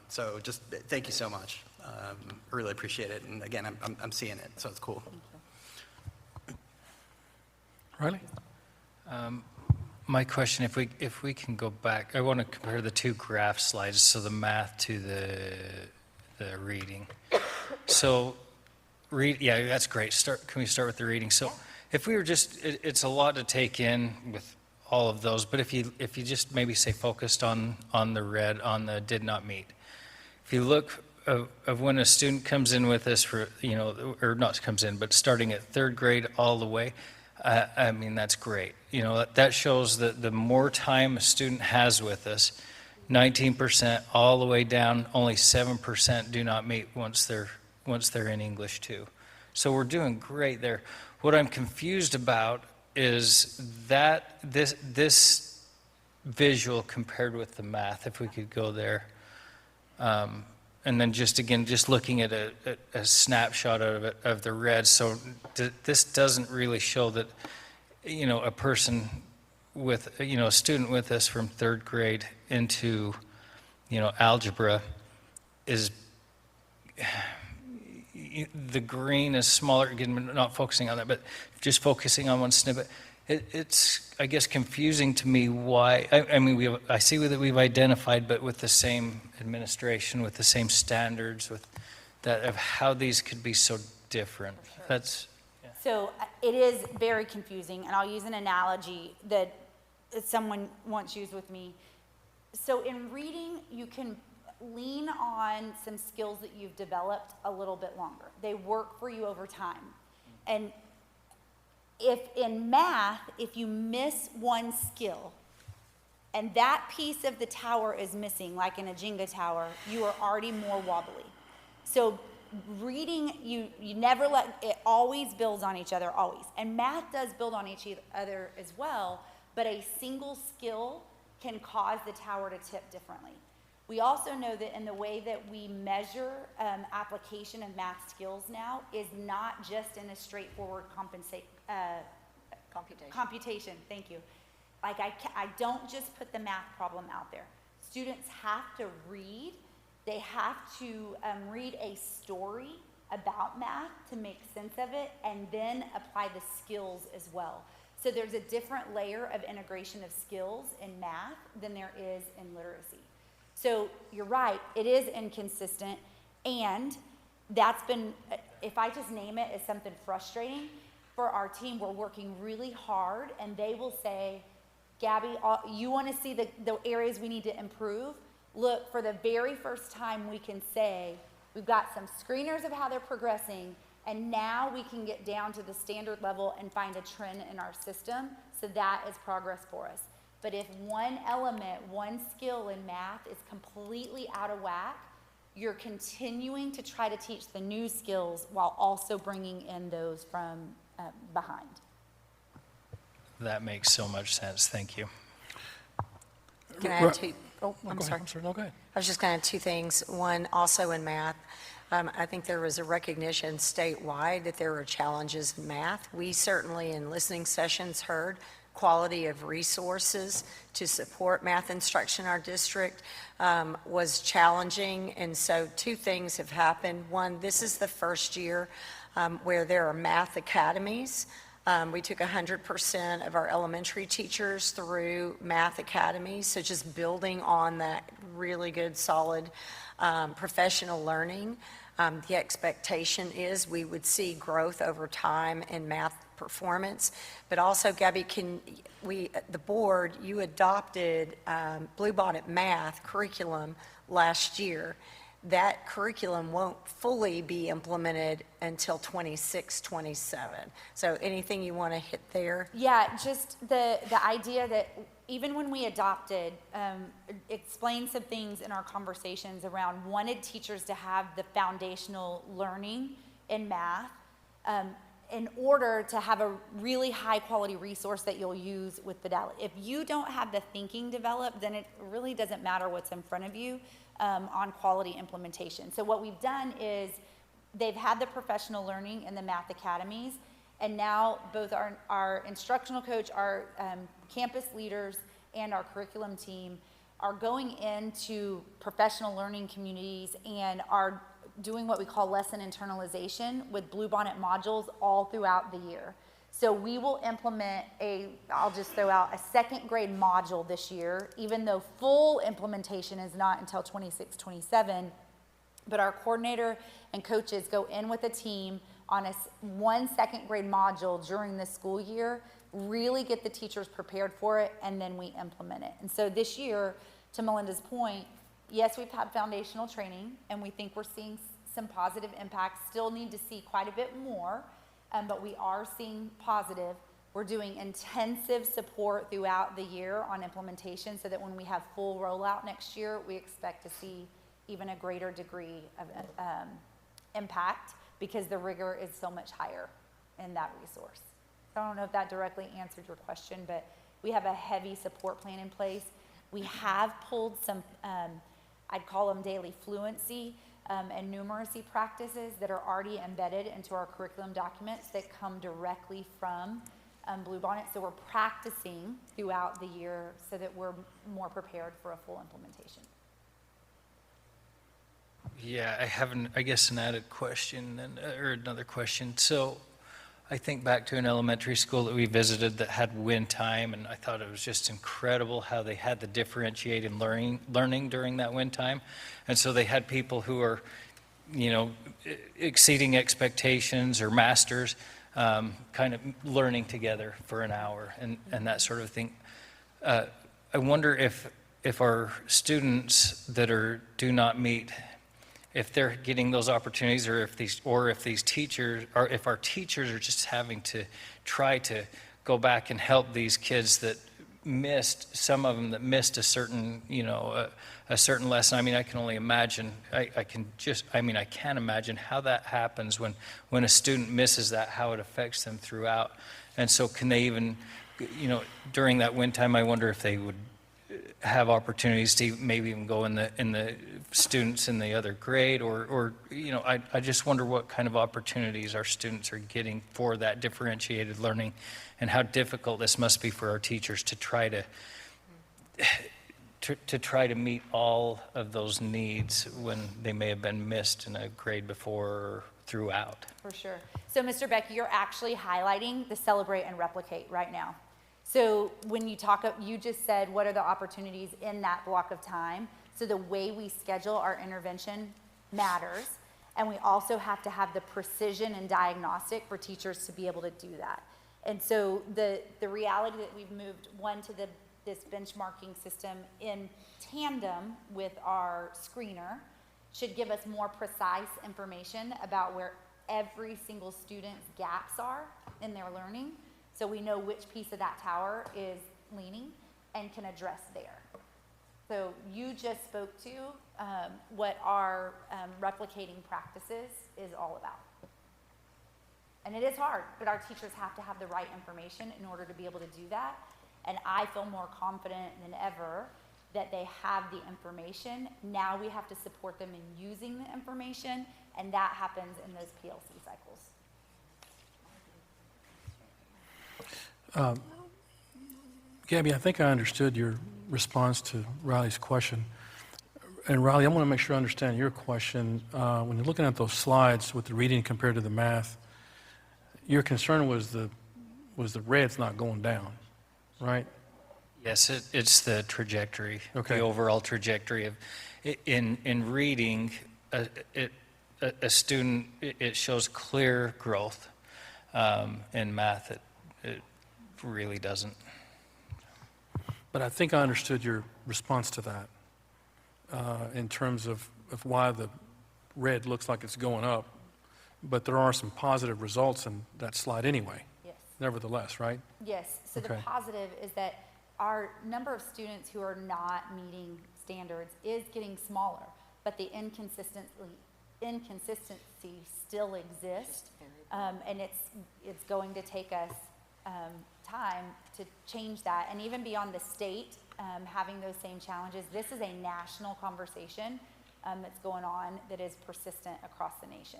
Speaker 6: So just thank you so much. I really appreciate it, and again, I'm seeing it, so it's cool.
Speaker 2: Riley?
Speaker 18: My question, if we can go back, I want to compare the two graph slides, so the math to the reading. So, that's great. Can we start with the reading? So, if we were it's a lot to take in with all of those, but if you just maybe say focused on the red, on the did not meet. If you look of when a student comes in with us for, or not comes in, but starting at third grade all the way, I mean, that's great. That shows that the more time a student has with us, 19% all the way down, only 7% do not meet once they're in English 2. So we're doing great there. What I'm confused about is that this visual compared with the math, if we could go there. And then just looking at a snapshot of the red. So this doesn't really show that, a person with, a student with us from third grade into, algebra is, the green is smaller, again, we're not focusing on that, but just focusing on one snippet. It's, I guess, confusing to me why, I mean, I see that we've identified, but with the same administration, with the same standards, with that, of how these could be so different. That's,
Speaker 3: So it is very confusing, and I'll use an analogy that someone once used with me. So in reading, you can lean on some skills that you've developed a little bit longer. They work for you over time. And if in math, if you miss one skill, and that piece of the tower is missing, like in a Jenga tower, you are already more wobbly. So reading, you never let, it always builds on each other, always. And math does build on each other as well, but a single skill can cause the tower to tip differently. We also know that in the way that we measure application of math skills now is not just in a straightforward computation. Thank you. Like I don't just put the math problem out there. Students have to read. They have to read a story about math to make sense of it, and then apply the skills as well. So there's a different layer of integration of skills in math than there is in literacy. So you're right, it is inconsistent, and that's been, if I just name it as something frustrating, for our team, we're working really hard, and they will say, Gabby, you want to see the areas we need to improve? Look, for the very first time we can say, we've got some screeners of how they're progressing, and now we can get down to the standard level and find a trend in our system, so that is progress for us. But if one element, one skill in math is completely out of whack, you're continuing to try to teach the new skills while also bringing in those from behind.
Speaker 18: that makes so much sense. Thank you.
Speaker 7: Can I add two? Oh, I'm
Speaker 2: go ahead.
Speaker 7: sorry.
Speaker 2: I'm sorry. No, go ahead.
Speaker 7: I was just going to add two things. One, also in math, I think there was a recognition statewide that there were challenges in math. We certainly in listening sessions heard quality of resources to support math instruction in our district was challenging. And so two things have happened. One, this is the first year where there are math academies. We took 100% of our elementary teachers through math academies, so just building on that really good, solid professional learning. The expectation is we would see growth over time in math performance, but also, Gabby, the board, you adopted Bluebonnet math curriculum last year. That curriculum won't fully be implemented until 26, 27. So anything you want to hit there?
Speaker 3: Yeah, just the idea that even when we adopted, explained some things in our conversations around wanted teachers to have the foundational learning in math in order to have a really high quality resource that you'll use with Fidelity. If you don't have the thinking developed, then it really doesn't matter what's in front of you on quality implementation. So what we've done is they've had the professional learning in the math academies, and now both our instructional coach, our campus leaders, and our curriculum team are going into professional learning communities and are doing what we call lesson internalization with Bluebonnet modules all throughout the year. So we will implement I'll just throw out a second grade module this year, even though full implementation is not until 26, 27, but our coordinator and coaches go in with a team on one second grade module during the school year, really get the teachers prepared for it, and then we implement it. And so this year, to Melinda's point, yes, we've had foundational training, and we think we're seeing some positive impacts. Still need to see quite a bit more, but we are seeing positive. We're doing intensive support throughout the year on implementation so that when we have full rollout next year, we expect to see even a greater degree of impact because the rigor is so much higher in that resource. So I don't know if that directly answered your question, but we have a heavy support plan in place. We have pulled some, I'd call them daily fluency and numeracy practices that are already embedded into our curriculum documents that come directly from Bluebonnet. So we're practicing throughout the year so that we're more prepared for a full implementation.
Speaker 18: Yeah, I have, I guess, an added question or another question. So I think back to an elementary school that we visited that had wind time, and I thought it was just incredible how they had the differentiated learning during that wind time. And so they had people who are, exceeding expectations or masters, kind of learning together for an hour and that sort of thing. I wonder if our students that do not meet, if they're getting those opportunities, or if these teachers, or if our teachers are just having to try to go back and help these kids that missed, some of them that missed a certain, a certain lesson. I mean, I can only imagine, I can't imagine how that happens when a student misses that, how it affects them throughout. And so can they even, during that wind time, I wonder if they would have opportunities to maybe even go in the students in the other grade, or I just wonder what kind of opportunities our students are getting for that differentiated learning, and how difficult this must be for our teachers to try to meet all of those needs when they may have been missed in a grade before or throughout.
Speaker 3: For sure. So Mr. Beck, you're actually highlighting the celebrate and replicate right now. So when you just said, what are the opportunities in that block of time? So the way we schedule our intervention matters. And we also have to have the precision and diagnostic for teachers to be able to do that. And so the reality that we've moved to this benchmarking system in tandem with our screener should give us more precise information about where every single student's gaps are in their learning. So we know which piece of that tower is leaning and can address there. So you just spoke to what our replicating practices is all about. And it is hard, but our teachers have to have the right information in order to be able to do that. And I feel more confident than ever that they have the information. Now we have to support them in using the information, and that happens in those PLC cycles.
Speaker 2: Gabby, I think I understood your response to Riley's question. And Riley, I want to make sure I understand your question. When you're looking at those slides with the reading compared to the math, your concern was the red's not going down, right?
Speaker 18: Yes, it's the trajectory,
Speaker 2: Okay.
Speaker 18: the overall trajectory of, in reading, a student, it shows clear growth. In math, it really doesn't.
Speaker 2: But I think I understood your response to that in terms of why the red looks like it's going up, but there are some positive results in that slide anyway.
Speaker 3: Yes.
Speaker 2: Nevertheless, right?
Speaker 3: Yes. So
Speaker 2: Okay.
Speaker 3: the positive is that our number of students who are not meeting standards is getting smaller, but the inconsistency still exists, and it's going to take us time to change that. And even beyond the state having those same challenges, this is a national conversation that's going on that is persistent across the nation.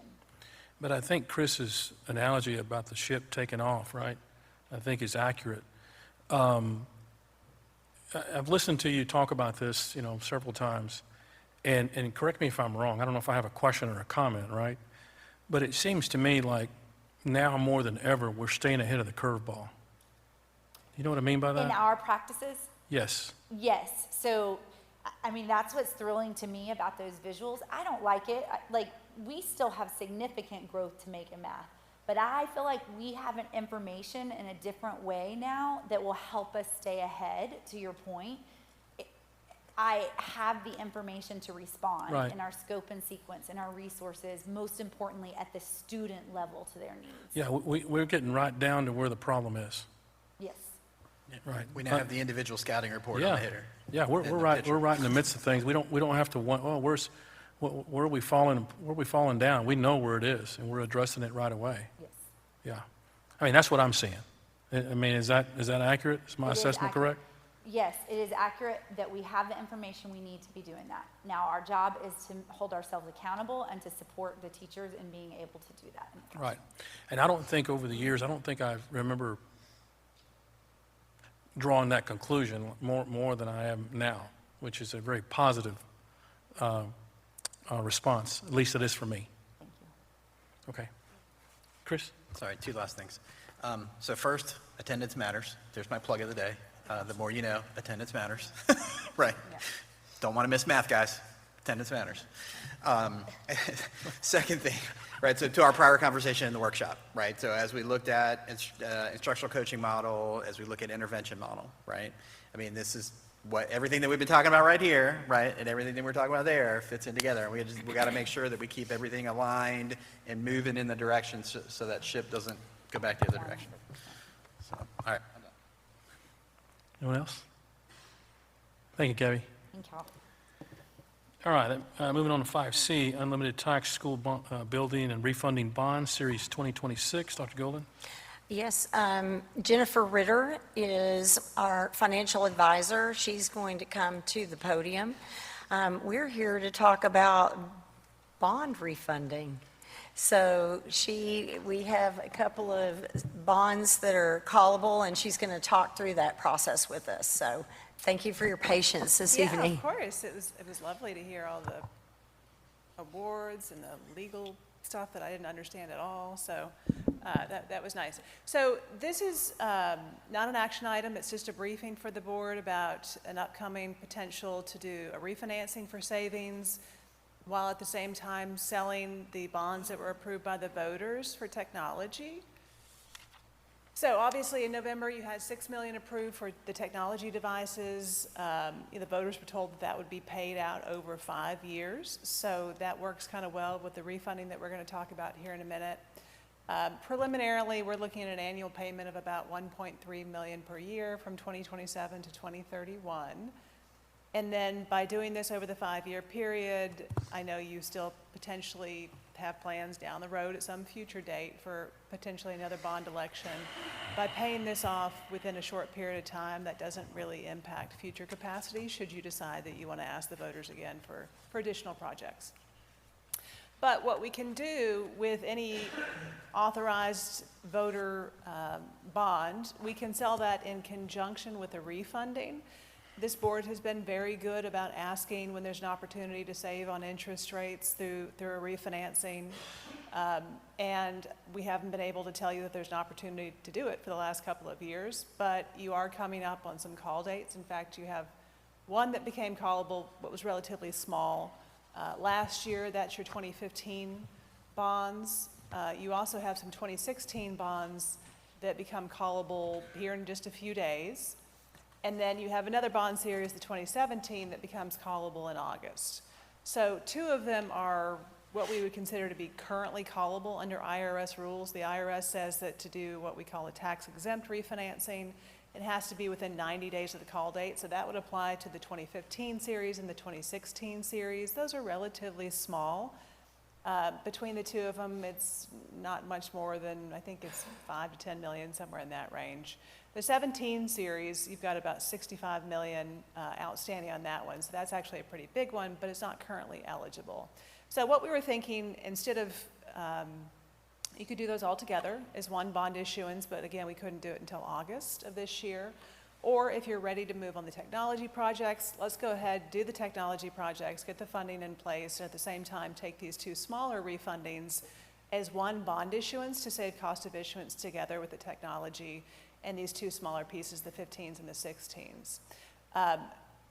Speaker 2: But I think Chris's analogy about the ship taking off, right, I think is accurate. I've listened to you talk about this, several times, and correct me if I'm wrong. I don't know if I have a question or a comment, right? But it seems to me like now more than ever, we're staying ahead of the curveball. You know what I mean by that?
Speaker 3: In our practices?
Speaker 2: Yes.
Speaker 3: Yes. So, I mean, that's what's thrilling to me about those visuals. I don't like it. We still have significant growth to make in math, but I feel like we have an information in a different way now that will help us stay ahead, to your point. I have the information to respond
Speaker 2: Right.
Speaker 3: in our scope and sequence, in our resources, most importantly at the student level to their needs.
Speaker 2: Yeah, we're getting right down to where the problem is.
Speaker 3: Yes.
Speaker 2: Right.
Speaker 6: We now have the individual scouting report on
Speaker 2: Yeah,
Speaker 6: the hitter.
Speaker 2: yeah, we're
Speaker 6: and the
Speaker 2: right.
Speaker 6: pitcher.
Speaker 2: We're right in the midst of things. We don't have to. Where are we falling? Where are we falling down? We know where it is, and we're addressing it right away.
Speaker 3: Yes.
Speaker 2: Yeah, I mean that's what I'm seeing. I mean, is that accurate? Is my
Speaker 3: It is
Speaker 2: assessment
Speaker 3: accurate.
Speaker 2: correct?
Speaker 3: Yes, it is accurate that we have the information we need to be doing that. Now, our job is to hold ourselves accountable and to support the teachers in being able to do that.
Speaker 2: Right. And I don't think over the years, I don't think I remember drawing that conclusion more than I am now, which is a very positive response. At least it is for me. Thank you. Okay. Chris?
Speaker 6: Sorry, two last things. So first, attendance matters. There's my plug of the day. The more you know, attendance matters. Right. Yeah. Don't want to miss math, guys. Attendance matters. Second thing, right, so to our prior conversation in the workshop, right, so as we looked at instructional coaching model, as we look at intervention model, right, I mean, this is what everything that we've been talking about right here, right, and everything that we're talking about there fits in together. And we got to make sure that we keep everything aligned and moving in the direction so that ship doesn't go back the other direction. So, all right. I'm done.
Speaker 2: Anyone else? Thank you, Gabby.
Speaker 3: Thank you.
Speaker 2: All right, moving on to 5C, Unlimited Tax School Building and Refunding Bonds, Series 2026. Dr. Golden?
Speaker 7: Yes, Jennifer Ritter is our financial advisor. She's going to come to the podium. We're here to talk about bond refunding. So we have a couple of bonds that are callable, and she's going to talk through that process with us. So thank you for your patience this evening.
Speaker 1: Yeah, of course. It was lovely to hear all the awards and the legal stuff that I didn't understand at all. So that was nice. So this is not an action item. It's just a briefing for the board about an upcoming potential to do a refinancing for savings, while at the same time selling the bonds that were approved by the voters for technology. So obviously in November you had $6 million approved for the technology devices. The voters were told that would be paid out over 5 years. So that works kind of well with the refunding that we're going to talk about here in a minute. Preliminarily, we're looking at an annual payment of about $1.3 million per year from 2027 to 2031. And then by doing this over the 5-year period, I know you still potentially have plans down the road at some future date for potentially another bond election. By paying this off within a short period of time, that doesn't really impact future capacity should you decide that you want to ask the voters again for additional projects. But what we can do with any authorized voter bond, we can sell that in conjunction with a refunding. This board has been very good about asking when there's an opportunity to save on interest rates through a refinancing. And we haven't been able to tell you that there's an opportunity to do it for the last couple of years, but you are coming up on some call dates. In fact, you have one that became callable, but was relatively small. Last year, that's your 2015 bonds. You also have some 2016 bonds that become callable here in just a few days. And then you have another bond series, the 2017, that becomes callable in August. So 2 of them are what we would consider to be currently callable under IRS rules. The IRS says that to do what we call a tax-exempt refinancing, it has to be within 90 days of the call date. So that would apply to the 2015 series and the 2016 series. Those are relatively small. Between the 2 of them, it's not much more than, I think it's 5 to 10 million, somewhere in that range. The 17 series, you've got about 65 million outstanding on that one. So that's actually a pretty big one, but it's not currently eligible. So what we were thinking, instead of, you could do those all together as one bond issuance, but again, we couldn't do it until August of this year. Or if you're ready to move on the technology projects, let's go ahead, do the technology projects, get the funding in place, and at the same time take these 2 smaller refundings as one bond issuance to save cost of issuance together with the technology, and these 2 smaller pieces, the 15s and the 16s.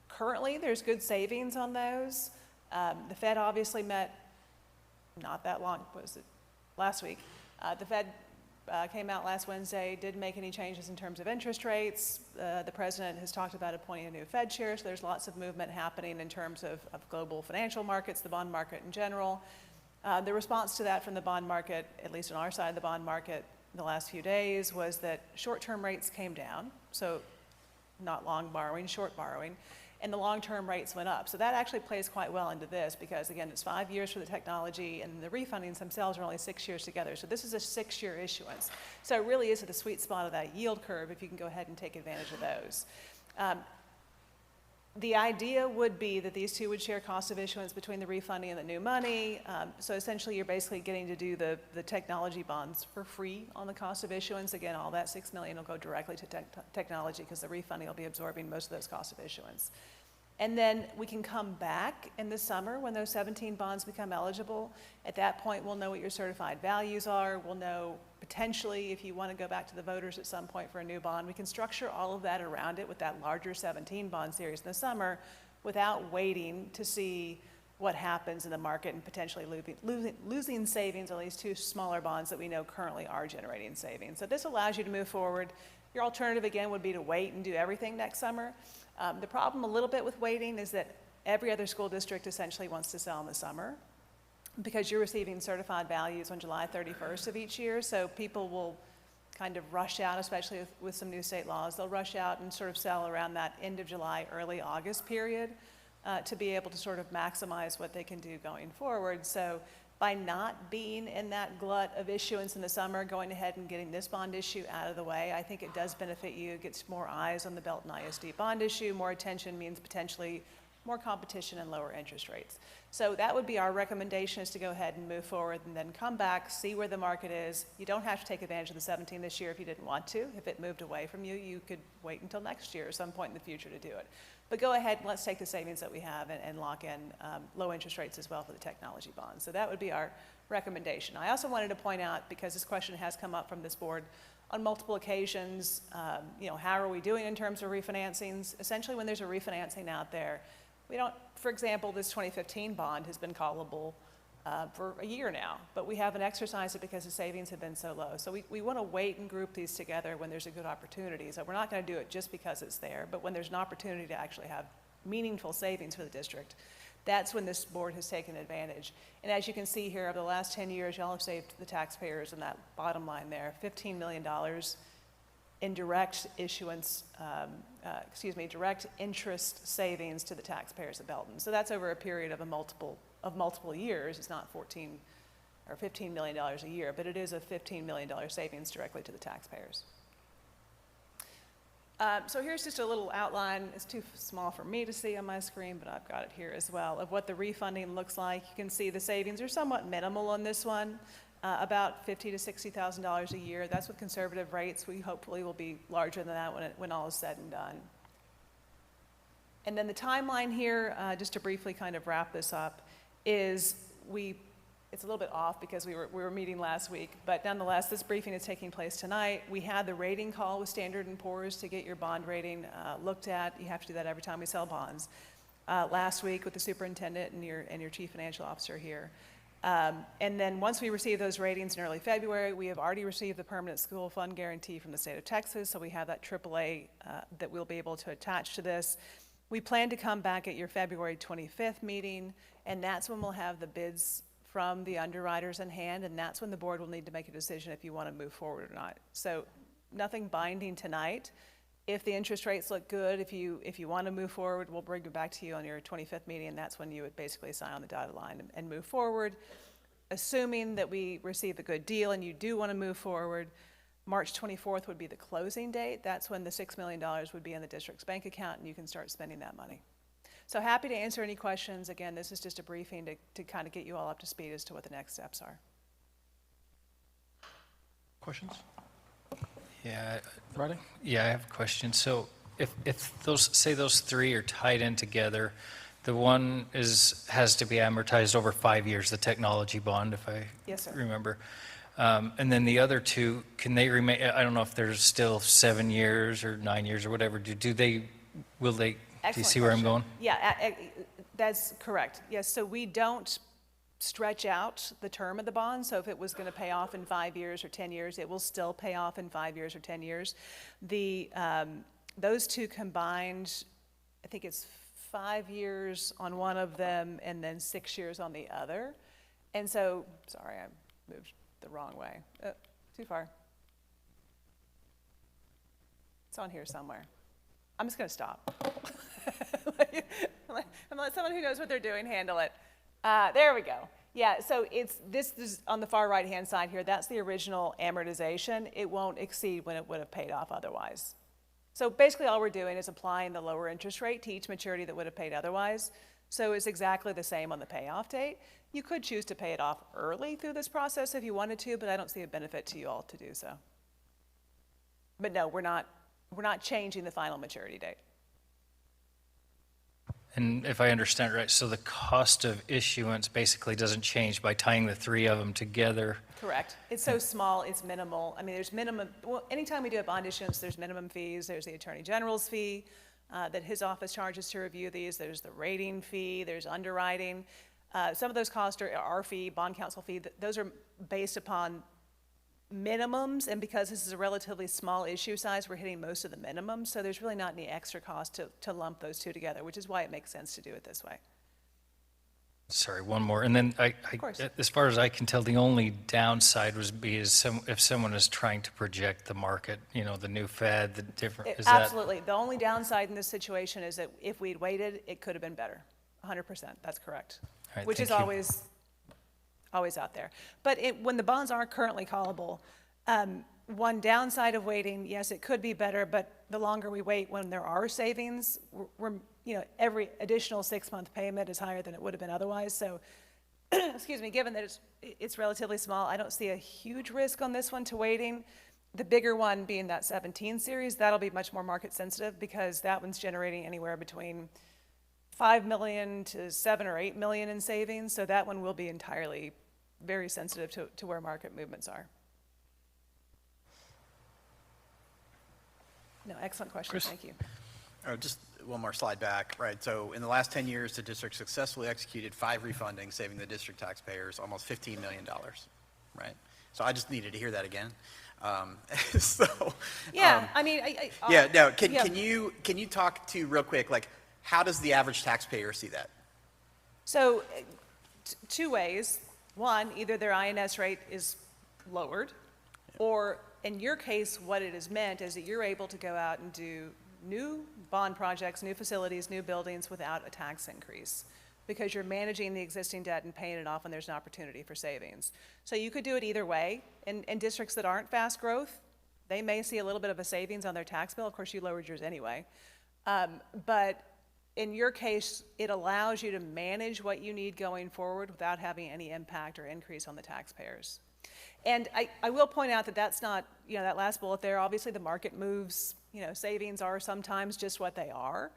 Speaker 1: Currently, there's good savings on those. The Fed obviously met not that long, was it last week? The Fed came out last Wednesday, didn't make any changes in terms of interest rates. The president has talked about appointing a new Fed chair, so there's lots of movement happening in terms of global financial markets, the bond market in general. The response to that from the bond market, at least on our side of the bond market, in the last few days was that short-term rates came down, so not long borrowing, short borrowing, and the long-term rates went up. So that actually plays quite well into this because, again, it's 5 years for the technology, and the refundings themselves are only 6 years together. So this is a 6-year issuance. So it really is at the sweet spot of that yield curve if you can go ahead and take advantage of those. The idea would be that these 2 would share cost of issuance between the refunding and the new money. So essentially, you're basically getting to do the technology bonds for free on the cost of issuance. Again, all that $6 million will go directly to technology because the refunding will be absorbing most of those costs of issuance. And then we can come back in the summer when those 17 bonds become eligible. At that point, we'll know what your certified values are. We'll know potentially if you want to go back to the voters at some point for a new bond. We can structure all of that around it with that larger 17 bond series in the summer without waiting to see what happens in the market and potentially losing savings, at least 2 smaller bonds that we know currently are generating savings. So this allows you to move forward. Your alternative, again, would be to wait and do everything next summer. The problem a little bit with waiting is that every other school district essentially wants to sell in the summer because you're receiving certified values on July 31st of each year. So people will kind of rush out, especially with some new state laws. They'll rush out and sort of sell around that end of July, early August period to be able to sort of maximize what they can do going forward. So by not being in that glut of issuance in the summer, going ahead and getting this bond issue out of the way, I think it does benefit you. It gets more eyes on the Belton ISD bond issue. More attention means potentially more competition and lower interest rates. So that would be our recommendation, is to go ahead and move forward and then come back, see where the market is. You don't have to take advantage of the 17 this year if you didn't want to. If it moved away from you, you could wait until next year or some point in the future to do it. But go ahead and let's take the savings that we have and lock in low interest rates as well for the technology bonds. So that would be our recommendation. I also wanted to point out, because this question has come up from this board on multiple occasions, how are we doing in terms of refinancings? Essentially, when there's a refinancing out there, we don't, for example, this 2015 bond has been callable for a year now, but we haven't exercised it because the savings have been so low. So we want to wait and group these together when there's a good opportunity. So we're not going to do it just because it's there, but when there's an opportunity to actually have meaningful savings for the district, that's when this board has taken advantage. And as you can see here, over the last 10 years, y'all have saved the taxpayers in that bottom line there, $15 million in direct issuance, direct interest savings to the taxpayers of Belton. So that's over a period of multiple years. It's not $14 or $15 million a year, but it is a $15 million savings directly to the taxpayers. So here's just a little outline. It's too small for me to see on my screen, but I've got it here as well, of what the refunding looks like. You can see the savings are somewhat minimal on this one, about $50,000 to $60,000 a year. That's with conservative rates. We hopefully will be larger than that when all is said and done. And then the timeline here, just to briefly kind of wrap this up, is it's a little bit off because we were meeting last week, but nonetheless, this briefing is taking place tonight. We had the rating call with Standard & Poor's to get your bond rating looked at. You have to do that every time we sell bonds. Last week with the superintendent and your chief financial officer here. And then once we receive those ratings in early February, we have already received the permanent school fund guarantee from the state of Texas, so we have that AAA that we'll be able to attach to this. We plan to come back at your February 25th meeting, and that's when we'll have the bids from the underwriters in hand, and that's when the board will need to make a decision if you want to move forward or not. So nothing binding tonight. If the interest rates look good, if you want to move forward, we'll bring it back to you on your 25th meeting, and that's when you would basically sign on the dotted line and move forward. Assuming that we receive a good deal and you do want to move forward, March 24th would be the closing date. That's when the $6 million would be in the district's bank account, and you can start spending that money. So happy to answer any questions. Again, this is just a briefing to kind of get you all up to speed as to what the next steps are.
Speaker 2: Questions?
Speaker 18: Yeah.
Speaker 2: Friday?
Speaker 18: Yeah, I have a question. So if those three are tied in together, the one has to be amortized over 5 years, the technology bond, if I remember. And then the other two, can they remain? I don't know if there's still 7 years or 9 years or whatever. Will they?
Speaker 1: Excellent
Speaker 18: Do you see where I'm going?
Speaker 1: Yeah, that's correct. Yes, so we don't stretch out the term of the bond. So if it was going to pay off in 5 years or 10 years, it will still pay off in 5 years or 10 years. Those two combined, I think it's 5 years on one of them and then 6 years on the other. And so, sorry, I moved the wrong way. Too far. It's on here somewhere. I'm just going to stop. I'm gonna let someone who knows what they're doing handle it. There we go. Yeah, so this is on the far right-hand side here. That's the original amortization. It won't exceed when it would have paid off otherwise. So basically all we're doing is applying the lower interest rate to each maturity that would have paid otherwise. So it's exactly the same on the payoff date. You could choose to pay it off early through this process if you wanted to, but I don't see a benefit to you all to do so. But no, we're not changing the final maturity date.
Speaker 18: And if I understand it right, so the cost of issuance basically doesn't change by tying the three of them together.
Speaker 1: Correct. It's so small, it's minimal. I mean, there's minimum, well, anytime we do a bond issuance, there's minimum fees. There's the Attorney General's fee that his office charges to review these. There's the rating fee, there's underwriting. Some of those costs are our fee, bond counsel fee. Those are based upon minimums, and because this is a relatively small issue size, we're hitting most of the minimums, so there's really not any extra cost to lump those two together, which is why it makes sense to do it this way.
Speaker 18: Sorry, one more. And then
Speaker 1: course.
Speaker 18: as far as I can tell, the only downside would be if someone is trying to project the market, the new Fed, the different, is that?
Speaker 1: Absolutely. The only downside in this situation is that if we'd waited, it could have been better. 100%, that's correct.
Speaker 18: All right,
Speaker 1: Which is
Speaker 18: thank you.
Speaker 1: always out there. But when the bonds are currently callable, one downside of waiting, yes, it could be better, but the longer we wait when there are savings, every additional 6-month payment is higher than it would have been otherwise. So, excuse me, given that it's relatively small, I don't see a huge risk on this one to waiting. The bigger one being that 17 series, that'll be much more market sensitive because that one's generating anywhere between 5 million to 7 or 8 million in savings. So that one will be entirely very sensitive to where market movements are. No, excellent question.
Speaker 2: Chris?
Speaker 1: Thank you.
Speaker 6: Just one more slide back, right? So in the last 10 years, the district successfully executed 5 refundings, saving the district taxpayers almost $15 million, right? So I just needed to hear that again.
Speaker 1: Yeah, I mean,
Speaker 6: Can you talk to real quick, like, how does the average taxpayer see that?
Speaker 1: So, two ways. One, either their INS rate is lowered, or in your case, what it has meant is that you're able to go out and do new bond projects, new facilities, new buildings without a tax increase because you're managing the existing debt and paying it off when there's an opportunity for savings. So you could do it either way. In districts that aren't fast growth, they may see a little bit of a savings on their tax bill. Of course, you lowered yours anyway. But in your case, it allows you to manage what you need going forward without having any impact or increase on the taxpayers. And I will point out that that's not, that last bullet there, obviously the market moves, savings are sometimes just what they are.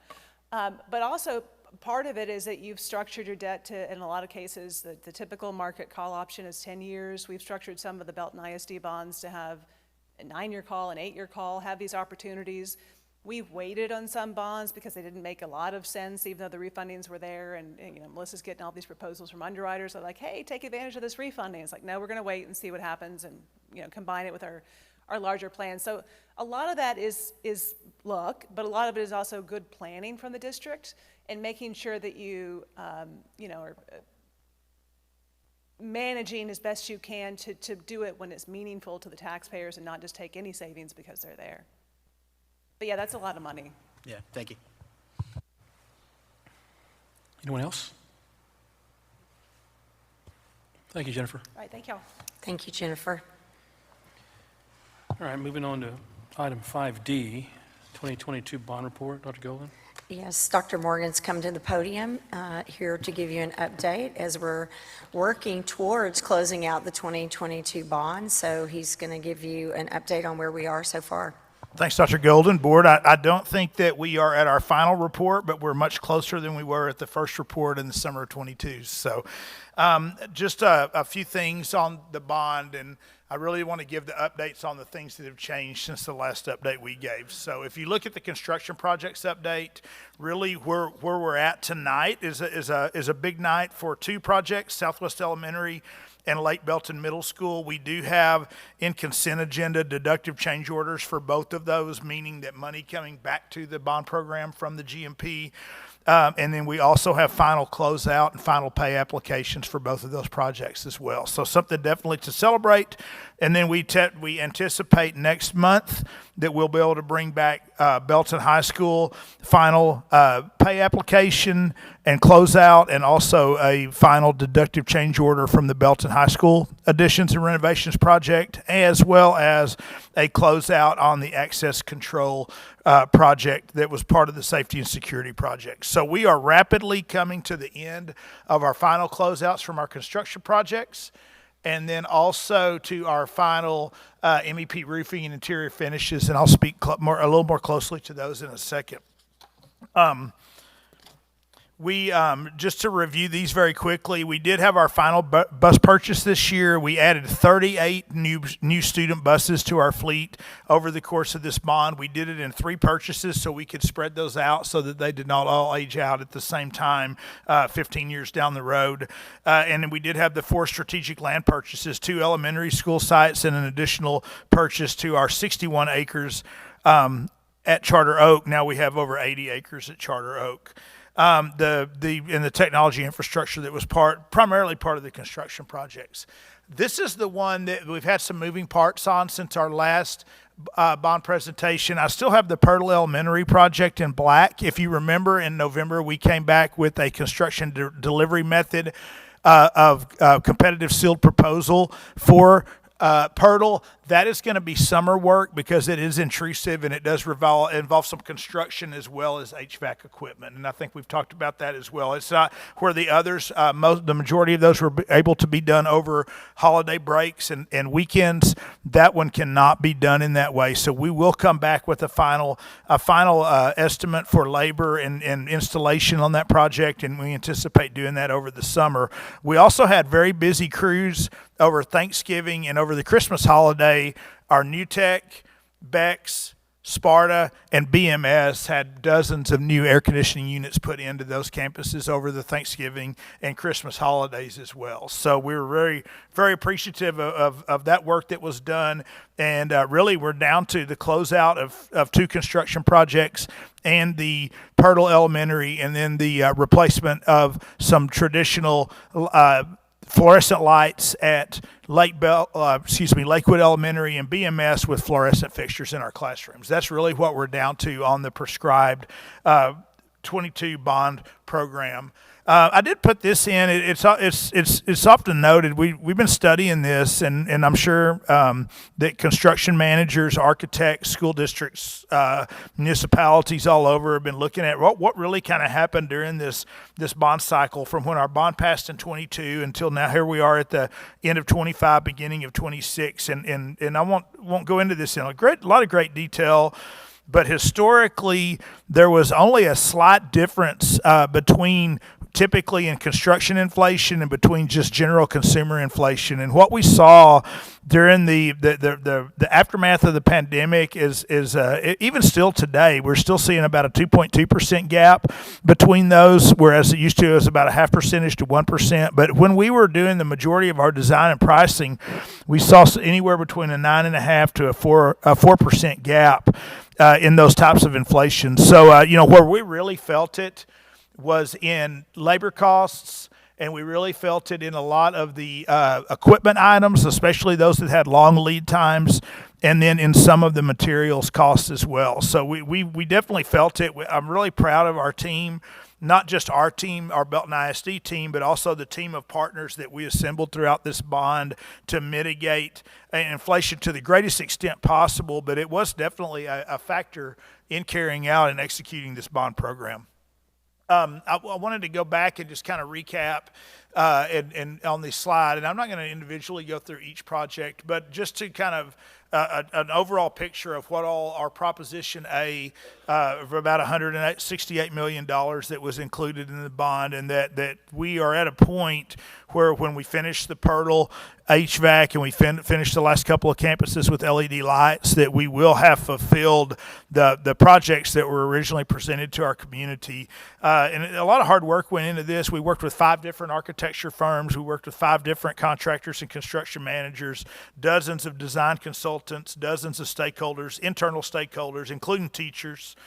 Speaker 1: But also part of it is that you've structured your debt to, in a lot of cases, the typical market call option is 10 years. We've structured some of the Belton ISD bonds to have a 9-year call, an 8-year call, have these opportunities. We've waited on some bonds because they didn't make a lot of sense, even though the refundings were there. And Melissa's getting all these proposals from underwriters. They're like, hey, take advantage of this refunding. It's like, no, we're going to wait and see what happens and combine it with our larger plan. So a lot of that is luck, but a lot of it is also good planning from the district and making sure that you are managing as best you can to do it when it's meaningful to the taxpayers and not just take any savings because they're there. But yeah, that's a lot of money.
Speaker 6: Yeah, thank you.
Speaker 2: Anyone else? Thank you, Jennifer.
Speaker 1: All right, thank y'all.
Speaker 7: Thank you, Jennifer.
Speaker 2: All right, moving on to item 5D, 2022 bond report. Dr. Golden?
Speaker 7: Yes, Dr. Morgan's come to the podium here to give you an update as we're working towards closing out the 2022 bond. So he's going to give you an update on where we are so far.
Speaker 22: Thanks, Dr. Golden. Board, I don't think that we are at our final report, but we're much closer than we were at the first report in the summer of 22. So just a few things on the bond, and I really want to give the updates on the things that have changed since the last update we gave. So if you look at the construction projects update, really where we're at tonight is a big night for 2 projects, Southwest Elementary and Lake Belton Middle School. We do have in consent agenda deductive change orders for both of those, meaning that money coming back to the bond program from the GMP. And then we also have final closeout and final pay applications for both of those projects as well. So something definitely to celebrate. And then we anticipate next month that we'll be able to bring back Belton High School final pay application and closeout, and also a final deductive change order from the Belton High School additions and renovations project, as well as a closeout on the access control project that was part of the safety and security project. So we are rapidly coming to the end of our final closeouts from our construction projects, and then also to our final MEP roofing and interior finishes, and I'll speak a little more closely to those in a second. We, just to review these very quickly, we did have our final bus purchase this year. We added 38 new student buses to our fleet over the course of this bond. We did it in 3 purchases so we could spread those out so that they did not all age out at the same time 15 years down the road. And then we did have the 4 strategic land purchases, 2 elementary school sites and an additional purchase to our 61 acres at Charter Oak. Now we have over 80 acres at Charter Oak. The technology infrastructure that was primarily part of the construction projects. This is the one that we've had some moving parts on since our last bond presentation. I still have the Pirtle Elementary project in black. If you remember, in November we came back with a construction delivery method of competitive sealed proposal for Pirtle. That is going to be summer work because it is intrusive and it does involve some construction as well as HVAC equipment. And I think we've talked about that as well. It's not where the others, the majority of those were able to be done over holiday breaks and weekends. That one cannot be done in that way. So we will come back with a final estimate for labor and installation on that project, and we anticipate doing that over the summer. We also had very busy crews over Thanksgiving and over the Christmas holiday. Our New Tech, Bex, Sparta, and BMS had dozens of new air conditioning units put into those campuses over the Thanksgiving and Christmas holidays as well. So we were very, very appreciative of that work that was done. And really, we're down to the closeout of 2 construction projects and the Pirtle Elementary, and then the replacement of some traditional fluorescent lights at Lakewood Elementary and BMS with fluorescent fixtures in our classrooms. That's really what we're down to on the prescribed 22 bond program. I did put this in. It's often noted. We've been studying this, and I'm sure that construction managers, architects, school districts, municipalities all over have been looking at what really kind of happened during this bond cycle from when our bond passed in 22 until now. Here we are at the end of 25, beginning of 26, and I won't go into this in a lot of great detail. But historically, there was only a slight difference between typically in construction inflation and between just general consumer inflation. And what we saw during the aftermath of the pandemic is even still today, we're still seeing about a 2.2% gap between those, whereas it used to was about a 0.5% to 1%. But when we were doing the majority of our design and pricing, we saw anywhere between a 9.5% to a 4% gap in those types of inflation. So, where we really felt it was in labor costs, and we really felt it in a lot of the equipment items, especially those that had long lead times, and then in some of the materials costs as well. So we definitely felt it. I'm really proud of our team, not just our team, our Belton ISD team, but also the team of partners that we assembled throughout this bond to mitigate inflation to the greatest extent possible. But it was definitely a factor in carrying out and executing this bond program. I wanted to go back and just kind of recap and on this slide, and I'm not going to individually go through each project, but just to kind of an overall picture of what all our Proposition A of about $168 million that was included in the bond, and that we are at a point where when we finish the Pirtle HVAC and we finish the last couple of campuses with LED lights, that we will have fulfilled the projects that were originally presented to our community. And a lot of hard work went into this. We worked with 5 different architecture firms. We worked with 5 different contractors and construction managers, dozens of design consultants, dozens of stakeholders, internal stakeholders, including teachers,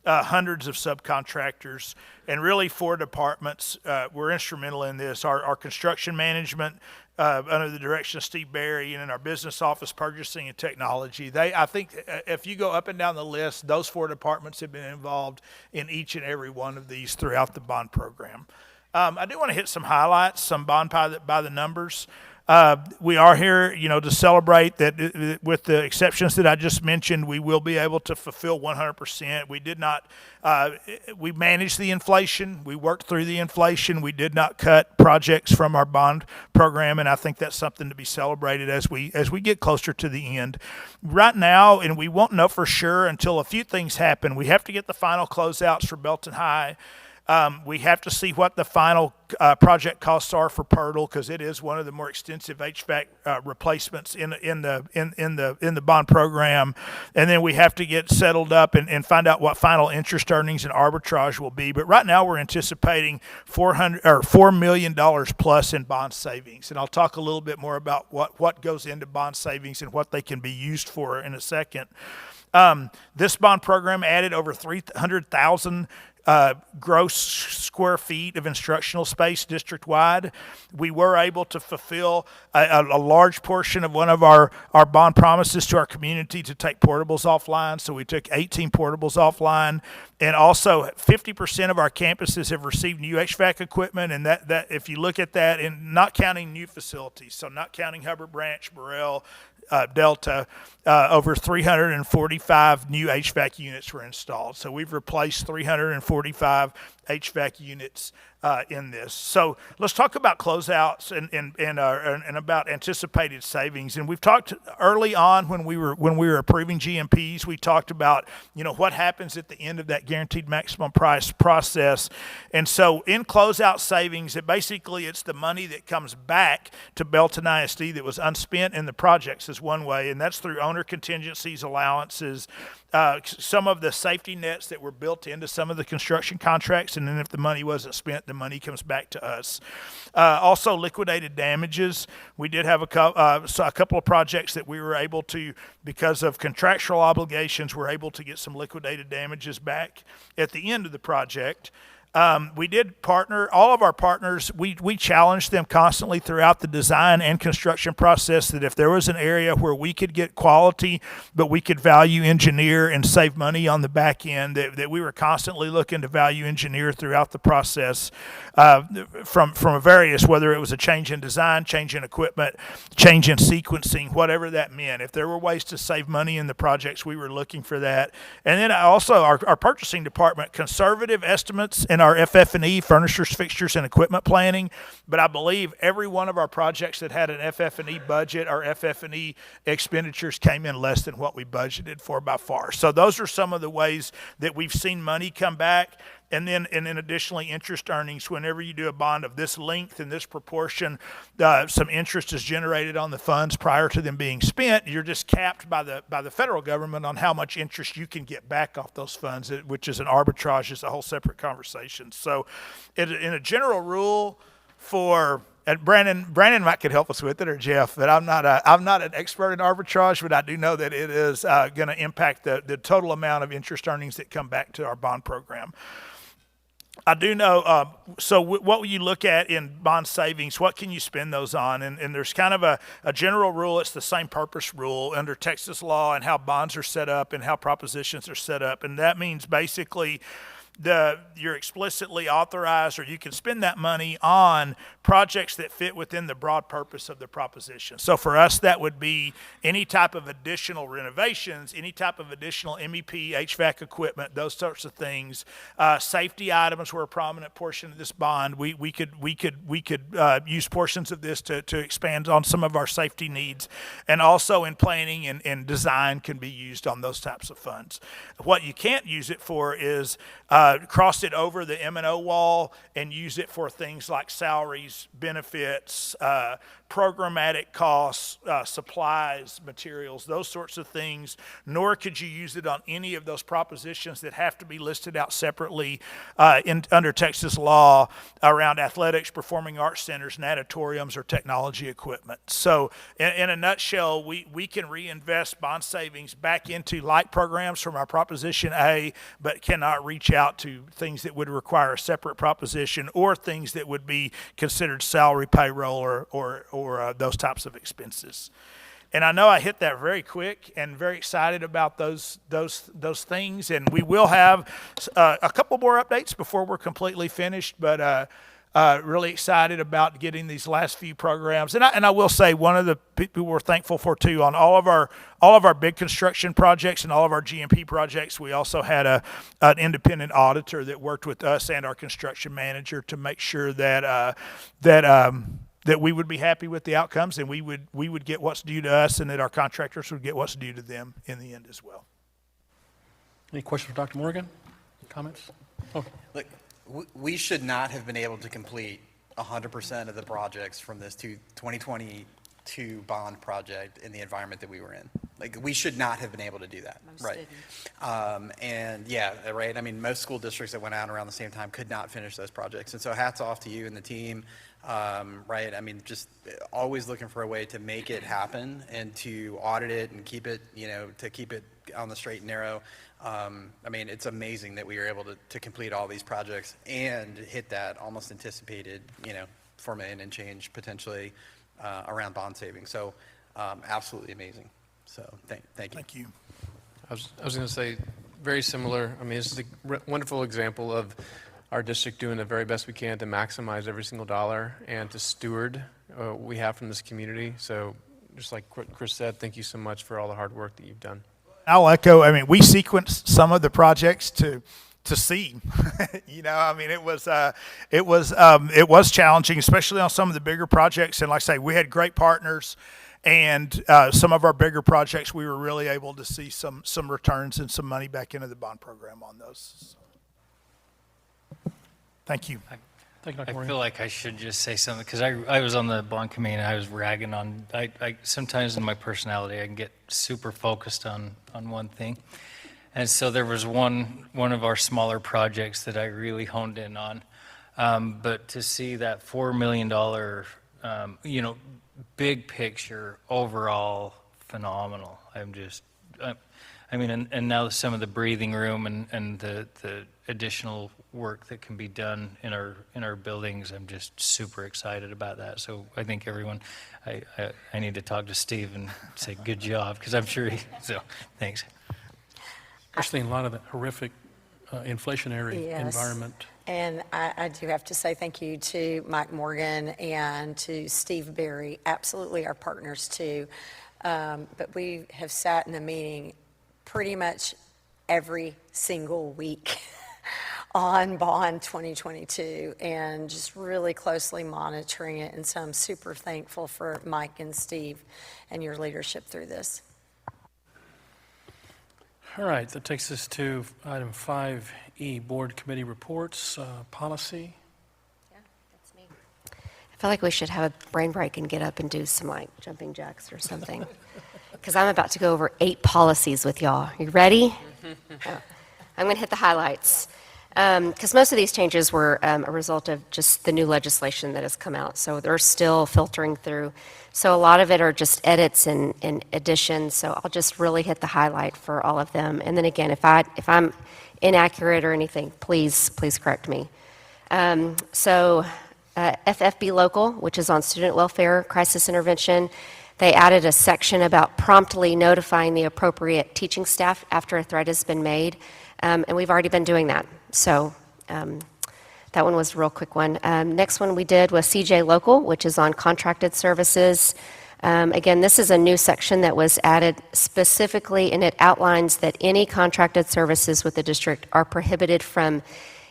Speaker 22: hundreds of subcontractors, and really 4 departments were instrumental in this. Our construction management, under the direction of Steve Berry, and in our business office, purchasing and technology. I think if you go up and down the list, those 4 departments have been involved in each and every one of these throughout the bond program. I do want to hit some highlights, some bond by the numbers. We are here, to celebrate that with the exceptions that I just mentioned, we will be able to fulfill 100%. We did not, we managed the inflation. We worked through the inflation. We did not cut projects from our bond program, and I think that's something to be celebrated as we get closer to the end. Right now, and we won't know for sure until a few things happen. We have to get the final closeouts for Belton High We have to see what the final project costs are for Pirtle, because it is one of the more extensive HVAC replacements in the bond program. And then we have to get settled up and find out what final interest earnings and arbitrage will be. But right now we're anticipating $4 million plus in bond savings. And I'll talk a little bit more about what goes into bond savings and what they can be used for in a second. This bond program added over 300,000 gross square feet of instructional space district-wide. We were able to fulfill a large portion of one of our bond promises to our community to take portables offline. So we took 18 portables offline. And also 50% of our campuses have received new HVAC equipment. And that if you look at that, and not counting new facilities, so not counting Hubbard Branch, Burrell, Delta, over 345 new HVAC units were installed. So we've replaced 345 HVAC units in this. So let's talk about closeouts and about anticipated savings. And we've talked early on when we were approving GMPs. We talked about what happens at the end of that guaranteed maximum price process. And so in closeout savings, it's the money that comes back to Belton ISD that was unspent in the projects is one way, and that's through owner contingencies, allowances, some of the safety nets that were built into some of the construction contracts, and then if the money wasn't spent, the money comes back to us. Also, liquidated damages. We did have a couple of projects that we were able to, because of contractual obligations, we're able to get some liquidated damages back at the end of the project. We did partner, all of our partners, we challenged them constantly throughout the design and construction process that if there was an area where we could get quality, but we could value engineer and save money on the back end, that we were constantly looking to value engineer throughout the process from various, whether it was a change in design, change in equipment, change in sequencing, whatever that meant. If there were ways to save money in the projects, we were looking for that. And then also our purchasing department, conservative estimates in our FF&E, furnishers, fixtures, and equipment planning, but I believe every one of our projects that had an FF&E budget, our FF&E expenditures came in less than what we budgeted for by far. So those are some of the ways that we've seen money come back. And then additionally, interest earnings. Whenever you do a bond of this length and this proportion, some interest is generated on the funds prior to them being spent. You're just capped by the federal government on how much interest you can get back off those funds, which is an arbitrage, is a whole separate conversation. So, in a general rule, and Brandon might could help us with it, or Jeff, but I'm not an expert in arbitrage, but I do know that it is going to impact the total amount of interest earnings that come back to our bond program. I do know, what will you look at in bond savings? What can you spend those on? And there's kind of a general rule. It's the same purpose rule under Texas law and how bonds are set up and how propositions are set up. And that means basically you're explicitly authorized, or you can spend that money on projects that fit within the broad purpose of the proposition. So for us, that would be any type of additional renovations, any type of additional MEP, HVAC equipment, those sorts of things. Safety items were a prominent portion of this bond. We could use portions of this to expand on some of our safety needs, and also in planning and design can be used on those types of funds. What you can't use it for is cross it over the M&O wall and use it for things like salaries, benefits, programmatic costs, supplies, materials, those sorts of things, nor could you use it on any of those propositions that have to be listed out separately under Texas law around athletics, performing arts centers, natatoriums, or technology equipment. So in a nutshell, we can reinvest bond savings back into light programs from our Proposition A, but cannot reach out to things that would require a separate proposition or things that would be considered salary, payroll, or those types of expenses. And I know I hit that very quick and very excited about those things. And we will have a couple more updates before we're completely finished, but really excited about getting these last few programs. And I will say, one of the people we're thankful for too, on all of our big construction projects and all of our GMP projects, we also had an independent auditor that worked with us and our construction manager to make sure that we would be happy with the outcomes, and we would get what's due to us, and that our contractors would get what's due to them in the end as well.
Speaker 2: Any questions for Dr. Morgan? Comments? Oh.
Speaker 6: Look, we should not have been able to complete 100% of the projects from this 2022 bond project in the environment that we were in. Like, we should not have been able to do that.
Speaker 7: Most
Speaker 6: Right.
Speaker 7: didn't.
Speaker 6: And yeah, right. I mean, most school districts that went out around the same time could not finish those projects. And so hats off to you and the team. Right. I mean, just always looking for a way to make it happen and to audit it and keep it, to keep it on the straight and narrow. I mean, it's amazing that we were able to complete all these projects and hit that almost anticipated, $4 million and change potentially around bond savings. So absolutely amazing. So thank you.
Speaker 22: Thank you.
Speaker 20: I was going to say, very similar. I mean, this is a wonderful example of our district doing the very best we can to maximize every single dollar and to steward what we have from this community. So just like Chris said, thank you so much for all the hard work that you've done.
Speaker 22: I'll echo, I mean, we sequenced some of the projects to see, I mean, it was challenging, especially on some of the bigger projects. And like I say, we had great partners, and some of our bigger projects, we were really able to see some returns and some money back into the bond program on those. Thank you.
Speaker 2: Thank you, Dr.
Speaker 18: I
Speaker 2: Moran.
Speaker 18: feel like I should just say something, because I was on the bond committee and I was ragging on, I sometimes in my personality, I can get super focused on one thing. And so there was one of our smaller projects that I really honed in on. But to see that $4 million, big picture, overall, phenomenal. And now some of the breathing room and the additional work that can be done in our buildings, I'm just super excited about that. So I think everyone, I need to talk to Steve and say good job, because I'm sure so thanks.
Speaker 2: Especially in a lot of the horrific inflationary
Speaker 7: Yes.
Speaker 2: environment.
Speaker 7: And I do have to say thank you to Mike Morgan and to Steve Berry, absolutely our partners too. But we have sat in a meeting pretty much every single week on Bond 2022 and just really closely monitoring it. And so I'm super thankful for Mike and Steve and your leadership through this.
Speaker 2: All right, that takes us to item 5E, Board Committee Reports, Policy.
Speaker 19: Yeah, that's me. I feel like we should have a brain break and get up and do some like jumping jacks or something. Because I'm about to go over 8 policies with y'all. You ready? I'm going to hit the highlights. Because most of these changes were a result of just the new legislation that has come out. So they're still filtering through. So a lot of it are just edits and additions. So I'll just really hit the highlight for all of them. And then again, if I'm inaccurate or anything, please correct me. FFB Local, which is on student welfare crisis intervention, they added a section about promptly notifying the appropriate teaching staff after a threat has been made. And we've already been doing that. So that one was a real quick one. Next one we did was CJ Local, which is on contracted services. Again, this is a new section that was added specifically, and it outlines that any contracted services with the district are prohibited from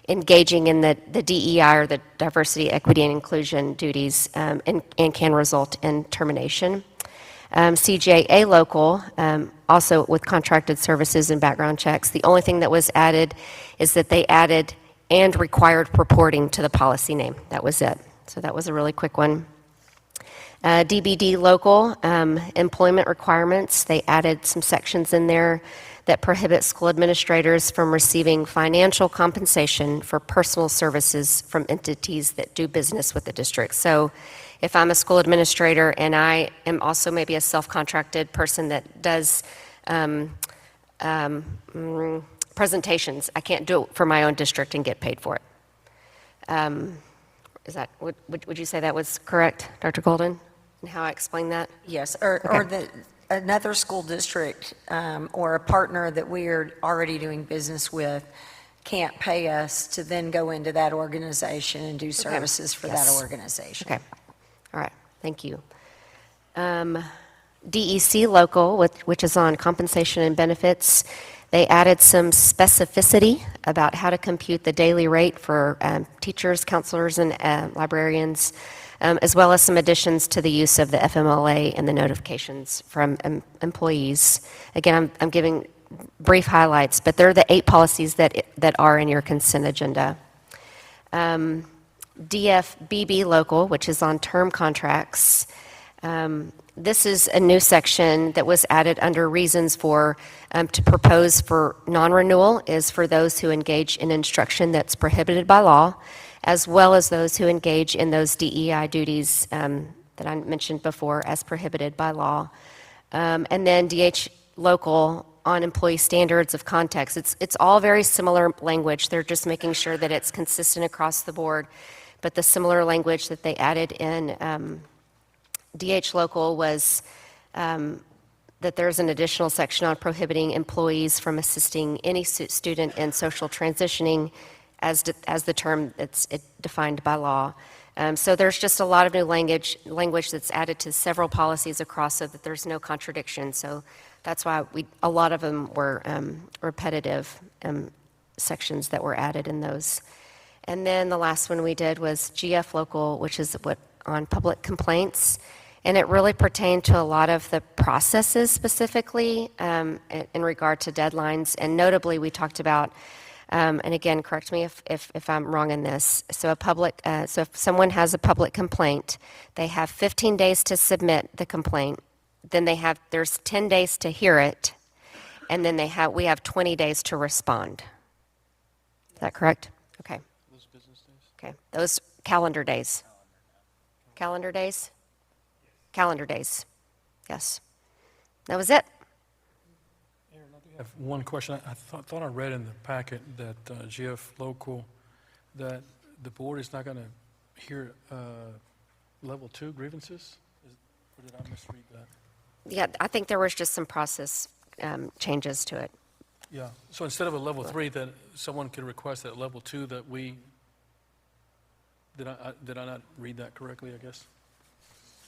Speaker 19: engaging in the DEI or the diversity, equity, and inclusion duties and can result in termination. CJA Local, also with contracted services and background checks. The only thing that was added is that they added and required reporting to the policy name. That was it. So that was a really quick one. DBD Local, employment requirements. They added some sections in there that prohibit school administrators from receiving financial compensation for personal services from entities that do business with the district. So if I'm a school administrator and I am also maybe a self-contracted person that does presentations, I can't do it for my own district and get paid for it. Would you say that was correct, Dr. Golden, and how I explained that?
Speaker 7: Yes, or another school district or a partner that we are already doing business with can't pay us to then go into that organization and do services for that organization.
Speaker 19: Okay. All right. Thank you. DEC Local, which is on compensation and benefits, they added some specificity about how to compute the daily rate for teachers, counselors, and librarians, as well as some additions to the use of the FMLA and the notifications from employees. Again, I'm giving brief highlights, but they're the 8 policies that are in your consent agenda. DFBB local, which is on term contracts. This is a new section that was added under reasons for, to propose for non-renewal is for those who engage in instruction that's prohibited by law, as well as those who engage in those DEI duties that I mentioned before as prohibited by law. And then DH local on employee standards of context. It's all very similar language. They're just making sure that it's consistent across the board. But the similar language that they added in DH local was that there's an additional section on prohibiting employees from assisting any student in social transitioning as the term it's defined by law. So there's just a lot of new language that's added to several policies across so that there's no contradiction. So that's why a lot of them were repetitive sections that were added in those. And then the last one we did was GF local, which is what on public complaints. And it really pertained to a lot of the processes specifically in regard to deadlines. And notably, we talked about, and again, correct me if I'm wrong in this. So so if someone has a public complaint, they have 15 days to submit the complaint. Then there's 10 days to hear it, and then we have 20 days to respond. Is that correct? Okay.
Speaker 2: Those business days?
Speaker 19: Okay, those calendar days. Calendar days? Calendar days, yes. That was it.
Speaker 2: Aaron, I do have one question. I thought I read in the packet that GF local, that the board is not going to hear level 2 grievances? Or did I misread that?
Speaker 19: Yeah, I think there was just some process changes to it.
Speaker 2: Yeah, so instead of a level 3, that someone could request at level 2 that we, did I not read that correctly, I guess?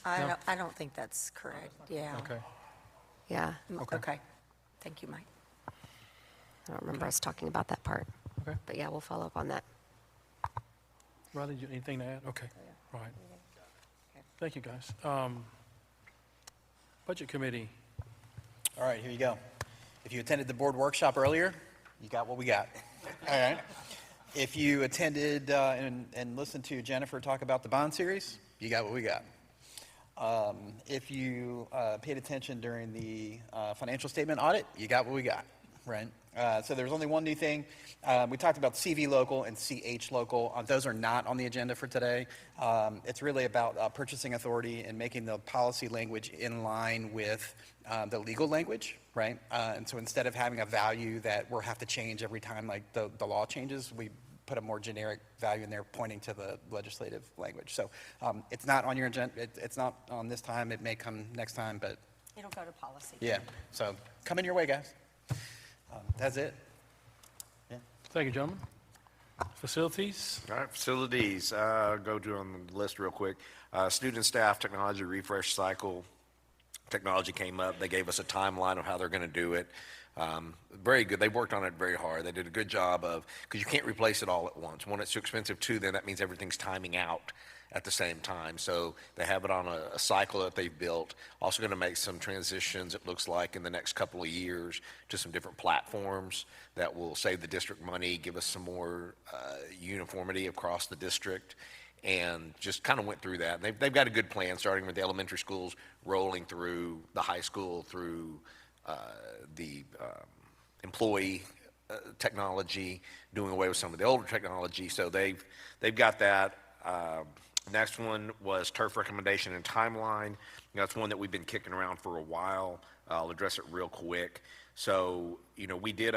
Speaker 7: I don't think that's correct, yeah.
Speaker 2: Okay.
Speaker 19: Yeah,
Speaker 2: Okay.
Speaker 19: okay. Thank you, Mike. I don't remember us talking about that part.
Speaker 2: Okay.
Speaker 19: But yeah, we'll follow up on that.
Speaker 2: Riley, anything to add? Okay, all right. Thank you, guys. Budget Committee.
Speaker 6: All right, here you go. If you attended the board workshop earlier, you got what we got. All right. If you attended and listened to Jennifer talk about the bond series, you got what we got. If you paid attention during the financial statement audit, you got what we got, right? So there's only one new thing. We talked about CV local and CH local. Those are not on the agenda for today. It's really about purchasing authority and making the policy language in line with the legal language, right? And so instead of having a value that we'll have to change every time like the law changes, we put a more generic value in there pointing to the legislative language. So it's not on your agenda. It's not on this time. It may come next time, but
Speaker 7: It'll go to policy.
Speaker 6: yeah. So coming your way, guys. That's it. Yeah.
Speaker 2: Thank you, gentlemen. Facilities.
Speaker 13: All right, facilities. Go to on the list real quick. Student staff technology refresh cycle. Technology came up. They gave us a timeline of how they're going to do it. Very good. They worked on it very hard. They did a good job of, because you can't replace it all at once. One, it's too expensive. Two, then that means everything's timing out at the same time. So they have it on a cycle that they've built. Also going to make some transitions, it looks like, in the next couple of years to some different platforms that will save the district money, give us some more uniformity across the district, and just kind of went through that. They've got a good plan, starting with the elementary schools, rolling through the high school, through the employee technology, doing away with some of the older technology. So they've got that. Next one was turf recommendation and timeline. That's one that we've been kicking around for a while. I'll address it real quick. So, we did,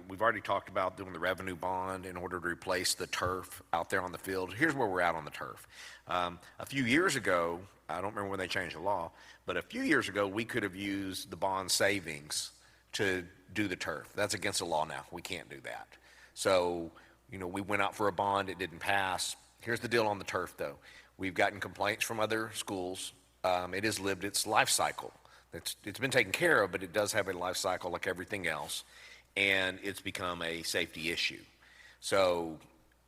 Speaker 13: we've already talked about doing the revenue bond in order to replace the turf out there on the field. Here's where we're at on the turf. A few years ago, I don't remember when they changed the law, but a few years ago, we could have used the bond savings to do the turf. That's against the law now. We can't do that. So, we went out for a bond. It didn't pass. Here's the deal on the turf, though. We've gotten complaints from other schools. It has lived its life cycle. It's been taken care of, but it does have a life cycle like everything else, and it's become a safety issue. So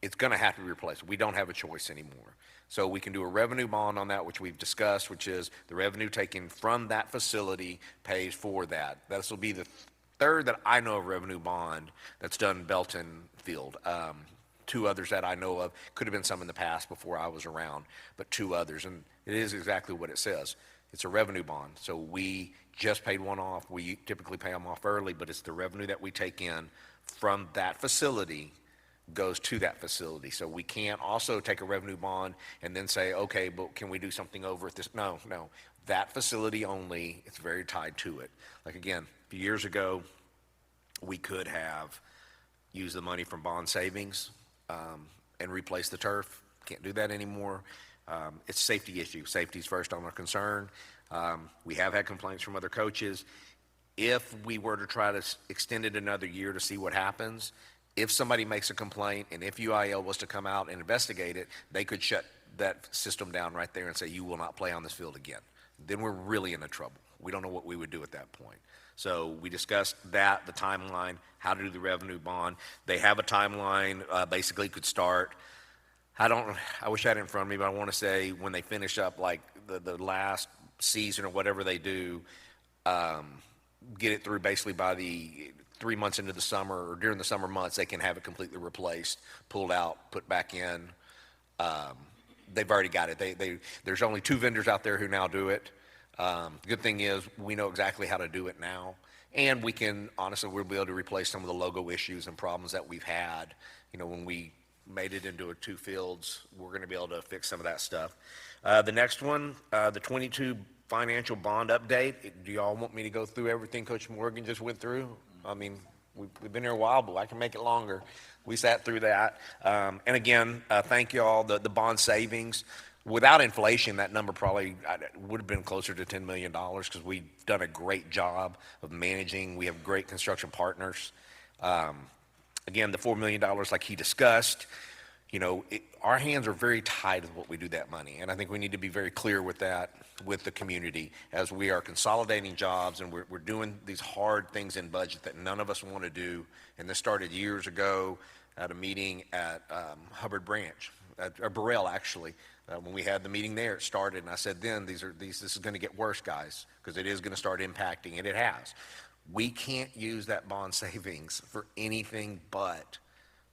Speaker 13: it's going to have to be replaced. We don't have a choice anymore. So we can do a revenue bond on that, which we've discussed, which is the revenue taken from that facility pays for that. This will be the third that I know of revenue bond that's done in Belton Field.
Speaker 9: two others that I know of. Could have been some in the past before I was around, but two others. And it is exactly what it says. It's a revenue bond. So we just paid one off. We typically pay them off early, but it's the revenue that we take in from that facility goes to that facility. So we can't also take a revenue bond and then say, okay, but can we do something over at this? No. That facility only, it's very tied to it. Like again, a few years ago, we could have used the money from bond savings and replaced the turf. Can't do that anymore. It's a safety issue. Safety's first on our concern. We have had complaints from other coaches. If we were to try to extend it another year to see what happens, if somebody makes a complaint and if UIL was to come out and investigate it, they could shut that system down right there and say, you will not play on this field again. Then we're really into trouble. We don't know what we would do at that point. So we discussed that, the timeline, how to do the revenue bond. They have a timeline, basically could start, I wish I had it in front of me, but I want to say when they finish up like the last season or whatever they do, get it through basically by the 3 months into the summer or during the summer months, they can have it completely replaced, pulled out, put back in. They've already got it. There's only 2 vendors out there who now do it. The good thing is we know exactly how to do it now. And we can, honestly, we'll be able to replace some of the logo issues and problems that we've had. You know, when we made it into a 2 fields, we're going to be able to fix some of that stuff. The next one, the 22 financial bond update. Do y'all want me to go through everything Coach Morgan just went through? I mean, we've been here a while, but I can make it longer. We sat through that. And again, thank you all. The bond savings, without inflation, that number probably would have been closer to $10 million because we've done a great job of managing. We have great construction partners. Again, the $4 million like he discussed, you know, our hands are very tied with what we do that money. And I think we need to be very clear with that with the community as we are consolidating jobs and we're doing these hard things in budget that none of us want to do. And this started years ago at a meeting at Hubbard Branch, or Burrell actually. When we had the meeting there, it started, and I said then, this is going to get worse, guys, because it is going to start impacting, and it has. We can't use that bond savings for anything but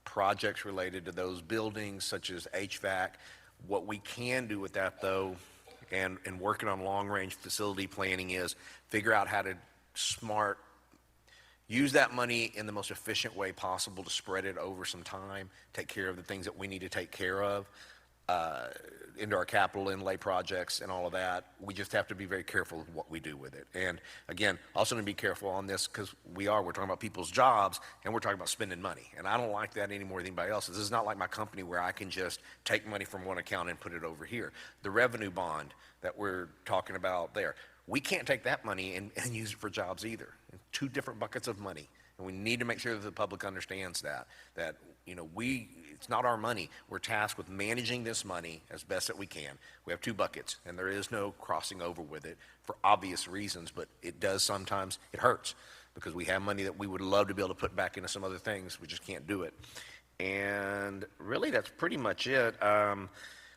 Speaker 9: projects related to those buildings, such as HVAC. What we can do with that, though, and working on long-range facility planning is figure out how to use that money in the most efficient way possible to spread it over some time, take care of the things that we need to take care of, into our capital inlay projects and all of that. We just have to be very careful with what we do with it. And again, also to be careful on this because we're talking about people's jobs and we're talking about spending money. And I don't like that any more than anybody else. This is not like my company where I can just take money from one account and put it over here. The revenue bond that we're talking about there, we can't take that money and use it for jobs either. 2 different buckets of money. And we need to make sure that the public understands that you know, it's not our money. We're tasked with managing this money as best that we can. We have 2 buckets, and there is no crossing over with it for obvious reasons, but it does sometimes, it hurts because we have money that we would love to be able to put back into some other things. We just can't do it. And really, that's pretty much it.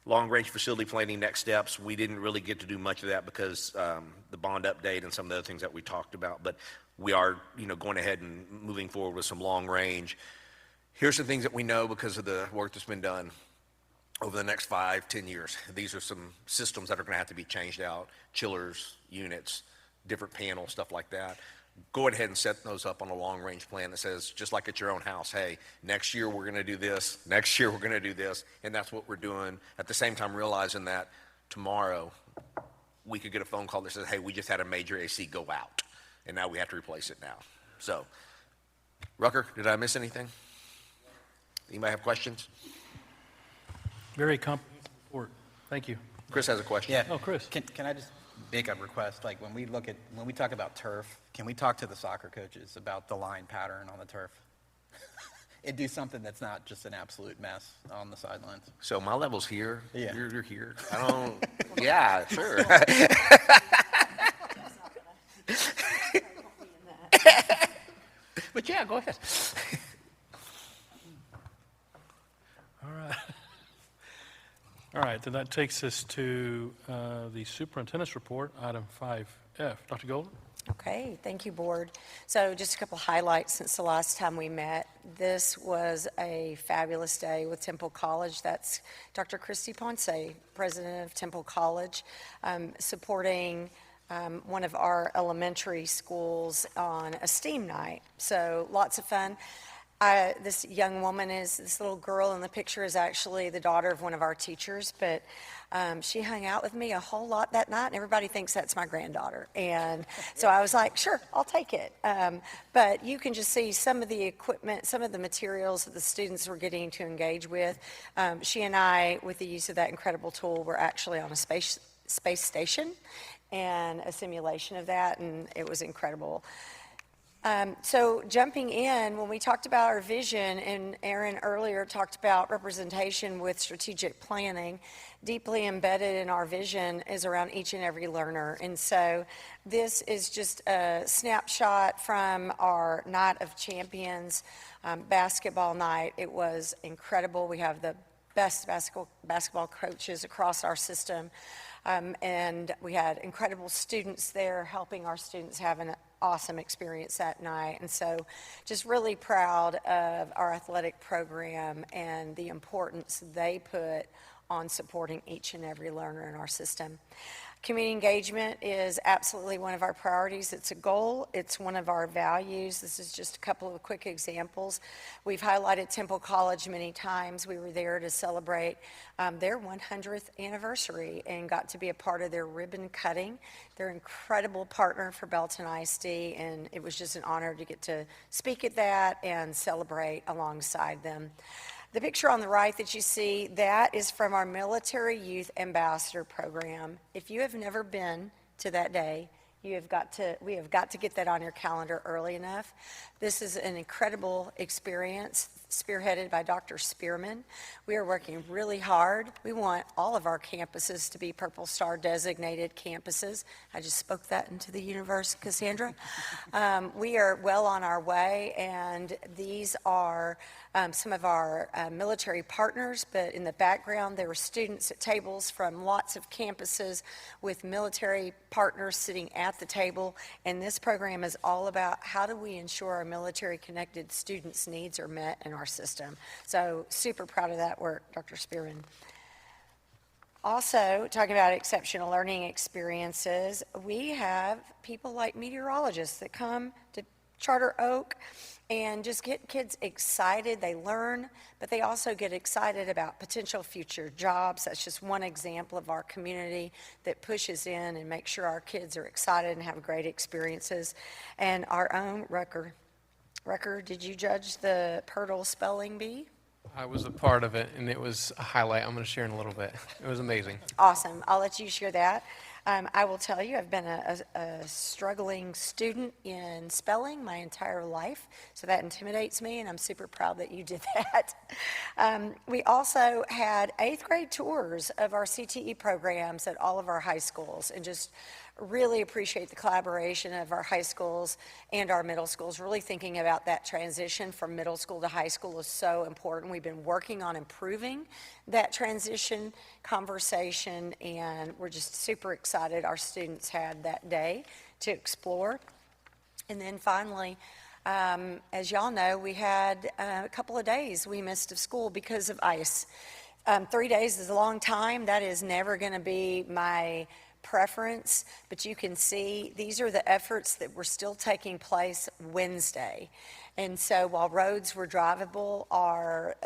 Speaker 9: Long-range facility planning next steps, we didn't really get to do much of that because the bond update and some of the other things that we talked about, but we are, you know, going ahead and moving forward with some long-range. Here's some things that we know because of the work that's been done over the next 5-10 years. These are some systems that are going to have to be changed out, chillers, units, different panels, stuff like that. Go ahead and set those up on a long-range plan that says, just like at your own house, hey, next year we're going to do this, next year we're going to do this, and that's what we're doing. At the same time, realizing that tomorrow we could get a phone call that says, hey, we just had a major AC go out, and now we have to replace it now. So, Rucker, did I miss anything? Anybody have questions?
Speaker 2: Very comprehensive report. Thank you.
Speaker 9: Chris has a question.
Speaker 6: Yeah.
Speaker 2: Oh, Chris.
Speaker 6: Can I just make a request? Like when we talk about turf, can we talk to the soccer coaches about the line pattern on the turf? And do something that's not just an absolute mess on the sidelines.
Speaker 9: So my level's here.
Speaker 6: Yeah.
Speaker 9: You're here. I don't. Yeah, sure. But yeah, go ahead.
Speaker 2: All right, then that takes us to the superintendent's report, item 5F. Dr. Golden?
Speaker 7: Okay, thank you, Board. So just a couple highlights since the last time we met. This was a fabulous day with Temple College. That's Dr. Christy Ponce, President of Temple College, supporting one of our elementary schools on a STEAM night. So lots of fun. This young woman this little girl in the picture is actually the daughter of one of our teachers, but she hung out with me a whole lot that night, and everybody thinks that's my granddaughter. And so I was like, sure, I'll take it. But you can just see some of the equipment, some of the materials that the students were getting to engage with. She and I, with the use of that incredible tool, were actually on a space station and a simulation of that, and it was incredible. So jumping in, when we talked about our vision, and Aaron earlier talked about representation with strategic planning, deeply embedded in our vision is around each and every learner. And so this is just a snapshot from our Night of Champions basketball night. It was incredible. We have the best basketball coaches across our system. And we had incredible students there helping our students have an awesome experience that night. And so just really proud of our athletic program and the importance they put on supporting each and every learner in our system. Community engagement is absolutely one of our priorities. It's a goal. It's one of our values. This is just a couple of quick examples. We've highlighted Temple College many times. We were there to celebrate their 100th anniversary and got to be a part of their ribbon cutting. They're an incredible partner for Belton ISD, and it was just an honor to get to speak at that and celebrate alongside them. The picture on the right that you see, that is from our Military Youth Ambassador Program. If you have never been to that day, we have got to get that on your calendar early enough. This is an incredible experience spearheaded by Dr. Spearman. We are working really hard. We want all of our campuses to be Purple Star designated campuses. I just spoke that into the universe, Cassandra. We are well on our way, and these are some of our military partners, but in the background there were students at tables from lots of campuses with military partners sitting at the table, and this program is all about how do we ensure our military connected students' needs are met in our system. So super proud of that work, Dr. Spearman. Also, talking about exceptional learning experiences, we have people like meteorologists that come to Charter Oak and just get kids excited. They learn, but they also get excited about potential future jobs. That's just one example of our community that pushes in and makes sure our kids are excited and have great experiences. And our own Rucker, did you judge the Pirtle Spelling Bee?
Speaker 20: I was a part of it, and it was a highlight I'm going to share in a little bit. It was amazing.
Speaker 7: Awesome. I'll let you share that. I will tell you, I've been a struggling student in spelling my entire life, so that intimidates me, and I'm super proud that you did that. We also had 8th grade tours of our CTE programs at all of our high schools, and just really appreciate the collaboration of our high schools and our middle schools. Really thinking about that transition from middle school to high school is so important. We've been working on improving that transition conversation, and we're just super excited our students had that day to explore. And then finally, as y'all know, we had a couple of days we missed of school because of ice. 3 days is a long time. That is never going to be my preference, but you can see these are the efforts that were still taking place Wednesday. And so while roads were drivable, our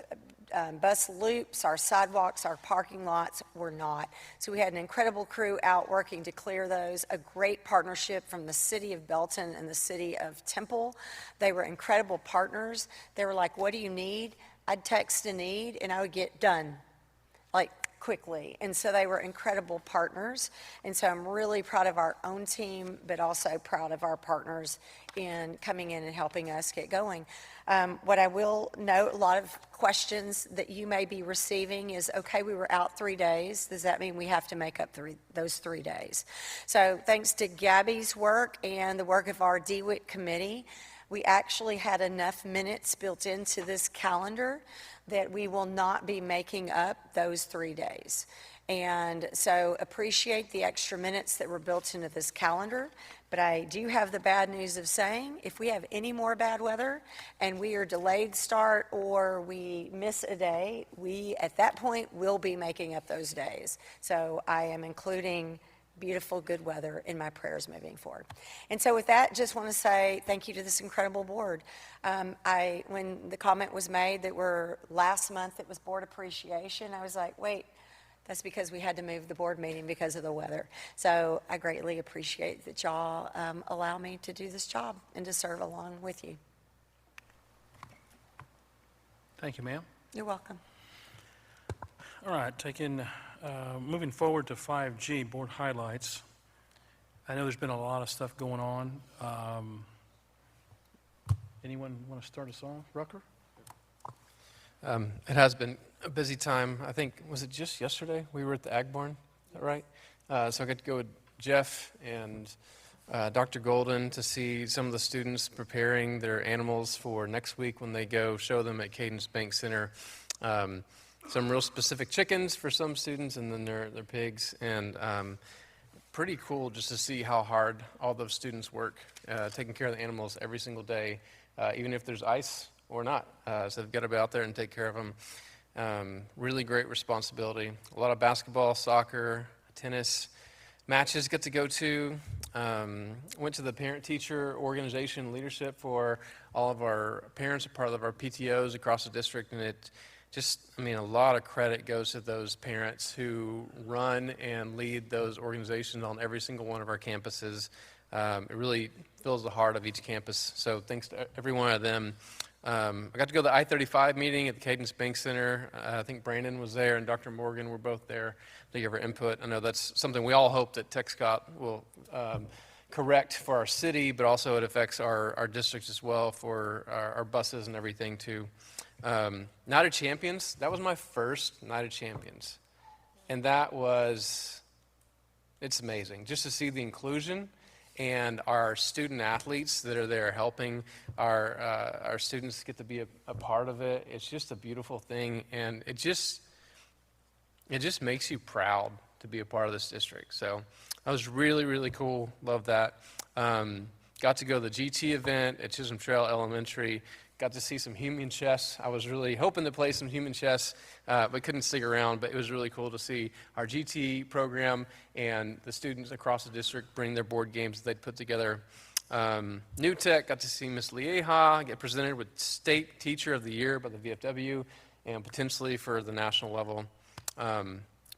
Speaker 7: bus loops, our sidewalks, our parking lots were not. So we had an incredible crew out working to clear those, a great partnership from the city of Belton and the city of Temple. They were incredible partners. They were like, what do you need? I'd text a need and I would get done, like quickly. And so they were incredible partners. And so I'm really proud of our own team, but also proud of our partners in coming in and helping us get going. What I will note, a lot of questions that you may be receiving is, okay, we were out 3 days. Does that mean we have to make up those 3 days? So thanks to Gabby's work and the work of our DWIC committee, we actually had enough minutes built into this calendar that we will not be making up those 3 days. And so appreciate the extra minutes that were built into this calendar. But I do have the bad news of saying, if we have any more bad weather and we are delayed start or we miss a day, we, at that point, will be making up those days. So I am including beautiful, good weather in my prayers moving forward. And so with that, just want to say thank you to this incredible board. When the comment was made that last month it was board appreciation, I was like, wait, that's because we had to move the board meeting because of the weather. So I greatly appreciate that y'all allow me to do this job and to serve along with you.
Speaker 2: Thank you, ma'am.
Speaker 7: You're welcome.
Speaker 2: All right, moving forward to 5G, board highlights. I know there's been a lot of stuff going on. Anyone want to start us off? Rucker?
Speaker 20: It has been a busy time. I think, was it just yesterday we were at the Ag Barn? Is that right? So I got to go with Jeff and Dr. Golden to see some of the students preparing their animals for next week when they go show them at Cadence Bank Center. Some real specific chickens for some students, and then their pigs. And pretty cool just to see how hard all those students work taking care of the animals every single day, even if there's ice or not. So they've got to be out there and take care of them. Really great responsibility. A lot of basketball, soccer, tennis matches get to go to. Went to the parent-teacher organization leadership for all of our parents, a part of our PTOs across the district, and it just, a lot of credit goes to those parents who run and lead those organizations on every single one of our campuses. It really fills the heart of each campus, so thanks to every one of them. I got to go to the I-35 meeting at the Cadence Bank Center. I think Brandon was there and Dr. Morgan were both there to give our input. I know that's something we all hope that TxCOT will correct for our city, but also it affects our districts as well for our buses and everything too. Night of Champions, that was my first Night of Champions. And it's amazing just to see the inclusion and our student athletes that are there helping our students get to be a part of it. It's just a beautiful thing, and it just makes you proud to be a part of this district. So that was really, really cool. Love that. Got to go to the GT event at Chisholm Trail Elementary. Got to see some human chess. I was really hoping to play some human chess, but couldn't stick around. But it was really cool to see our GT program and the students across the district bring their board games that they'd put together. New Tech, got to see Miss Lieja get presented with State Teacher of the Year by the VFW and potentially for the national level.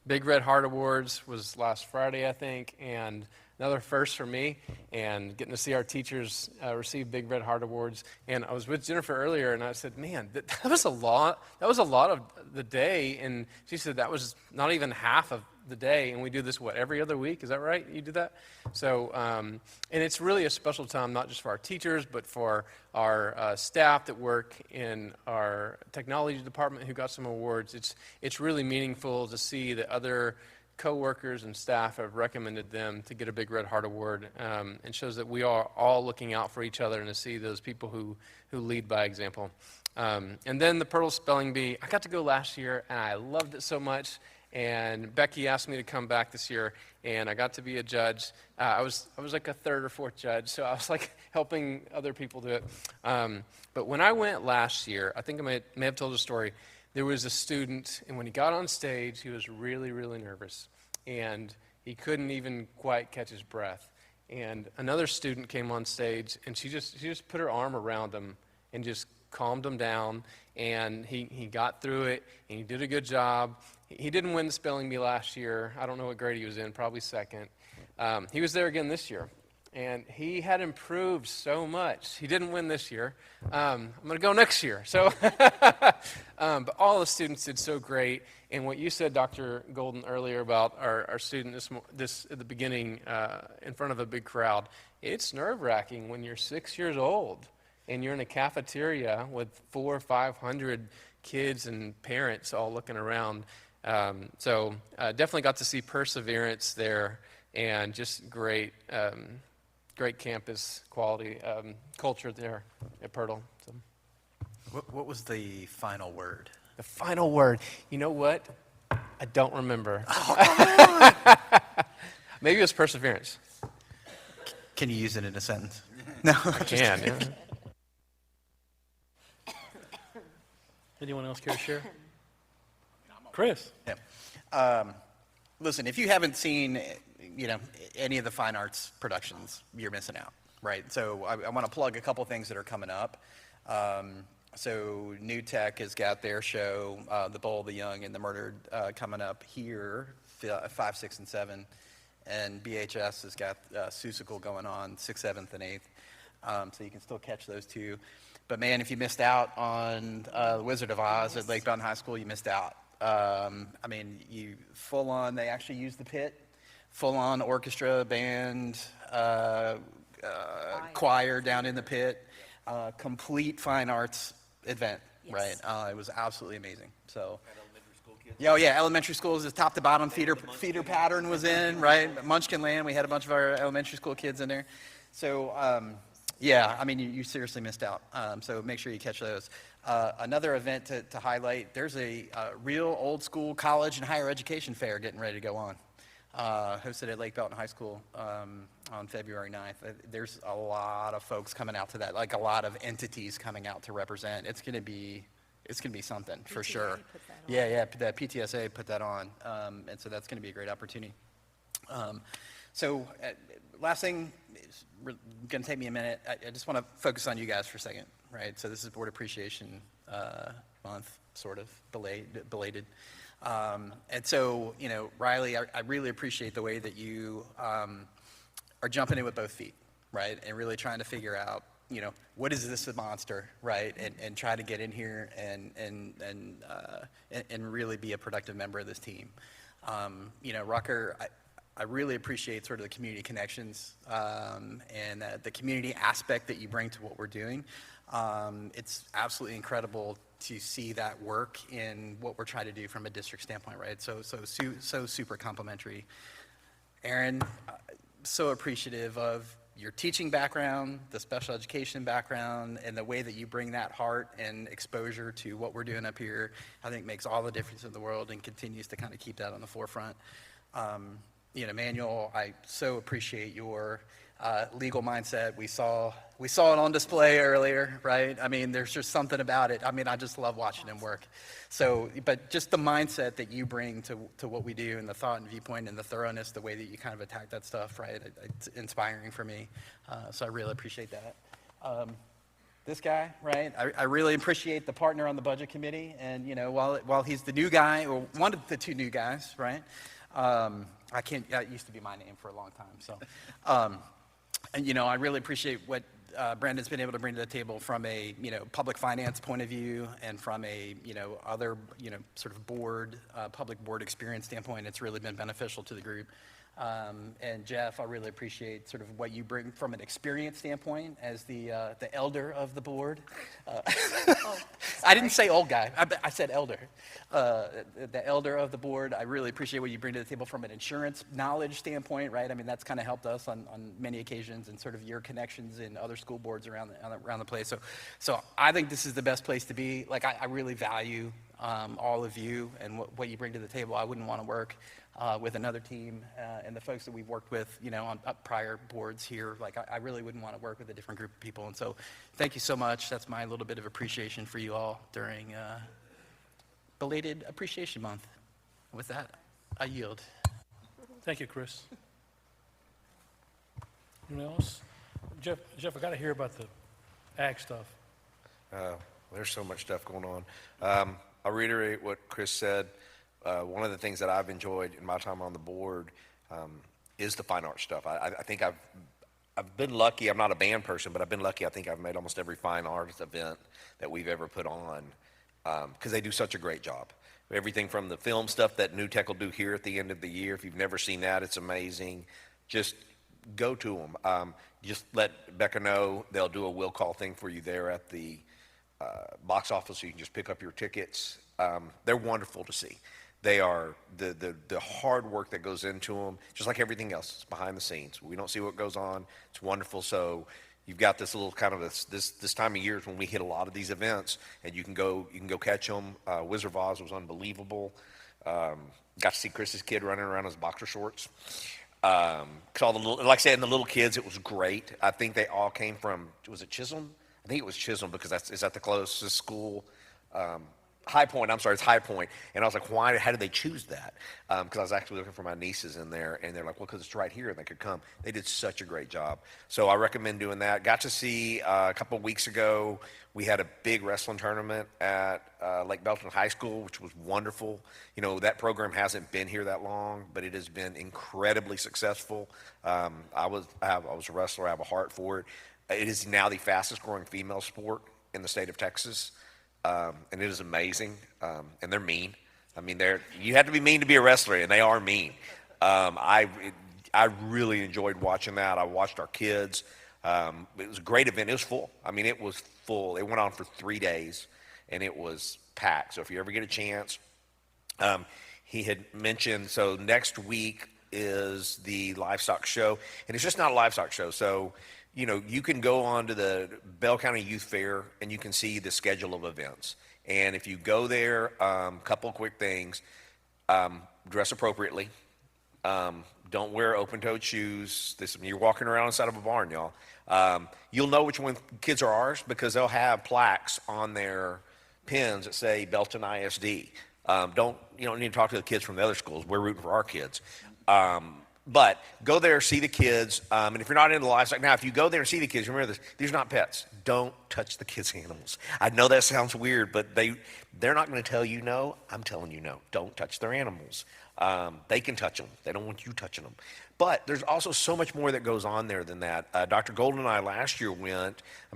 Speaker 20: Big Red Heart Awards was last Friday, I think, and another first for me, and getting to see our teachers receive Big Red Heart Awards. And I was with Jennifer earlier, and I said, man, that was a lot. That was a lot of the day. And she said that was not even half of the day, and we do this, every other week? Is that right? You do that? So, and it's really a special time, not just for our teachers, but for our staff that work in our technology department who got some awards. It's really meaningful to see that other co-workers and staff have recommended them to get a Big Red Heart Award, and shows that we are all looking out for each other and to see those people who lead by example. And then the Pirtle Spelling Bee, I got to go last year, and I loved it so much. And Becky asked me to come back this year, and I got to be a judge. I was like a third or fourth judge, so I was like helping other people do it. But when I went last year, I think I may have told the story. There was a student, and when he got on stage, he was really, really nervous, and he couldn't even quite catch his breath. And another student came on stage, and she just put her arm around him and just calmed him down, and he got through it, and he did a good job. He didn't win the spelling bee last year. I don't know what grade he was in, probably second. He was there again this year, and he had improved so much. He didn't win this year. I'm going to go next year. So, but all the students did so great. And what you said, Dr. Golden, earlier about our student this at the beginning in front of a big crowd, it's nerve-wracking when you're 6 years old and you're in a cafeteria with 400 or 500 kids and parents all looking around. So definitely got to see perseverance there and just great campus quality culture there at Pirtle. So.
Speaker 6: What was the final word?
Speaker 20: The final word. You know what? I don't remember.
Speaker 6: Oh, come on.
Speaker 20: Maybe it was perseverance.
Speaker 6: Can you use it in a sentence? No,
Speaker 20: I can, yeah.
Speaker 2: Anyone else care to share? Chris?
Speaker 6: Yeah. Listen, if you haven't seen, any of the fine arts productions, you're missing out, right? So I want to plug a couple things that are coming up. So New Tech has got their show, The Bold, the Young, and the Murdered, coming up here, 5, 6, and 7. And BHS has got Seussical going on 6th, 7th, and 8th. So you can still catch those two. But man, if you missed out on The Wizard of Oz at Lake Belton High School, you missed out. I mean, you full on, they actually use the pit, full on orchestra, band, choir down in the pit, complete fine arts event, right? It was absolutely amazing. So, yeah, elementary schools, is top to bottom feeder pattern was in, right? Munchkin Land, we had a bunch of our elementary school kids in there. So, yeah, I mean, you seriously missed out. So make sure you catch those. Another event to highlight, there's a real old school college and higher education fair getting ready to go on. Hosted at Lake Belton High School on February 9th. There's a lot of folks coming out to that, like a lot of entities coming out to represent. It's going to be something for sure. Yeah, the PTSA put that on, and so that's going to be a great opportunity. So last thing, is going to take me a minute. I just want to focus on you guys for a second, right? So this is Board Appreciation Month, sort of belated. And so, Riley, I really appreciate the way that you are jumping in with both feet, right? And really trying to figure out, what is this monster, right? And try to get in here and really be a productive member of this team. Rucker, I really appreciate sort of the community connections and the community aspect that you bring to what we're doing. It's absolutely incredible to see that work in what we're trying to do from a district standpoint, right? So super complimentary. Aaron, so appreciative of your teaching background, the special education background, and the way that you bring that heart and exposure to what we're doing up here, I think makes all the difference in the world and continues to kind of keep that on the forefront. Manuel, I so appreciate your legal mindset. We saw it on display earlier, right? I mean, there's just something about it. I mean, I just love watching him work. So, but just the mindset that you bring to what we do, and the thought and viewpoint and the thoroughness, the way that you kind of attack that stuff, right? It's inspiring for me. So I really appreciate that. This guy, right? I really appreciate the partner on the budget committee. And, while he's the new guy, or one of the two new guys, right? That used to be my name for a long time. So, and, I really appreciate what Brandon's been able to bring to the table from a, public finance point of view, and from a, other, sort of board, public board experience standpoint. It's really been beneficial to the group. And Jeff, I really appreciate sort of what you bring from an experience standpoint as the elder of the board. I didn't say old guy, I said elder. The elder of the board, I really appreciate what you bring to the table from an insurance knowledge standpoint, right? I mean, that's kind of helped us on many occasions, and sort of your connections in other school boards around the place. So I think this is the best place to be. Like, I really value all of you and what you bring to the table. I wouldn't want to work with another team, and the folks that we've worked with, on prior boards here. Like, I really wouldn't want to work with a different group of people. And so thank you so much. That's my little bit of appreciation for you all during belated Appreciation Month. With that, I yield.
Speaker 2: Thank you, Chris. Anyone else? Jeff, I got to hear about the ag stuff.
Speaker 9: There's so much stuff going on. I'll reiterate what Chris said. One of the things that I've enjoyed in my time on the board is the fine art stuff. I think I've been lucky. I'm not a band person, but I've been lucky. I think I've made almost every fine arts event that we've ever put on, because they do such a great job. Everything from the film stuff that New Tech will do here at the end of the year. If you've never seen that, it's amazing. Just go to them. Just let Becca know. They'll do a will call thing for you there at the box office, so you can just pick up your tickets. They're wonderful to see. They are the hard work that goes into them, just like everything else. It's behind the scenes. We don't see what goes on. It's wonderful. So You've got this little kind of this time of year is when we hit a lot of these events, and you can go catch them. Wizard of Oz was unbelievable. Got to see Chris's kid running around in his boxer shorts. All the little, like I said, and the little kids, it was great. I think they all came from, was it Chisholm? I think it was Chisholm because is that the closest school? High Point, I'm sorry, it's High Point. And I was like, why, how did they choose that? Because I was actually looking for my nieces in there, and they're like, well, because it's right here and they could come. They did such a great job. So I recommend doing that. Got to see a couple of weeks ago, we had a big wrestling tournament at Lake Belton High School, which was wonderful. You know, that program hasn't been here that long, but it has been incredibly successful. I was a wrestler. I have a heart for it. It is now the fastest growing female sport in the state of Texas. And it is amazing, and they're mean. I mean, you have to be mean to be a wrestler, and they are mean. I really enjoyed watching that. I watched our kids. It was a great event. It was full. I mean, it was full. It went on for 3 days, and it was packed. So if you ever get a chance, he had mentioned, so next week is the livestock show, and it's just not a livestock show. So you know, you can go on to the Bell County Youth Fair and you can see the schedule of events. And if you go there, couple of quick things, dress appropriately. Don't wear open-toed shoes. You're walking around inside of a barn, y'all. You'll know which one kids are ours because they'll have plaques on their pins that say Belton ISD. You don't need to talk to the kids from the other schools. We're rooting for our kids. But go there, see the kids, and if you're not into livestock, now if you go there and see the kids, remember this, these are not pets. Don't touch the kids' animals. I know that sounds weird, but they're not going to tell you no. I'm telling you no. Don't touch their animals. They can touch them. They don't want you touching them. But there's also so much more that goes on there than that. Dr. Golden and I last year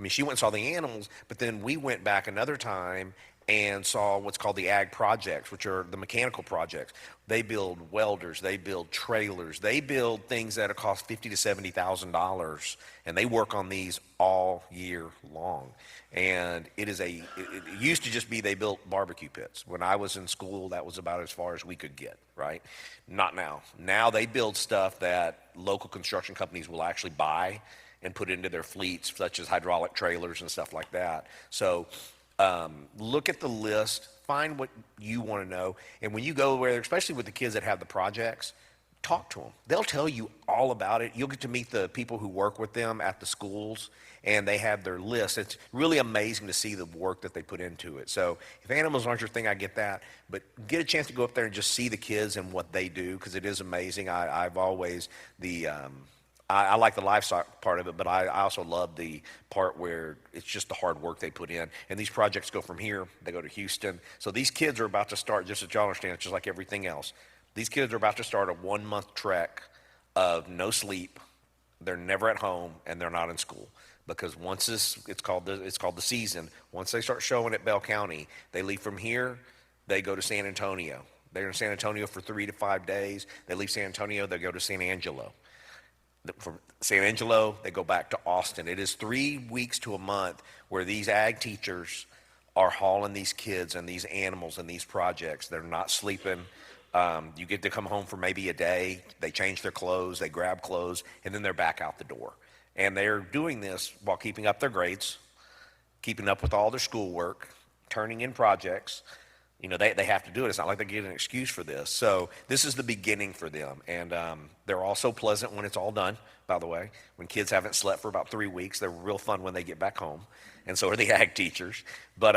Speaker 9: she went and saw the animals, but then we went back another time and saw what's called the ag projects, which are the mechanical projects. They build welders, they build trailers, they build things that cost $50,000 to $70,000, and they work on these all year long. And it used to just be they built barbecue pits. When I was in school, that was about as far as we could get, right? Not now. Now they build stuff that local construction companies will actually buy and put into their fleets, such as hydraulic trailers and stuff like that. So look at the list, find what you want to know, and when you go there, especially with the kids that have the projects, talk to them. They'll tell you all about it. You'll get to meet the people who work with them at the schools, and they have their list. It's really amazing to see the work that they put into it. So if animals aren't your thing, I get that, but get a chance to go up there and just see the kids and what they do, because it is amazing. I've always, I like the livestock part of it, but I also love the part where it's just the hard work they put in. And these projects go from here, they go to Houston. So these kids are about to start, just so y'all understand, it's just like everything else. These kids are about to start a 1-month trek of no sleep. They're never at home, and they're not in school. Because once it's called the season, once they start showing at Bell County, they leave from here, they go to San Antonio. They're in San Antonio for 3 to 5 days. They leave San Antonio, they go to San Angelo. From San Angelo, they go back to Austin. It is 3 weeks to a month where these ag teachers are hauling these kids and these animals and these projects. They're not sleeping. You get to come home for maybe a day. They change their clothes, they grab clothes, and then they're back out the door. And they're doing this while keeping up their grades, keeping up with all their schoolwork, turning in projects. You know, they have to do it. It's not like they get an excuse for this. So this is the beginning for them. And they're also pleasant when it's all done, by the way. When kids haven't slept for about 3 weeks, they're real fun when they get back home. And so are the ag teachers. But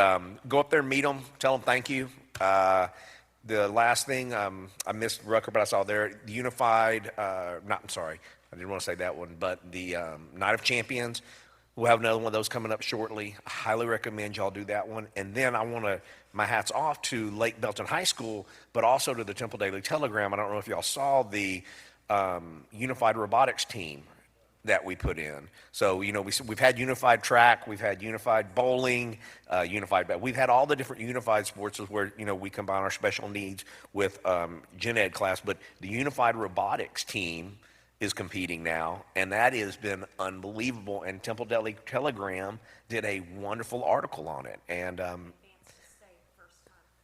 Speaker 9: go up there and meet them. Tell them thank you. The last thing, I missed Rucker, but I saw there, the Unified, I didn't want to say that one, but the Night of Champions. We'll have another one of those coming up shortly. I highly recommend y'all do that one. And then I want to, my hat's off to Lake Belton High School, but also to the Temple Daily Telegram. I don't know if y'all saw the Unified Robotics team that we put in. So, you know, we've had Unified Track, we've had Unified Bowling, we've had all the different Unified sports where, you know, we combine our special needs with Gen Ed class, but the Unified Robotics team is competing now, and that has been unbelievable. And Temple Daily Telegram did a wonderful article on it. And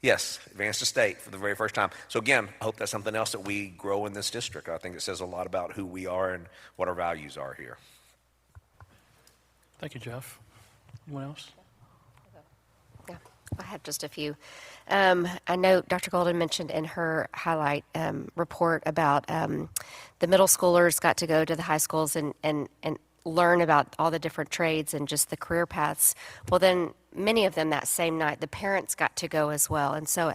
Speaker 9: yes, advanced to state for the very first time. So again, I hope that's something else that we grow in this district. I think it says a lot about who we are and what our values are here.
Speaker 2: Thank you, Jeff. Anyone else?
Speaker 19: Yeah, I have just a few. I know Dr. Golden mentioned in her highlight report about the middle schoolers got to go to the high schools and learn about all the different trades and just the career paths. Well, then many of them that same night, the parents got to go as well. And so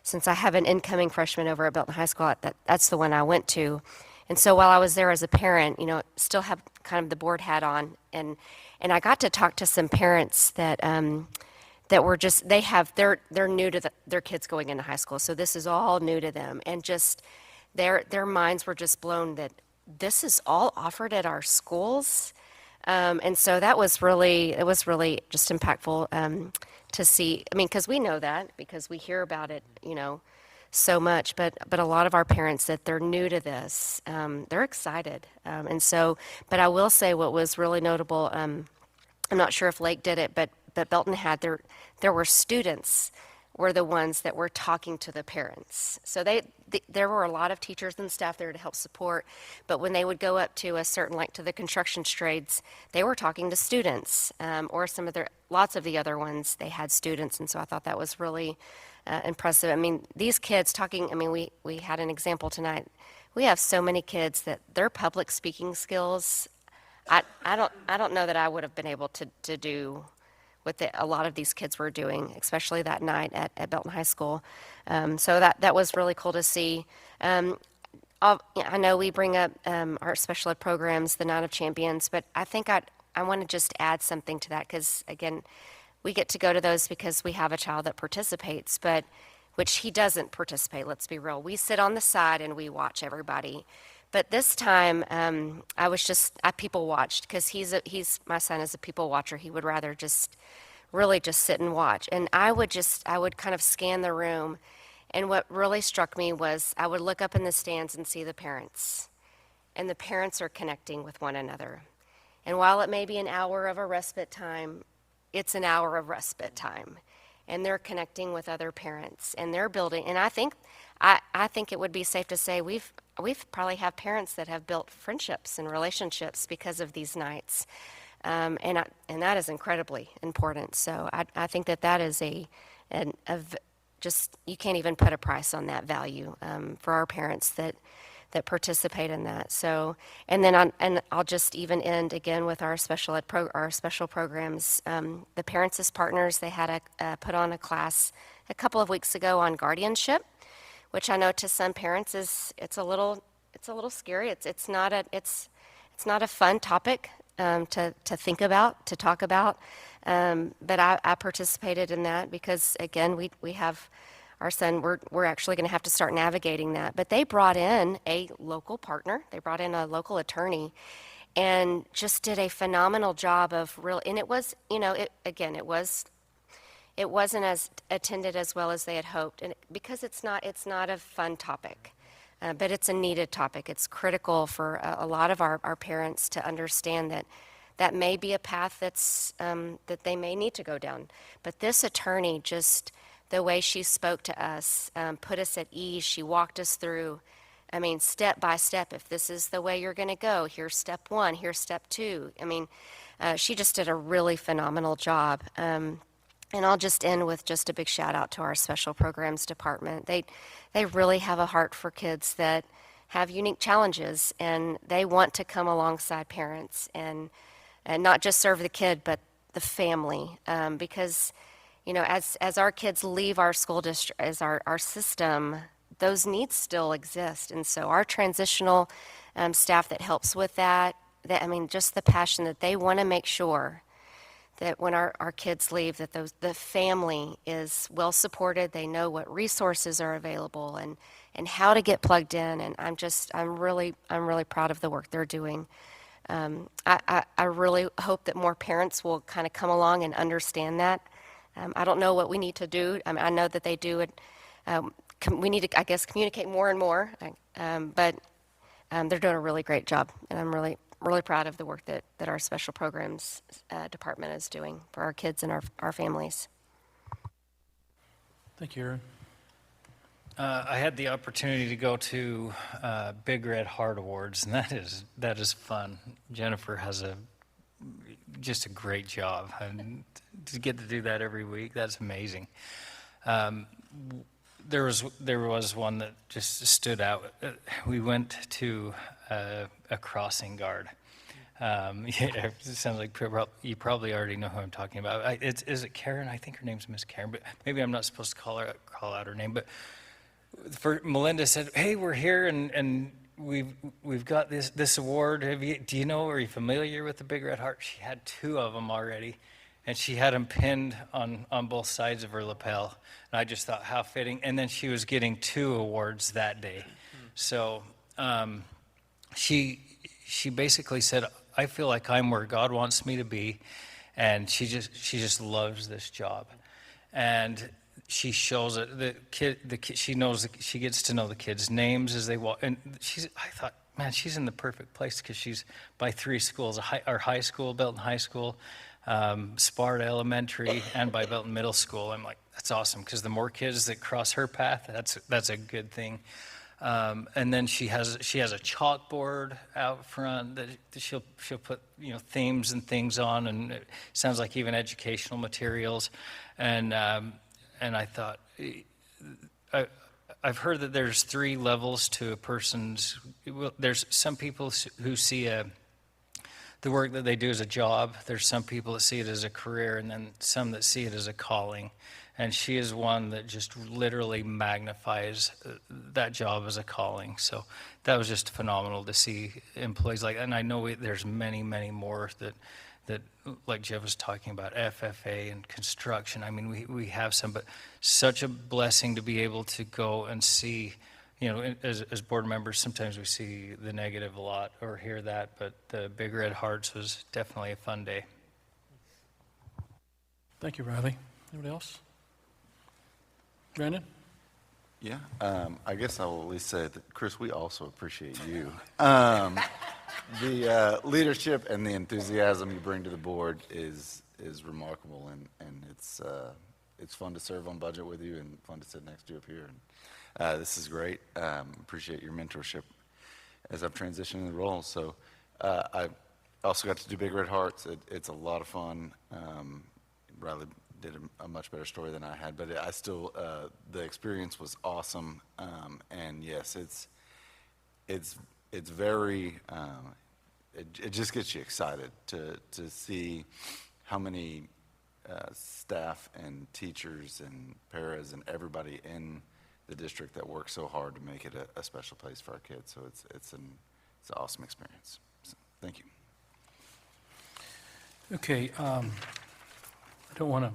Speaker 19: since I have an incoming freshman over at Belton High School, that's the one I went to. And so while I was there as a parent, still have kind of the board hat on, and I got to talk to some parents that were just, they're new to their kids going into high school, so this is all new to them, and just their minds were just blown that this is all offered at our schools. And so it was really just impactful to see. I mean, because we know that, because we hear about it, so much, but a lot of our parents that they're new to this, they're excited. And so, but I will say what was really notable, I'm not sure if Lake did it, but Belton had, there were students were the ones that were talking to the parents. So there were a lot of teachers and staff there to help support, but when they would go up to a certain, like to the construction trades, they were talking to students, or lots of the other ones, they had students, and so I thought that was really impressive. I mean, these kids talking, I mean, we had an example tonight. We have so many kids that their public speaking skills, I don't know that I would have been able to do what a lot of these kids were doing, especially that night at Belton High School. So that was really cool to see. I know we bring up our special ed programs, the Night of Champions, but I think I want to just add something to that, because again, we get to go to those because we have a child that participates, but which he doesn't participate, let's be real. We sit on the side and we watch everybody. But this time, I people watched, because my son is a people watcher. He would rather really just sit and watch. And I would kind of scan the room. And what really struck me was I would look up in the stands and see the parents. And the parents are connecting with one another. And while it may be an hour of a respite time, it's an hour of respite time. And they're connecting with other parents, and they're building. And I think it would be safe to say we've probably have parents that have built friendships and relationships because of these nights, and that is incredibly important. So I think that is just, you can't even put a price on that value for our parents that participate in that. So, and then I'll just even end again with our special programs. The Parents as Partners, they had put on a class a couple of weeks ago on guardianship, which I know to some parents it's a little scary. It's not a fun topic to think about, to talk about. But I participated in that because again we have our son, we're actually going to have to start navigating that. But they brought in a local partner, they brought in a local attorney, and just did a phenomenal job of and it was, it wasn't as attended as well as they had hoped, and because it's not a fun topic, but it's a needed topic. It's critical for a lot of our parents to understand that may be a path that they may need to go down. But this attorney, just the way she spoke to us, put us at ease. She walked us through, step by step. If this is the way you're going to go, here's step one, here's step two. She just did a really phenomenal job. And I'll just end with just a big shout out to our special programs department. They really have a heart for kids that have unique challenges, and they want to come alongside parents and not just serve the kid, but the family, because as our kids leave our school district, as our system, those needs still exist. And so our transitional staff that helps with that, just the passion that they want to make sure that when our kids leave, that the family is well supported, they know what resources are available and how to get plugged in. And I'm really proud of the work they're doing. I really hope that more parents will kind of come along and understand that. I don't know what we need to do. I know that they do it. We need to, I guess, communicate more and more. But they're doing a really great job, and I'm really proud of the work that our special programs department is doing for our kids and our families.
Speaker 2: Thank you, Aaron.
Speaker 18: I had the opportunity to go to Big Red Heart Awards, and that is fun. Jennifer has a just a great job. And to get to do that every week, that's amazing. There was one that just stood out. We went to a crossing guard. Yeah, it sounds like you probably already know who I'm talking about. Is it Karen? I think her name's Miss Karen, but maybe I'm not supposed to call out her name. But Melinda said, "Hey, we're here, and we've got this award. Do you know? Are you familiar with the Big Red Heart?" She had 2 of them already, and she had them pinned on both sides of her lapel. And I just thought, how fitting. And then she was getting 2 awards that day. So she basically said, "I feel like I'm where God wants me to be," and she just loves this job, and she shows it. The kid, she knows, she gets to know the kids' names as they walk, and I thought, man, she's in the perfect place because she's by 3 schools: our high school, Belton High School, Sparta Elementary, and by Belton Middle School. I'm like, that's awesome, because the more kids that cross her path, that's a good thing. And then she has a chalkboard out front that she'll put themes and things on, and it sounds like even educational materials. And I thought, I've heard that there's 3 levels to a person's. Well, there's some people who see the work that they do as a job. There's some people that see it as a career, and then some that see it as a calling. And she is one that just literally magnifies that job as a calling. So that was just phenomenal to see employees like that. And I know there's many, many more that like Jeff was talking about, FFA and construction. I mean, we have some, but such a blessing to be able to go and see, as board members, sometimes we see the negative a lot or hear that, but the Big Red Hearts was definitely a fun day.
Speaker 2: Thank you, Riley. Anybody else? Brandon?
Speaker 11: Yeah, I guess I will at least say that, Chris, we also appreciate you. The leadership and the enthusiasm you bring to the board is remarkable, and it's fun to serve on budget with you and fun to sit next to you up here. And this is great. Appreciate your mentorship as I've transitioned in the role. So I also got to do Big Red Hearts. It's a lot of fun. Riley did a much better story than I had, but I still, the experience was awesome. And yes, it's very, it just gets you excited to see how many staff and teachers and paras and everybody in the district that works so hard to make it a special place for our kids. So it's an awesome experience. So, thank you.
Speaker 2: Okay, I don't want to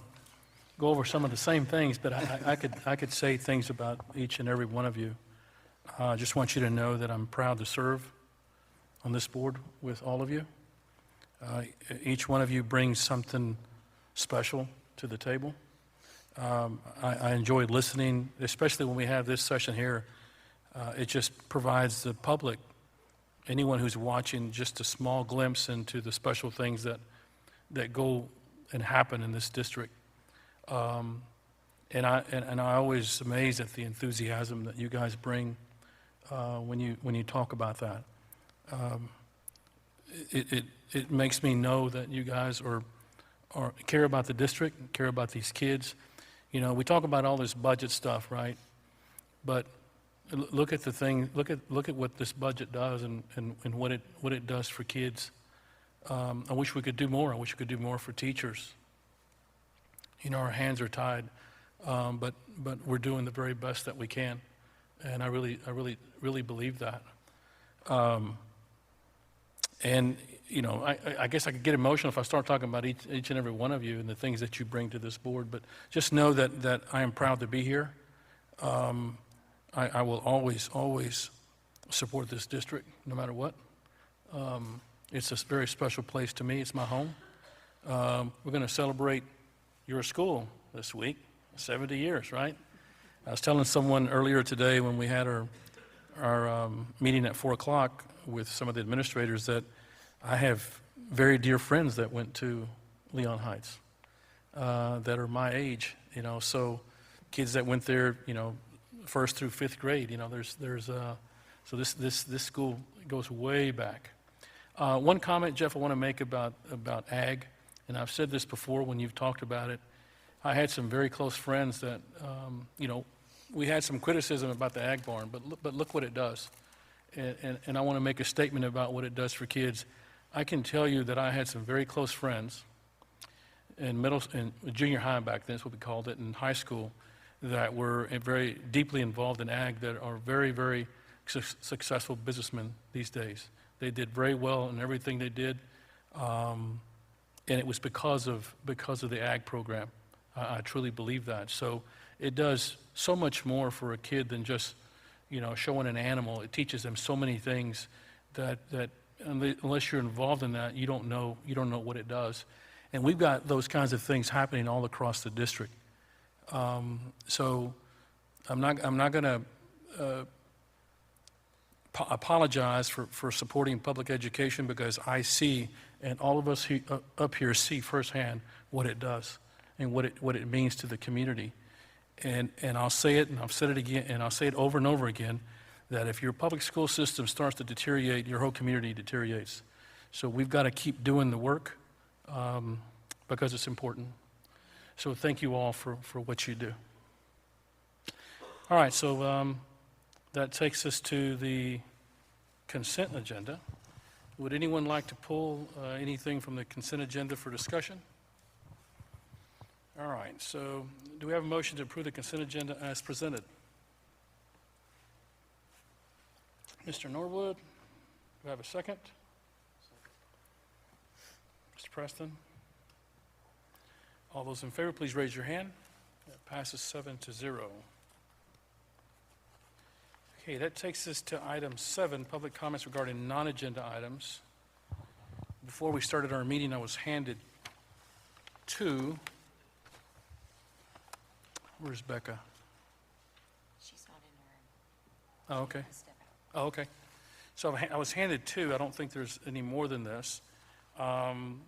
Speaker 2: go over some of the same things, but I could say things about each and every one of you. I just want you to know that I'm proud to serve on this board with all of you. Each one of you brings something special to the table. I enjoy listening, especially when we have this session here. It just provides the public, anyone who's watching, just a small glimpse into the special things that go and happen in this district. And I always amazed at the enthusiasm that you guys bring when you talk about that. It makes me know that you guys are care about the district, care about these kids. We talk about all this budget stuff, right? But look at the thing. Look at what this budget does and what it does for kids. I wish we could do more. I wish we could do more for teachers. Our hands are tied, but we're doing the very best that we can, and I really believe that. And I guess I could get emotional if I start talking about each and every one of you and the things that you bring to this board. But just know that I am proud to be here. I will always support this district, no matter what. It's a very special place to me. It's my home. We're going to celebrate your school this week, 70 years, right? I was telling someone earlier today when we had our meeting at 4 o'clock with some of the administrators that I have very dear friends that went to Leon Heights that are my age, so kids that went there, first through fifth grade, so this school goes way back. One comment, Jeff, I want to make about ag. And I've said this before when you've talked about it. I had some very close friends that, we had some criticism about the ag barn, but look what it does. And I want to make a statement about what it does for kids. I can tell you that I had some very close friends in junior high back then, is what we called it, in high school, that were very deeply involved in ag, that are very, very successful businessmen these days. They did very well in everything they did, and it was because of the ag program. I truly believe that. So it does so much more for a kid than just, showing an animal. It teaches them so many things that unless you're involved in that, you don't know what it does. And we've got those kinds of things happening all across the district. So I'm not going to apologize for supporting public education, because I see, and all of us up here see firsthand what it does and what it means to the community. And I'll say it, and I've said it again, and I'll say it over and over again, that if your public school system starts to deteriorate, your whole community deteriorates. So we've got to keep doing the work because it's important. So thank you all for what you do. All right, so that takes us to the consent agenda. Would anyone like to pull anything from the consent agenda for discussion? All right, so do we have a motion to approve the consent agenda as presented? Mr. Norwood, do we have a second? Mr. Preston? All those in favor, please raise your hand. That passes 7-0. Okay, that takes us to item 7, public comments regarding non-agenda items. Before we started our meeting, I was handed 2. Where's Becca?
Speaker 7: She's not in her.
Speaker 2: Oh, okay. Oh, okay. So I was handed 2. I don't think there's any more than this. I'm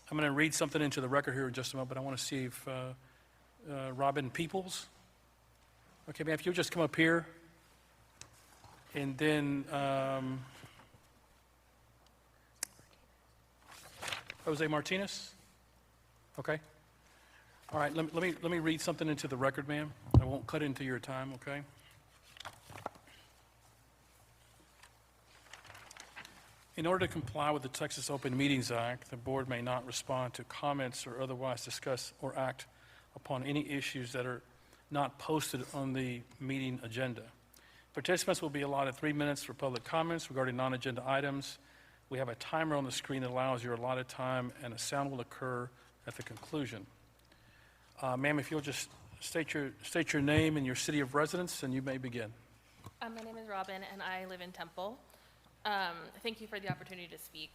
Speaker 2: going to read something into the record here in just a moment, but I want to see if Robin Peoples. Okay, ma'am, if you'll just come up here. And then Jose Martinez. Okay. All right, let me read something into the record, ma'am. I won't cut into your time, okay? In order to comply with the Texas Open Meetings Act, the board may not respond to comments or otherwise discuss or act upon any issues that are not posted on the meeting agenda. Participants will be allotted 3 minutes for public comments regarding non-agenda items. We have a timer on the screen that allows your allotted time, and a sound will occur at the conclusion. Ma'am, if you'll just state your name and your city of residence, and you may begin.
Speaker 12: My name is Robin, and I live in Temple. Thank you for the opportunity to speak.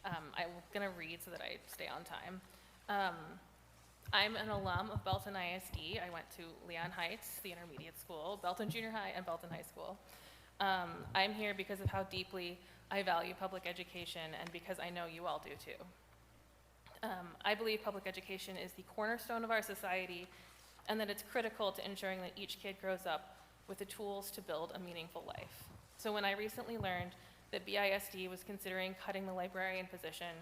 Speaker 12: I'm going to read so that I stay on time. I'm an alum of Belton ISD. I went to Leon Heights, the intermediate school, Belton Junior High, and Belton High School. I'm here because of how deeply I value public education, and because I know you all do too. I believe public education is the cornerstone of our society, and that it's critical to ensuring that each kid grows up with the tools to build a meaningful life. So when I recently learned that BISD was considering cutting the librarian position,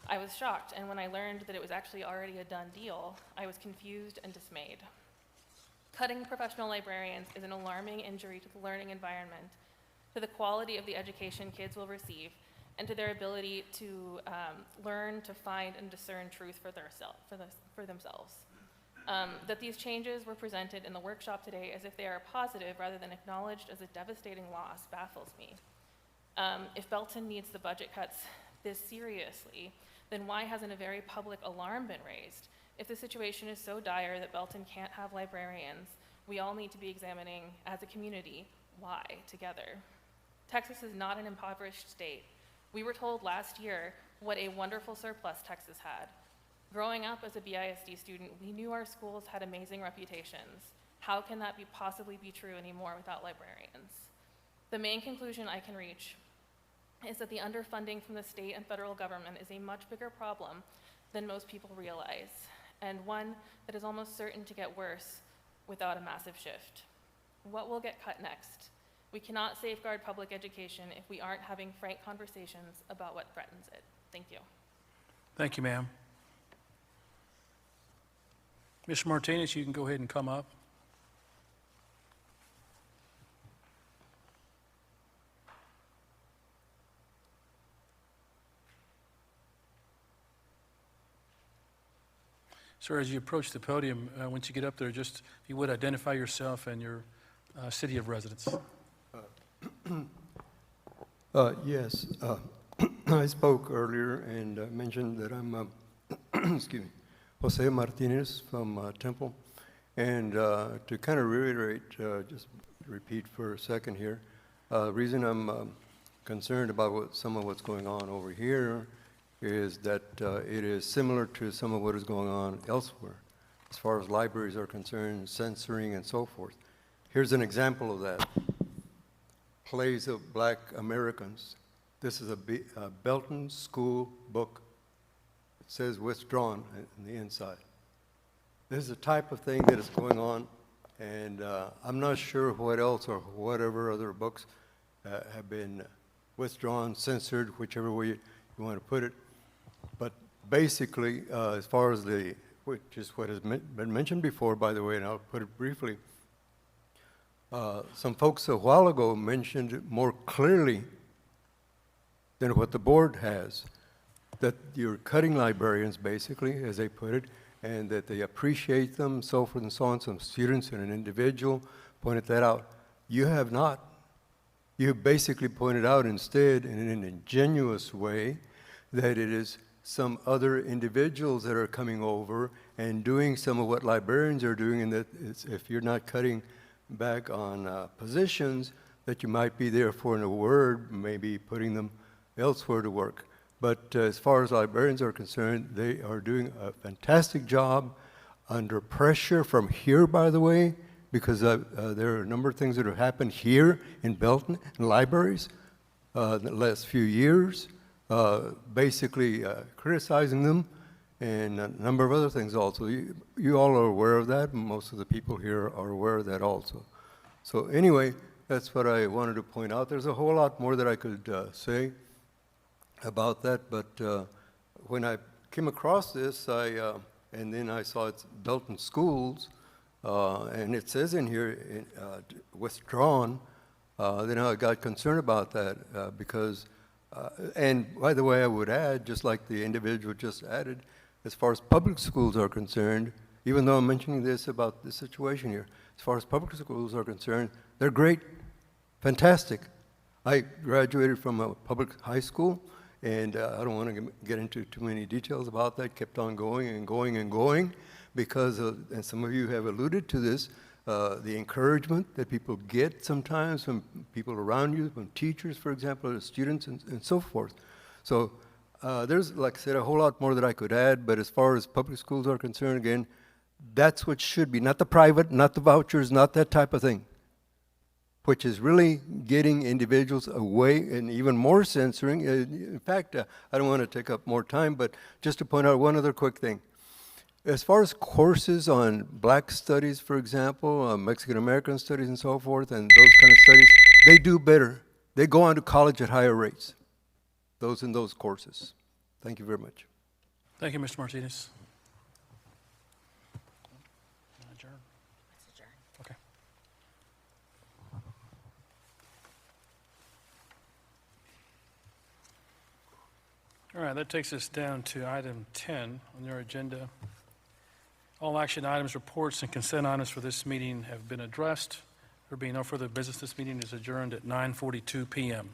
Speaker 12: I was shocked, and when I learned that it was actually already a done deal, I was confused and dismayed. Cutting professional librarians is an alarming injury to the learning environment, to the quality of the education kids will receive, and to their ability to learn to find and discern truth for themselves. That these changes were presented in the workshop today as if they are positive rather than acknowledged as a devastating loss baffles me. If Belton needs the budget cuts this seriously, then why hasn't a very public alarm been raised? If the situation is so dire that Belton can't have librarians, we all need to be examining as a community why together. Texas is not an impoverished state. We were told last year what a wonderful surplus Texas had. Growing up as a BISD student, we knew our schools had amazing reputations. How can that possibly be true anymore without librarians? The main conclusion I can reach is that the underfunding from the state and federal government is a much bigger problem than most people realize, and one that is almost certain to get worse without a massive shift. What will get cut next? We cannot safeguard public education if we aren't having frank conversations about what threatens it. Thank you.
Speaker 2: Thank you, ma'am. Mr. Martinez, you can go ahead and come up. Sir, as you approach the podium, once you get up there, just, if you would, identify yourself and your city of residence.
Speaker 8: Yes, I spoke earlier and mentioned that I'm, excuse me, Jose Martinez from Temple. And to kind of reiterate, just repeat for a second here, the reason I'm concerned about some of what's going on over here is that it is similar to some of what is going on elsewhere, as far as libraries are concerned, censoring and so forth. Here's an example of that. Plays of Black Americans. This is a Belton school book. It says withdrawn on the inside. This is the type of thing that is going on, and I'm not sure what else or whatever other books have been withdrawn, censored, whichever way you want to put it. But basically, as far as which is what has been mentioned before, by the way, and I'll put it briefly, some folks a while ago mentioned more clearly than what the board has, that you're cutting librarians, basically, as they put it, and that they appreciate them, so forth and so on. Some students and an individual pointed that out. You have not. You basically pointed out instead, in an ingenuous way, that it is some other individuals that are coming over and doing some of what librarians are doing, and that if you're not cutting back on positions, that you might be there for, in a word, maybe putting them elsewhere to work. But as far as librarians are concerned, they are doing a fantastic job under pressure from here, by the way, because there are a number of things that have happened here in Belton, in libraries, the last few years, basically criticizing them, and a number of other things also. You all are aware of that, and most of the people here are aware of that also. So anyway, that's what I wanted to point out. There's a whole lot more that I could say about that, but when I came across this, and then I saw it's Belton Schools, and it says in here, withdrawn, then I got concerned about that because, and by the way, I would add, just like the individual just added, as far as public schools are concerned, even though I'm mentioning this about the situation here, as far as public schools are concerned, they're great, fantastic. I graduated from a public high school, and I don't want to get into too many details about that, kept on going and going and going, because, and some of you have alluded to this, the encouragement that people get sometimes from people around you, from teachers, for example, students, and so forth. So there's, like I said, a whole lot more that I could add, but as far as public schools are concerned, again, that's what should be, not the private, not the vouchers, not that type of thing, which is really getting individuals away and even more censoring. In fact, I don't want to take up more time, but just to point out one other quick thing. As far as courses on Black studies, for example, Mexican-American studies and so forth, and those kind of studies, they do better. They go on to college at higher rates, those in those courses. Thank you very much.
Speaker 2: Thank you, Mr. Martinez. Okay. All right, that takes us down to item 10 on your agenda. All action items, reports, and consent items for this meeting have been addressed. There being no further business, this meeting is adjourned at 9:42 p.m.